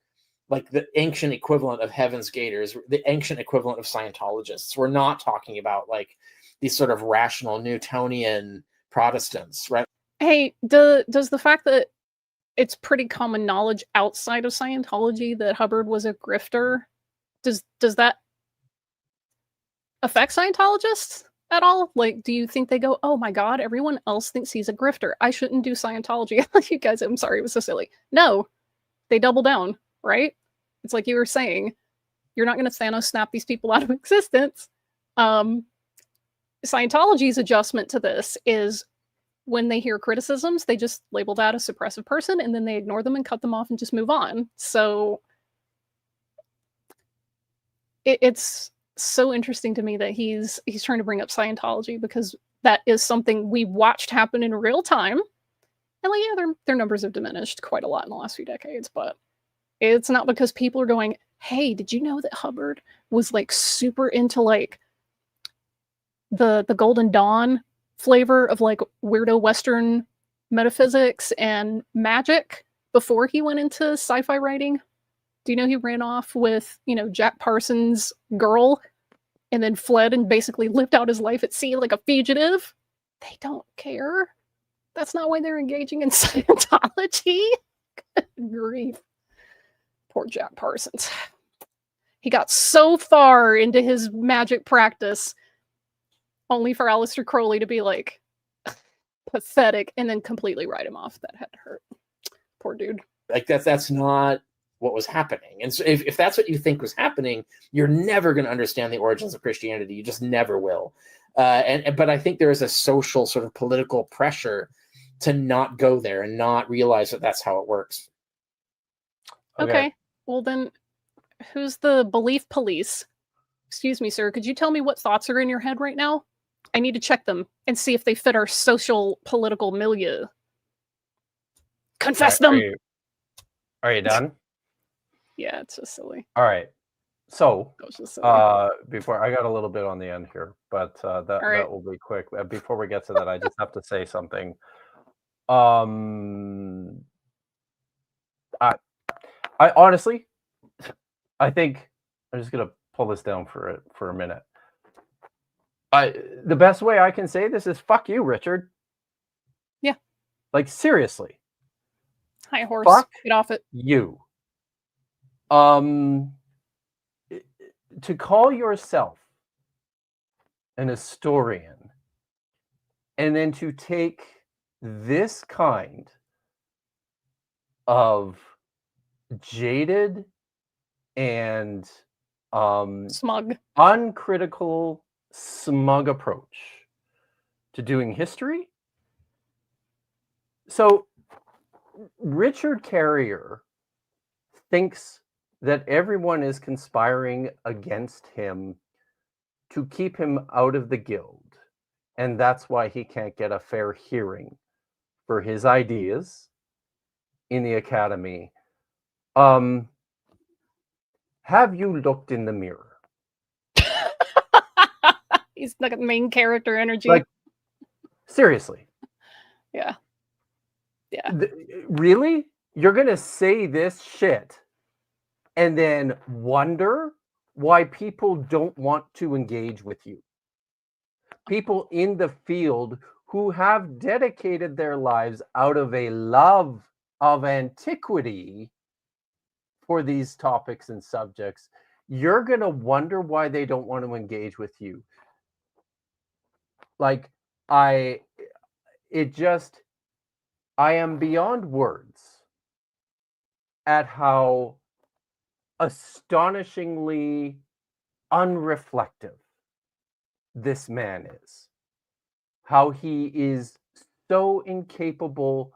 like the ancient equivalent of Heaven's Gators, the ancient equivalent of Scientologists. We're not talking about like these sort of rational Newtonian Protestants, right? Hey, does the fact that it's pretty common knowledge outside of Scientology that Hubbard was a grifter, does that affect Scientologists at all? Like, do you think they go, oh my God, everyone else thinks he's a grifter, I shouldn't do Scientology? You guys, I'm sorry, it was so silly. No, they double down, right? It's like you were saying, you're not going to Thanos snap these people out of existence. Scientology's adjustment to this is when they hear criticisms, they just label that a suppressive person, and then they ignore them and cut them off and just move on. So it's so interesting to me that he's trying to bring up Scientology, because that is something we watched happen in real time. And like, yeah, their numbers have diminished quite a lot in the last few decades, but it's not because people are going, hey, did you know that Hubbard was like super into like the Golden Dawn flavor of like weirdo Western metaphysics and magic before he went into sci-fi writing? Do you know he ran off with, Jack Parsons' girl and then fled and basically lived out his life at sea like a fugitive? They don't care. That's not why they're engaging in Scientology. Good grief. Poor Jack Parsons. He got so far into his magic practice only for Aleister Crowley to be like pathetic and then completely write him off. That had to hurt. Poor dude. Like that's not what was happening. And so if that's what you think was happening, you're never going to understand the origins of Christianity. You just never will. But I think there is a social sort of political pressure to not go there and not realize that that's how it works. Okay. Well, then who's the belief police? Excuse me, sir. Could you tell me what thoughts are in your head right now? I need to check them and see if they fit our social political milieu. Confess them. Are you done? Yeah, it's just silly. All right. So, That was just silly. before I got a little bit on the end here, but that right. will be quick. Before we get to that, I just have to say something. I honestly, I think I'm just gonna pull this down for a minute. The best way I can say this is fuck you, Richard. Yeah. Like, seriously. Hi, horse. Fuck Get off it. you. To call yourself an historian and then to take this kind of jaded and Smug. uncritical, smug approach to doing history. So Richard Carrier thinks that everyone is conspiring against him to keep him out of the guild, and that's why he can't get a fair hearing for his ideas in the academy. Have you looked in the mirror? He's like a main character energy. Like, seriously. Yeah. Yeah. Really? You're going to say this shit and then wonder why people don't want to engage with you? People in the field who have dedicated their lives out of a love of antiquity for these topics and subjects, you're going to wonder why they don't want to engage with you. Like, I am beyond words at how astonishingly unreflective this man is. How he is so incapable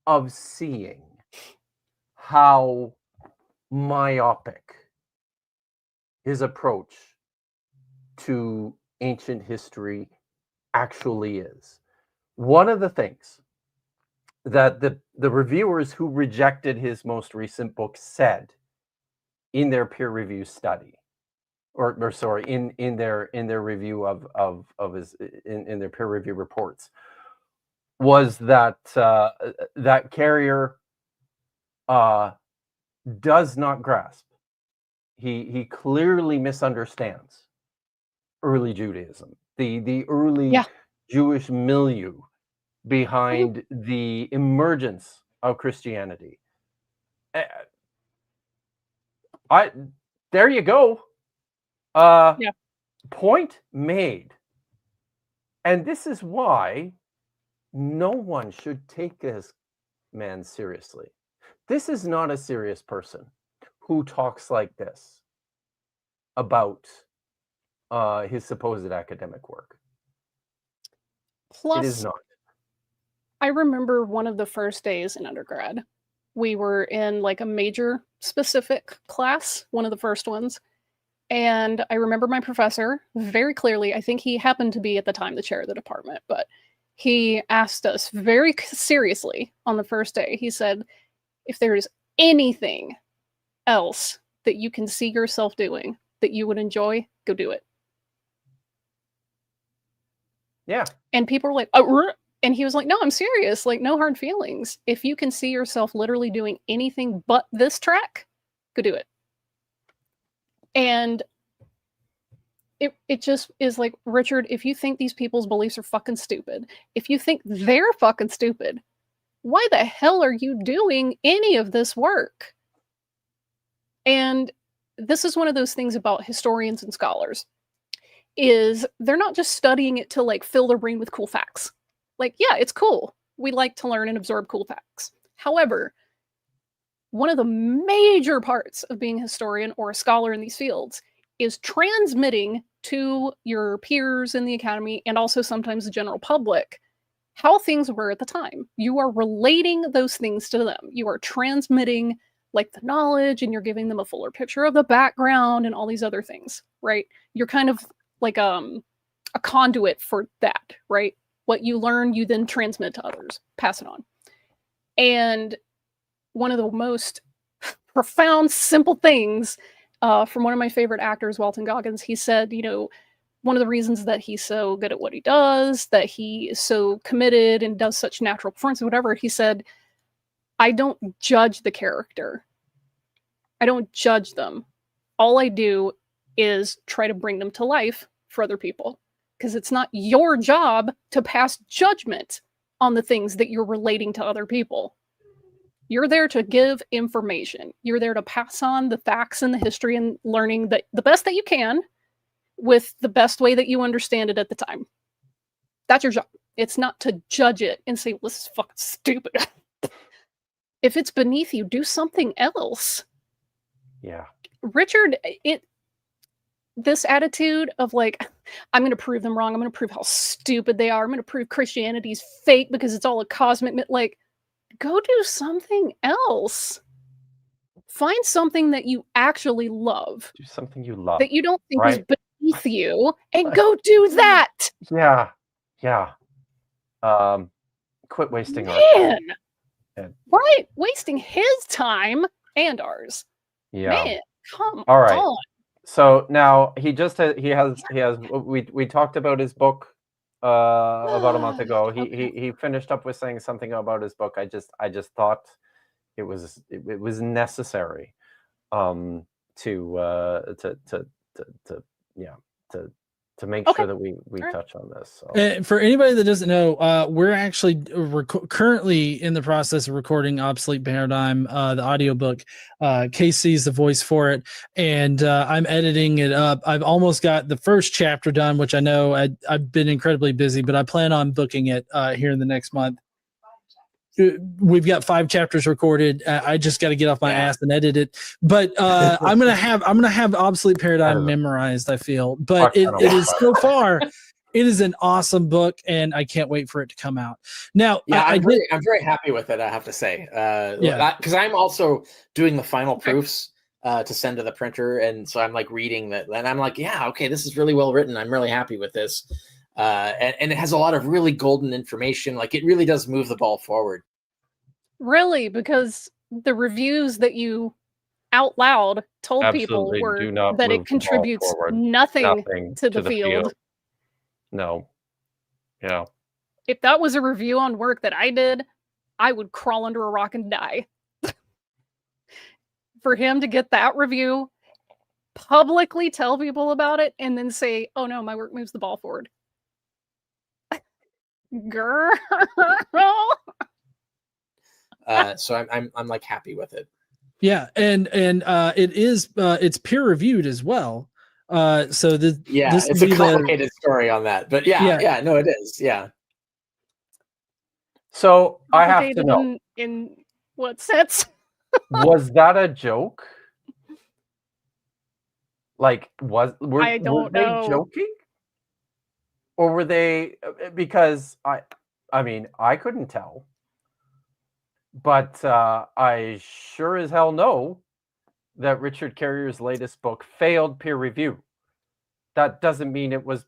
of seeing how myopic his approach to ancient history actually is. One of the things that the reviewers who rejected his most recent book said in their peer review study, or sorry, in their review of his in their peer review reports, was that that Carrier does not grasp. He clearly misunderstands early Judaism, the early Jewish milieu behind the emergence of Christianity. There you go. Point made. And this is why no one should take this man seriously. This is not a serious person who talks like this about his supposed academic work. Plus, it is not. I remember one of the first days in undergrad. We were in like a major specific class, one of the first ones. And I remember my professor very clearly. I think he happened to be at the time the chair of the department, but he asked us very seriously on the first day. He said, if there is anything else that you can see yourself doing that you would enjoy, go do it. Yeah. And people were like, and he was like, no, I'm serious. Like, no hard feelings. If you can see yourself literally doing anything but this track, go do it. And it just is like, Richard, if you think these people's beliefs are fucking stupid, if you think they're fucking stupid, why the hell are you doing any of this work? And this is one of those things about historians and scholars, is they're not just studying it to like fill their brain with cool facts. Like, yeah, it's cool. We like to learn and absorb cool facts. However, one of the major parts of being a historian or a scholar in these fields is transmitting to your peers in the academy and also sometimes the general public how things were at the time. You are relating those things to them. You are transmitting like the knowledge, and you're giving them a fuller picture of the background and all these other things, right? You're kind of like a a conduit for that, right? What you learn, you then transmit to others, pass it on. And one of the most profound, simple things from one of my favorite actors, Walton Goggins, he said, you know, one of the reasons that he's so good at what he does, that he is so committed and does such natural performance, whatever, he said, I don't judge the character. I don't judge them. All I do is try to bring them to life for other people. Because it's not your job to pass judgment on the things that you're relating to other people. You're there to give information. You're there to pass on the facts and the history and learning that the best that you can with the best way that you understand it at the time. That's your job. It's not to judge it and say, well, this is fucking stupid. If it's beneath you, do something else. Yeah. Richard, this attitude of like, I'm going to prove them wrong. I'm going to prove how stupid they are. I'm going to prove Christianity's fake because it's all a cosmic myth. Like, go do something else. Find something that you actually love. Do something you love. That you don't think right? is beneath you, and go do that. Yeah. Yeah. Quit wasting our Man. time. Right? Wasting his time and ours. Yeah. Man, come All right. on. So now he has we talked about his book about a month ago. He finished up with saying something about his book. I just thought it was necessary to make sure that we touch on this. So. For anybody that doesn't know, we're actually currently in the process of recording Obsolete Paradigm, the audiobook. Casey's the voice for it, and I'm editing it up. I've almost got the first chapter done, which I know I've been incredibly busy, but I plan on booking it here in the next month. We've got 5 chapters recorded. I just got to get off my ass and edit it. But I'm gonna have Obsolete Paradigm memorized, I feel. But it is so far, it is an awesome book, and I can't wait for it to come out. Now, I'm very happy with it. I have to say, because I'm also doing the final proofs to send to the printer, and so I'm like reading that, and I'm like, yeah, okay, this is really well written. I'm really happy with this. And it has a lot of really golden information. Like, it really does move the ball forward. Really, because the reviews that you out loud told people were that it contributes nothing to the field. No. Yeah. If that was a review on work that I did, I would crawl under a rock and die. For him to get that review, publicly tell people about it, and then say, oh no, my work moves the ball forward. Girl. So I'm like happy with it. Yeah, and it's peer reviewed as well. So this it's a complicated story on that, but yeah, no, it is. Yeah. So I have to know in what sense? Was that a joke? Like, were they joking? Or were they, because I mean, I couldn't tell, but I sure as hell know that Richard Carrier's latest book failed peer review. That doesn't mean it was,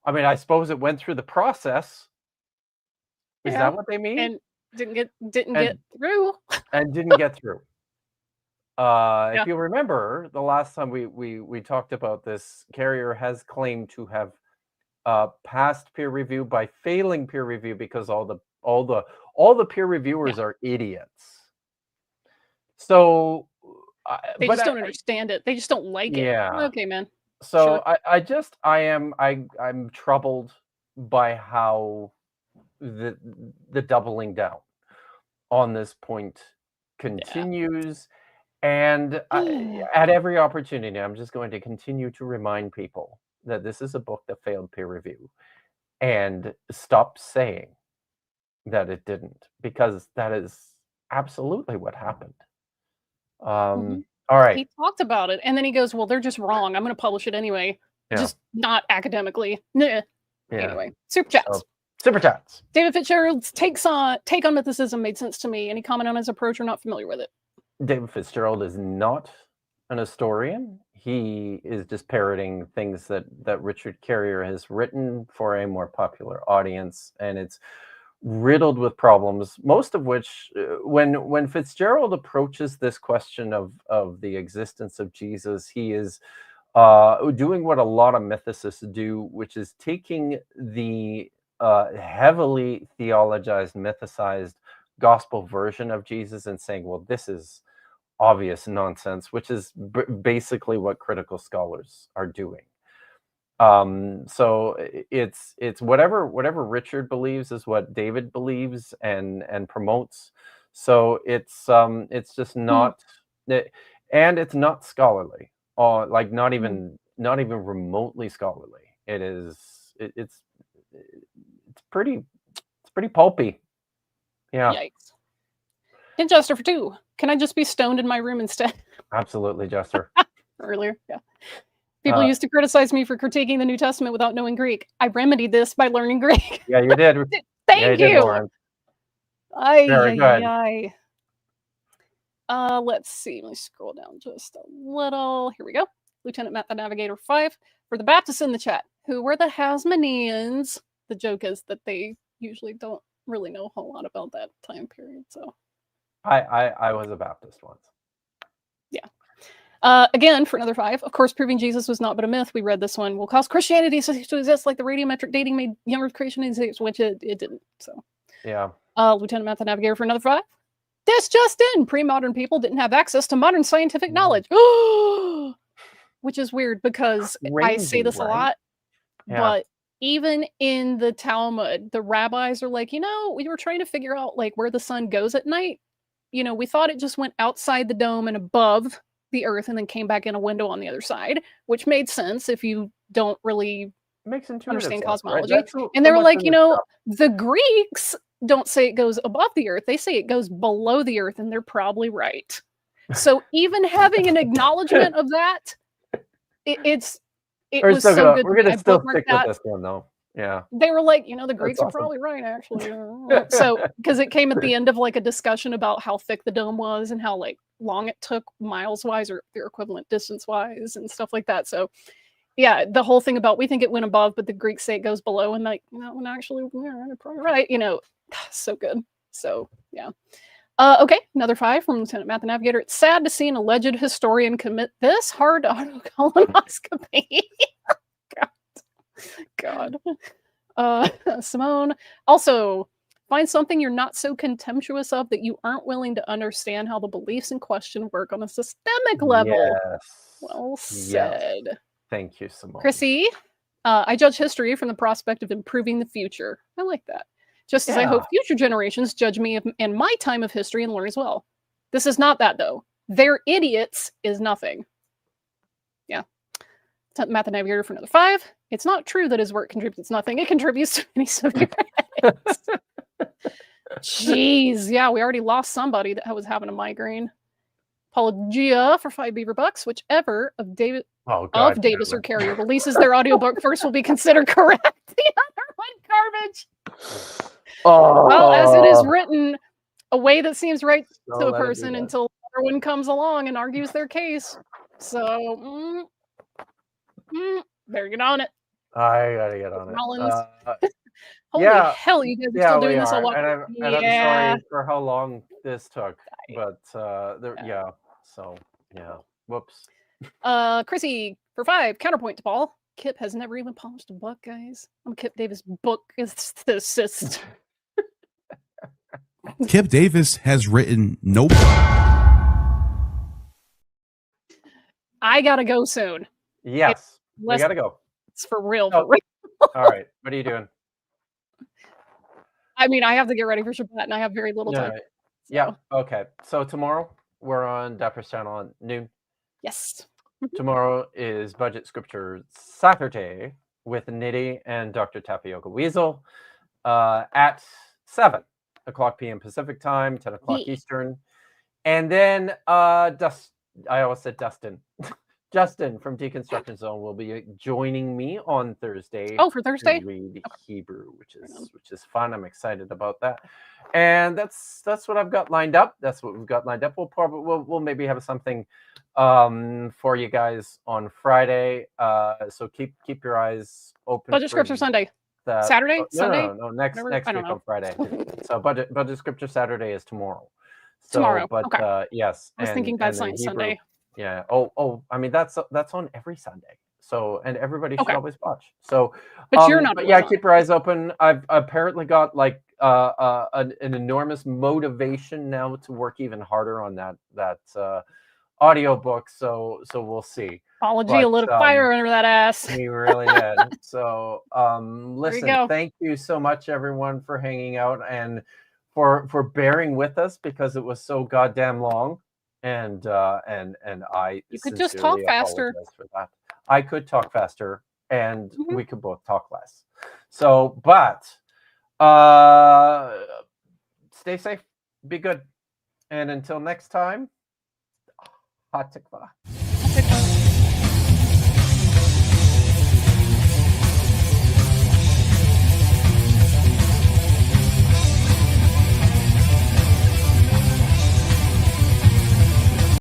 I mean, I suppose it went through the process. Is that what they mean? And didn't get through. And didn't get through. If you remember, the last time we talked about this, Carrier has claimed to have passed peer review by failing peer review because all the peer reviewers are idiots. So they just don't understand it. They just don't like it. Okay, man. So sure. I'm troubled by how the doubling down on this point continues. And at every opportunity, I'm just going to continue to remind people that this is a book that failed peer review, and stop saying that it didn't, because that is absolutely what happened. All right. He talked about it, and then he goes, well, they're just wrong. I'm going to publish it anyway. Just not academically. Anyway, Super Chats. Super Chats. David Fitzgerald's take on mythicism made sense to me. Any comment on his approach or not familiar with it? David Fitzgerald is not an historian. he is just parroting things that Richard Carrier has written for a more popular audience, and it's riddled with problems, most of which, when Fitzgerald approaches this question of the existence of Jesus, he is doing what a lot of mythicists do, which is taking the heavily theologized, mythicized gospel version of Jesus and saying, well, this is obvious nonsense, which is basically what critical scholars are doing. So it's whatever Richard believes is what David believes and promotes. So it's just not, and it's not scholarly, like not even remotely scholarly. It's pretty pulpy. Yeah. Yikes. And Jester for 2. Can I just be stoned in my room instead? Absolutely, Jester. Earlier, yeah. People used to criticize me for critiquing the New Testament without knowing Greek. I remedied this by learning Greek. Yeah, you did. Thank you. Very good. Let's see. Let me scroll down just a little. Here we go. Lieutenant Matt the Navigator 5. For the Baptists in the chat, who were the Hasmoneans? The joke is that they usually don't really know a whole lot about that time period. So I was a Baptist once. Yeah. Again, for another 5, of course, proving Jesus was not but a myth. We read this one. Will cause Christianity to exist like the radiometric dating made young Earth creation exist, which it didn't. So yeah. Lieutenant Matt the Navigator for another 5. This just in: pre-modern people didn't have access to modern scientific knowledge. Which is weird because I say this a lot, but even in the Talmud, the rabbis are like, we were trying to figure out like where the sun goes at night. We thought it just went outside the dome and above the earth and then came back in a window on the other side, which made sense if you don't really understand cosmology. Right? And they were like, the Greeks don't say it goes above the earth. They say it goes below the earth, and they're probably right. So even having an acknowledgement of that, it was so good. We're going to still stick with this one, though. Yeah. They were like, the Greeks are probably right, actually. So, because it came at the end of like a discussion about how thick the dome was and how like long it took miles-wise or their equivalent distance-wise and stuff like that. So, yeah, the whole thing about we think it went above, but the Greeks say it goes below, and like, actually, they're probably right. So good. So, yeah. Okay, another 5 from Lieutenant Matt the Navigator. It's sad to see an alleged historian commit this hard autocolonoscopy. God. Simone. Also, find something you're not so contemptuous of that you aren't willing to understand how the beliefs in question work on a systemic level. Yes. Well said. Yes. Thank you, Simone. Chrissy. I judge history from the prospect of improving the future. I like that. Just as I hope future generations judge me and my time of history and learn as well. This is not that, though. They're idiots is nothing. Yeah. Matt the Navigator for another 5. It's not true that his work contributes nothing. It contributes to many severe headaches. Jeez. Yeah, we already lost somebody that was having a migrane. Apologia for 5 beaver bucks. Whichever of Davis or Carrier releases their audiobook first will be considered correct. The other one, garbage. Well, as it is written, a way that seems right to a person until the other one comes along and argues their case. So, better get on it. I gotta get on it. Holy hell, you guys are still doing this a lot. And I'm sorry for how long this took, but so yeah. Whoops. Chrissy for 5, counterpoint to Paul. Kip has never even published a book, guys. I'm Kip Davis' book assist. Kip Davis has written no. I gotta go soon. Yes, we gotta go. It's for real. All right, what are you doing? I mean, I have to get ready for Shabbat, and I have very little time. Right. So. Yeah. Okay. So tomorrow we're on Dapper's channel at noon. Yes. Tomorrow is Budget Scripture Saturday with Nitty and Dr. Tapioca Weasel at 7 o'clock p.m. Pacific time, 10 o'clock Eastern. And then I always said Dustin. Justin from Deconstruction Zone will be joining me on Thursday. Oh, for Thursday? To read Hebrew, which is fun. I'm excited about that. And that's what I've got lined up. That's what we've got lined up. We'll maybe have something for you guys on Friday. So keep your eyes open. Budget Scripture Sunday. That, Saturday? Sunday? No. Next week on Friday. So Budget Scripture Saturday is tomorrow. So, Tomorrow. But Okay. Yes. I was thinking Bad Science Sunday. Yeah. Oh. I mean, that's on every Sunday. So, and everybody should always watch. So, but you're not. But yeah, keep your eyes open. I've apparently got like an enormous motivation now to work even harder on that audio book. So we'll see. Apology, a little fire under that ass. He really did. So, listen, thank you so much, everyone, for hanging out and for bearing with us because it was so goddamn long. And I you could just talk faster for that. I could talk faster, and we could both talk less. So, but stay safe, be good, and until next time, hot tikva.